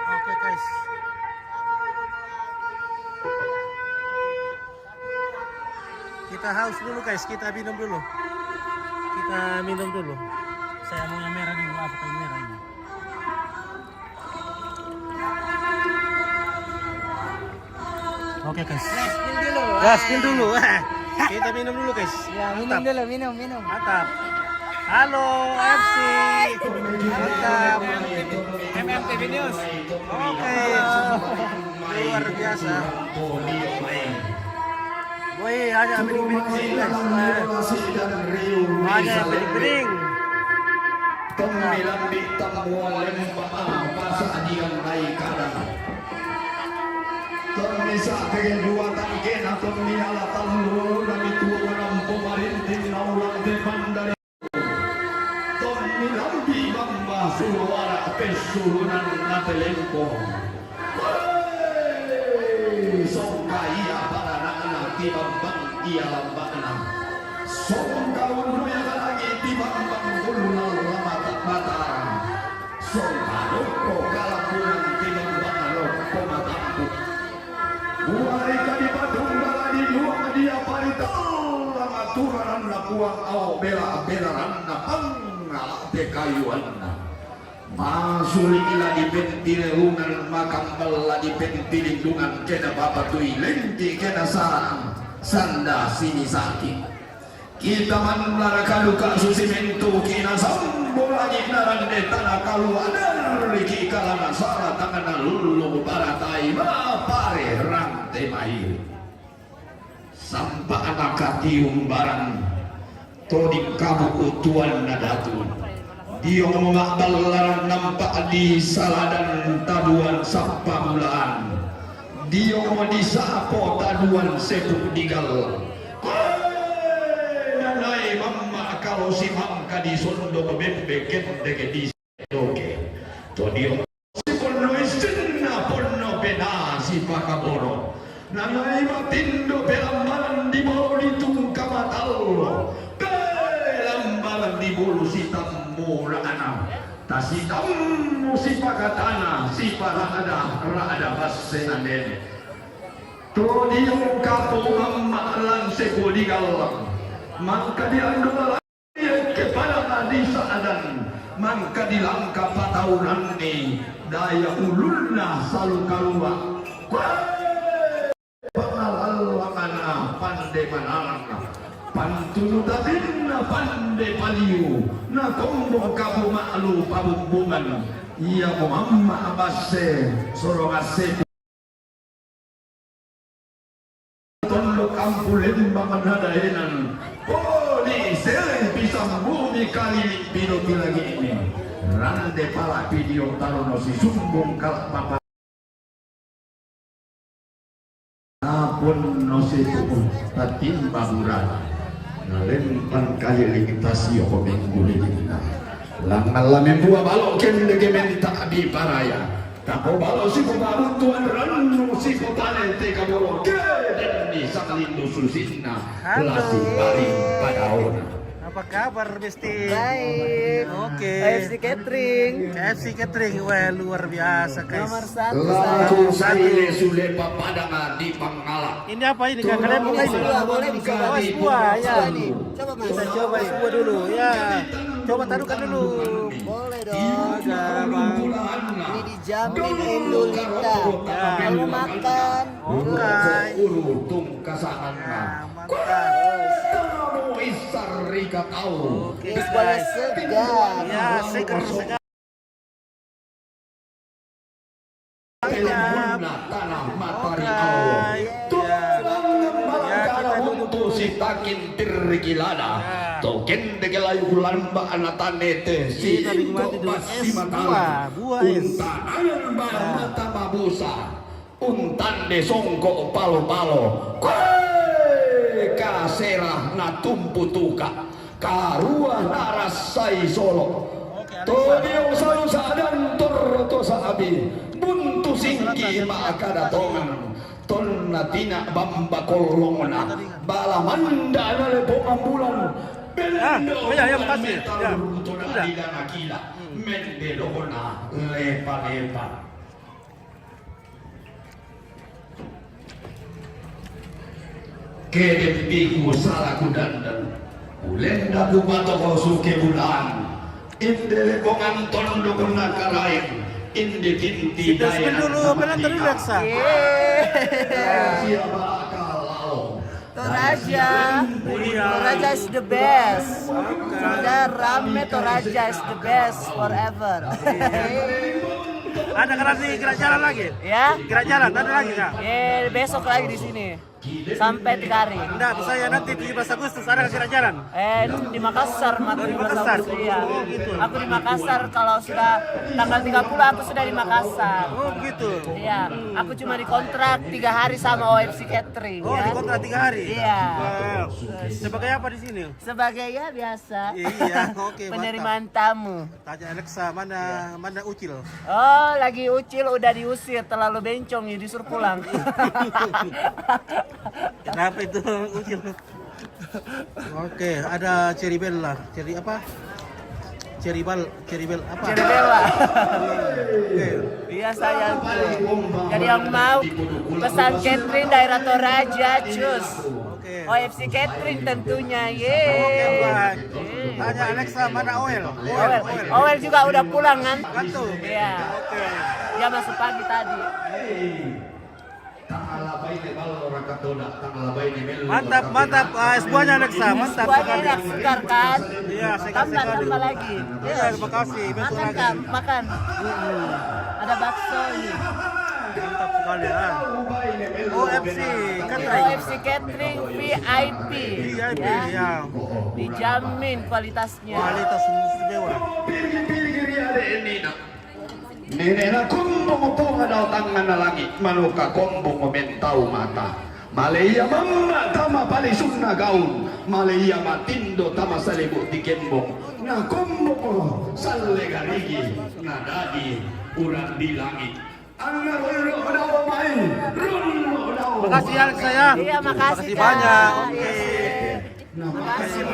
Oke guys, kita haus dulu guys, kita minum dulu. Saya mau yang merah dulu, apa yang merah ini? Oke guys. Gaspil dulu. Kita minum dulu guys. Ya, minum. Mantap. Halo FC. Mantap. MMTV News. Oke. Luar biasa. Boy, ada bening-bening sini guys. Ada bening-bening. Pemilang di tamuan lembah pasar dian naik kadang. Termisa kegen dua tangken atau miala talur dan itu orang pemarintin naulang depan dari. Termilang di bamba suara pesurunan natelempo. Songka ia para anak di bambang ia lambakna. Songka ulunya lagi di bambang ulunal mataran. Songka loko kalampunan tilang bang loko matampu. Buarika di Badung di luang dia parital aturan na kuang au bela na pangalak de kayuan. Masuli ila di pentilungan makambal di pentilungan kena bapak tui lenti kena sarang sanda sini sakit. Kita manlara kaluka susimento kina sambo lagi narang de tanah kalu adar liki kalana sara tangan lulu baratai pare rantai mai sampai anak katium barang todik kamu utuan nadatu dia mengamal larang nampak di saladan taduan sapa bulan dia di sapo taduan sepuk digal nanai mamma kalau si mamka di sondo bebek dege di oke to dia si ponno istenna ponno bena si pakaboro nanai matindo belambaran di bawah di tungkamatal belambaran di bulu si tamura anam tasi tamu si pakatana si parada rada basenanen to dia kapo mamma lan sekodigal maka dia andola kepada di saadan mangka dilangka pataunan ni daya ulunna salu kalua pangalalangana pande manalanga pantunutatinna pande paliu na kombong kabu ma'lu pabumbungan iya mamma abase sorongase tondok ampulin manadahenan poli sel pisang bumi kali pino lagi ini rande pala video tarono si sumbung kalak papa apun no si tubuh tatin baburan nalempan kali limitasi ko minggu ligina lang malam buah balok ken lege menta abi paraya tako balok si ko babuntuan ranu si ko talente kaboro di saklindo susinna lasi bari pada ona. Apa kabar Besti? Baik. Oke. KFC Catering. KFC Catering, wah luar biasa guys. Nomor 1. Laku saile sule papadanga di Pangala. Ini apa ini kak? Kalian buka ini? Boleh dicoba. Oh, sebuah ya. Coba Mas. Kita coba sebuah dulu ya. Coba taruhkan dulu. Boleh dong. Ini dijamin Indolita. Kalau makan. Oke. Urutung kasangan. Isari katau. Oke Guys, segar. Ya, segar. Tanah matahari Allah. Untuk si takin tirgilada. Token degelayu lamba anatanete si basi mata. Untan mata babusa. Untan de songko palo-palo. Kaserah na tumpu tuka karuah narasai solo tobio sayu sadan torto sahabi buntu singki makada tongan tonna tina bamba kolongna bala manda nale pomambulan bendo ya makasih ya udah mendelona lepa-lepa. Kedempiku salah kudandan ulenda kupato kau suke bulan inde kongan tondo kena karain inde tinti daya dulu benar terus reksa siapa kalau Toraja is the best. Sudah rame Toraja is the best forever. Ada karena di gerak jalan lagi? Ya? Gerak jalan ada lagi nggak? Besok lagi di sini. Sampai 3 hari. Enggak, saya nanti 17 Agustus ada gerak jalan. Di Makassar, di Makassar. Iya. Oh, gitu. Aku di Makassar kalau sudah tanggal 30 aku sudah di Makassar. Oh, begitu. Iya. Aku cuma dikontrak 3 hari sama OFC Catering. Oh, ya. dikontrak 3 hari. Iya. Wow. Sebagai apa di sini? Sebagai ya biasa. Iya, oke. Penerimaan tamu. Tanya Alexa, mana Ucil? Oh, lagi Ucil udah diusir, terlalu bencong ya disuruh pulang. Kenapa itu Ucil? Oke, ada Cherry Bella. Cherry apa? Cherry Bell apa? Cherry Bella. Iya sayang. Jadi yang mau pesan catering daerah Toraja, cus. OFC Catering tentunya, Oke, baik. Tanya Alexa, mana Oel? Oel juga udah pulang kan? Gantung. Iya. Oke. Dia masuk pagi tadi. Mantap, semuanya Alexa, mantap. Semuanya enak, segar kan? Iya, tambah lagi. Iya, terima kasih. Besok Makan lagi. kan? Makan. Ada bakso ini. Mantap sekali ya. OFC Catering. OFC Catering VIP. VIP ya. Dijamin kualitasnya. Kualitas dewa. Nenek na kumbong po nga daw tangan na langit manuka kumbong o mentau mata Malaya mamma tama palisun na gaun Malaya matindo tama sa libut di kembong na kumbong o salegarigi na dadi urang di langit ang narulo daw main rulo daw. Makasih Alexa ya. Iya, makasih Kak. banyak. Oke. Makasih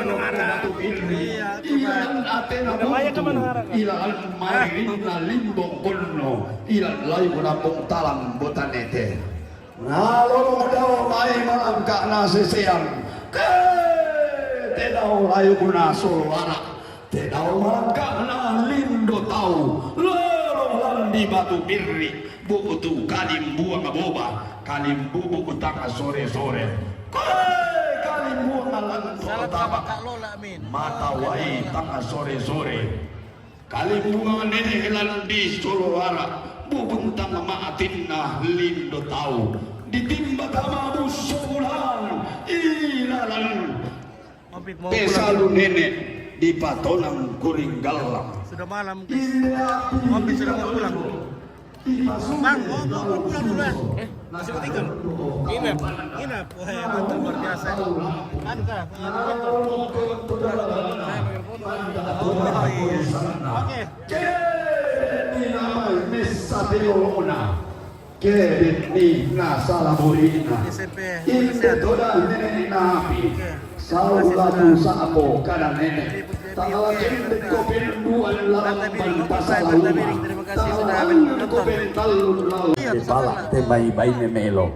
Ilan ate na buntu ilan marin na limbong kono ilan layo na pong talang botanete nalolo daw may malangka na sisiyang te daw layo na solwara te daw malangka na tahu lololan di batu birri buku tu kalim buang boba kalim bubu utama sore-sore kalim buang lanto tabak mata wai tanga sore-sore kalim buang nenek helan di solowara bubun tanga maatinna lindo tahu ditimba tama busulan ilalan pesalu nenek di patolang kuring galang. Sudah malam guys. Ngopi sudah mau pulang. Bang, mau pulang dulu ya? Masih bertiga? Nginep. Wah, mantap luar biasa. Anu kah? Oke. Kedeni nasalaburina inte toda nenek napi salatu sabo kada nenek tanggal kende kopin duan lawan pasalau tanggal kopin talun lalu balak temai bayi melo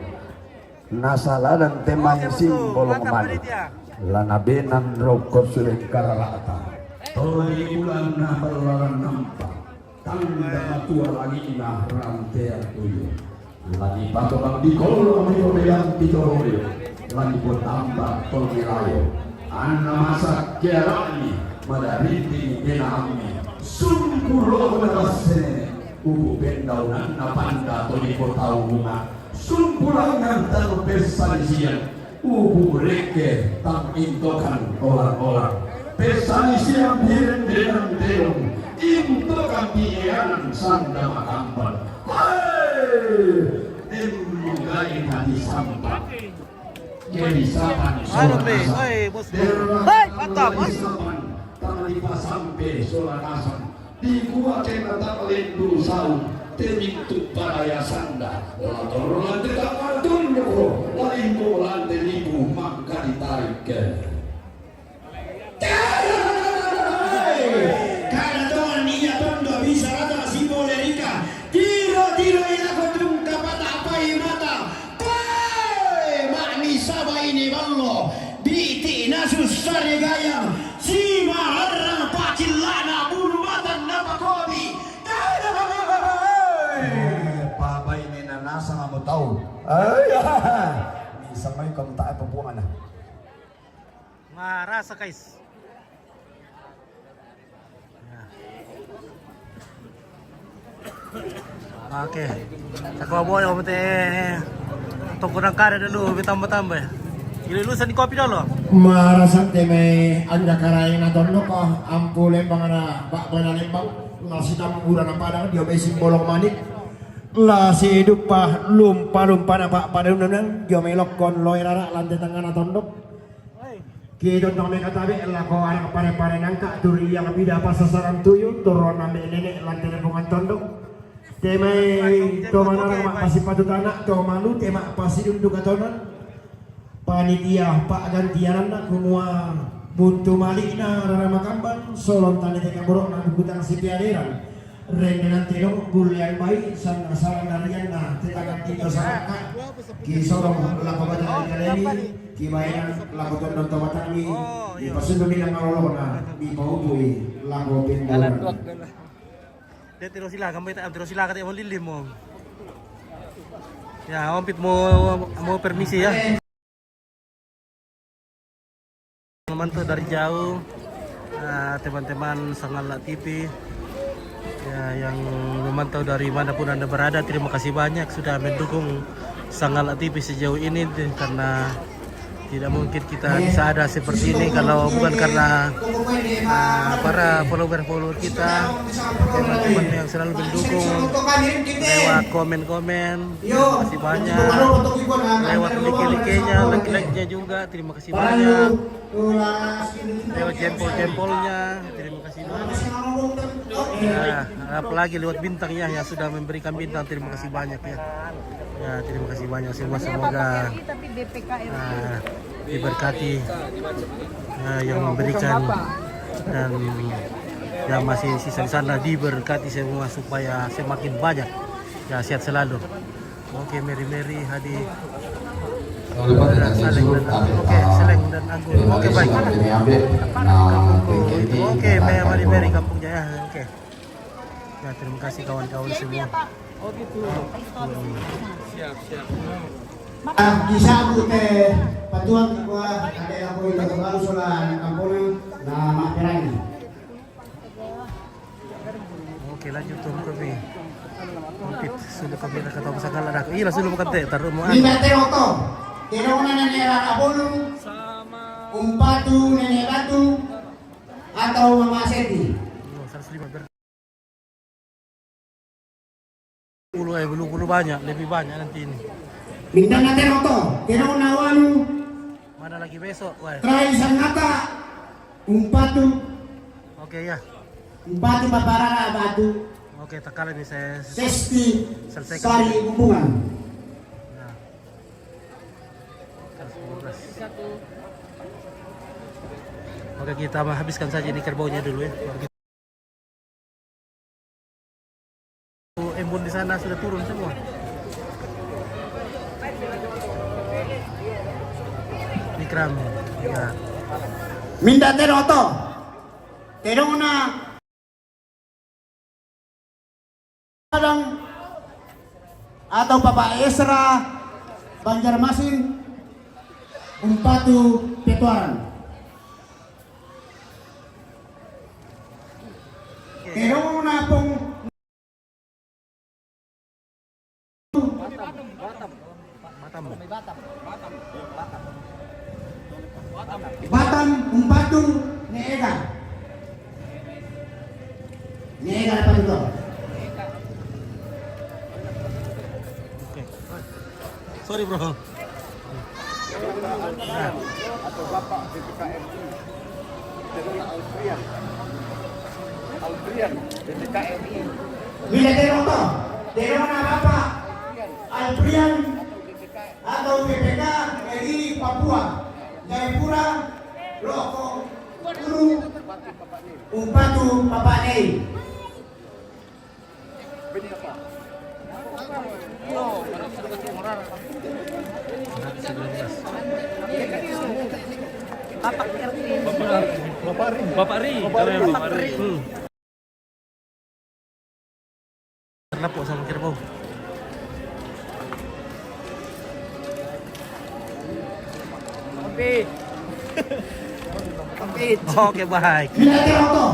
nasala dan temai simbol kemana lanabenan rokok sudah karalata toli bulan nahalaran nampak tanda matua lagi nah rantai tuyo lagi patokang di kolong yang ditolong lagi bertambah tolong anak masak kerami madariti denami sumpulo merasene ubu bendaunan napanda toli kotau bunga sumpulangan tanu pesalisian ubu reke tang intokan orang-orang pesalisian biren deong intokan biaran sanda makampan Demulai hati sampah Kerisapan mantap Tanah sampai solanasan di gua kena talendu saung temiktu paraya sanda lator lantai tangan tunduk laingko lantai libu maka ditarik ke Kada tuan iya tondo bisa rata simbol Erika tiro ila kodung kapata apai mata Pai makni saba ini ballo biti nasus sari gayang sima harang pakilana bulu matan nama kobi Papa ini nasa kamu tahu bisa ngayon kamu tak apa buang anak Marasa guys. Oke, aku bawa yang penting tunggu nangkara dulu, tambah-tambah. Ilulusan di kopi dulu. Marasan teme anda karai na tondo ko ampu lembang na bakbo na lembang nasi tamura na padang dia may simbolong manik la si hidup pa lumpa na pak pada unan dia may lokon loy rara lantai tengah na tondo kidot na may katabi lako anak pare-pare nangka turi yang bida pa sasaran tuyo turon na may nenek lantai lembongan tondo temay tomanarang makpasi patutana tomalu tema pasi unduk katonan panitia Pak gantianan na kumua buntu malik na rarama kamban solon tani teka borok na bukutang si piaderan rendenan tinong gulian bayi sang asalan darian na tetakan tito saraka ki sorong lako batang akademi ki bayan lako tondon tomatami di pasundumi na marolo na di paubui lako pinduran dia terus sila kamu terus sila katanya mau lilim mo ya ompit mau permisi ya memantau dari jauh teman-teman Sangala TV ya, yang memantau dari manapun Anda berada, terima kasih banyak sudah mendukung Sangala TV sejauh ini karena tidak mungkin kita bisa ada seperti ini kalau bukan karena para follower kita, teman-teman yang selalu mendukung lewat komen-komen, terima kasih banyak, lewat like-nya, like-nya juga, terima kasih banyak, lewat jempol-jempolnya, terima kasih banyak, ya, apalagi lewat bintangnya yang sudah memberikan bintang, terima kasih banyak ya. Ya, terima kasih banyak semua, semoga diberkati yang memberikan dan yang masih sisa di sana diberkati semua supaya semakin banyak ya, sehat selalu. Oke, Mary hadir. Seleng dan Anggun. Oke, baik. Oke, Mary Kampung Jaya. Oke. Ya, terima kasih kawan-kawan semua. Oh gitu. Siap. Kisah aku teh patuan gua ada aku itu baru soal kampung na maperani. Oke, lanjut tuh kami. Kompit sudah kami nak kata pasal ada. Iya, sudah bukan teh taruh mu. Minda teroto. Terona nene rabolu umpatu nene ratu atau mama seti. 105 belum banyak, lebih banyak nanti ini. Minda na teroto. Terona walu. Mana lagi besok, wah. Trai sanata umpatu. Oke ya. Umpatu paparara batu. Oke, tak kali ini saya Sesti selesaikan. Sari hubungan. Nah. 12. Oke, kita habiskan saja ini kerbaunya dulu ya. Embun di sana sudah turun semua. Ikram. Ya. Minda teroto. Terona atau Bapak Esra Banjarmasin Umpatu Petuaran. Terona pong Batam Umpatu Neega. Neega apa itu? Sorry bro. Nah. Atau Bapak DPKM Albrian DPKM Bila Teroto, Terona Bapak Albrian atau BPK RI Papua Jayapura Loko Guru Umpatu Bapak Nei. Bapak Ri. Terlapuk sama kerbau. Oke, baik. Bila Teroto,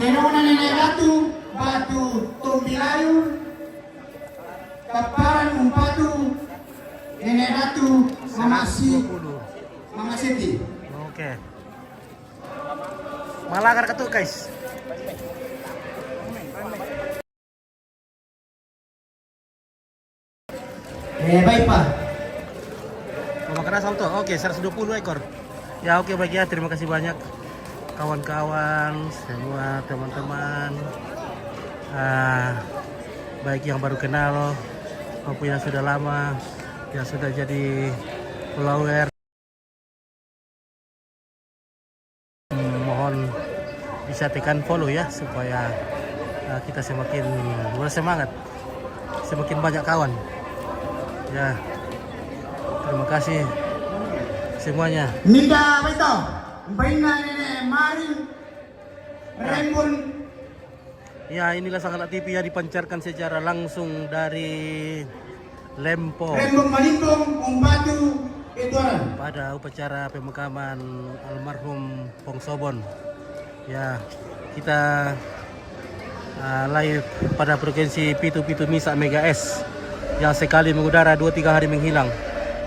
Terona Nenek Ratu Batu Tumbilayu Paparan Umpatu Nenek Ratu Mama Siti. Oke. Malakar ketuk guys. Baik Pak. Makanan salto. Oke, 120 ekor. Ya oke baik ya, terima kasih banyak kawan-kawan, semua teman-teman. Baik yang baru kenal maupun yang sudah lama, yang sudah jadi follower. Mohon bisa tekan follow ya supaya kita semakin bersemangat, semakin banyak kawan. Ya, terima kasih semuanya. Minda apa itu? Baina Nenek Marin Rembun. Ya, inilah Sanganak TV yang dipancarkan secara langsung dari Lempo. Rembun Malimbong Umpatu Petuaran. Pada upacara pemakaman almarhum Pong Sobon. Ya, kita live pada frekuensi Pitu-Pitu Misa Mega S yang sekali mengudara 2-3 hari menghilang.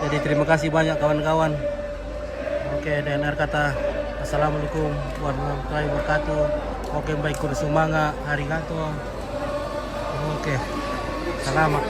Jadi terima kasih banyak kawan-kawan. Oke, DNR kata Assalamualaikum warahmatullahi wabarakatuh. Oke, baik kudu sumanga, arigato. Oke, selamat.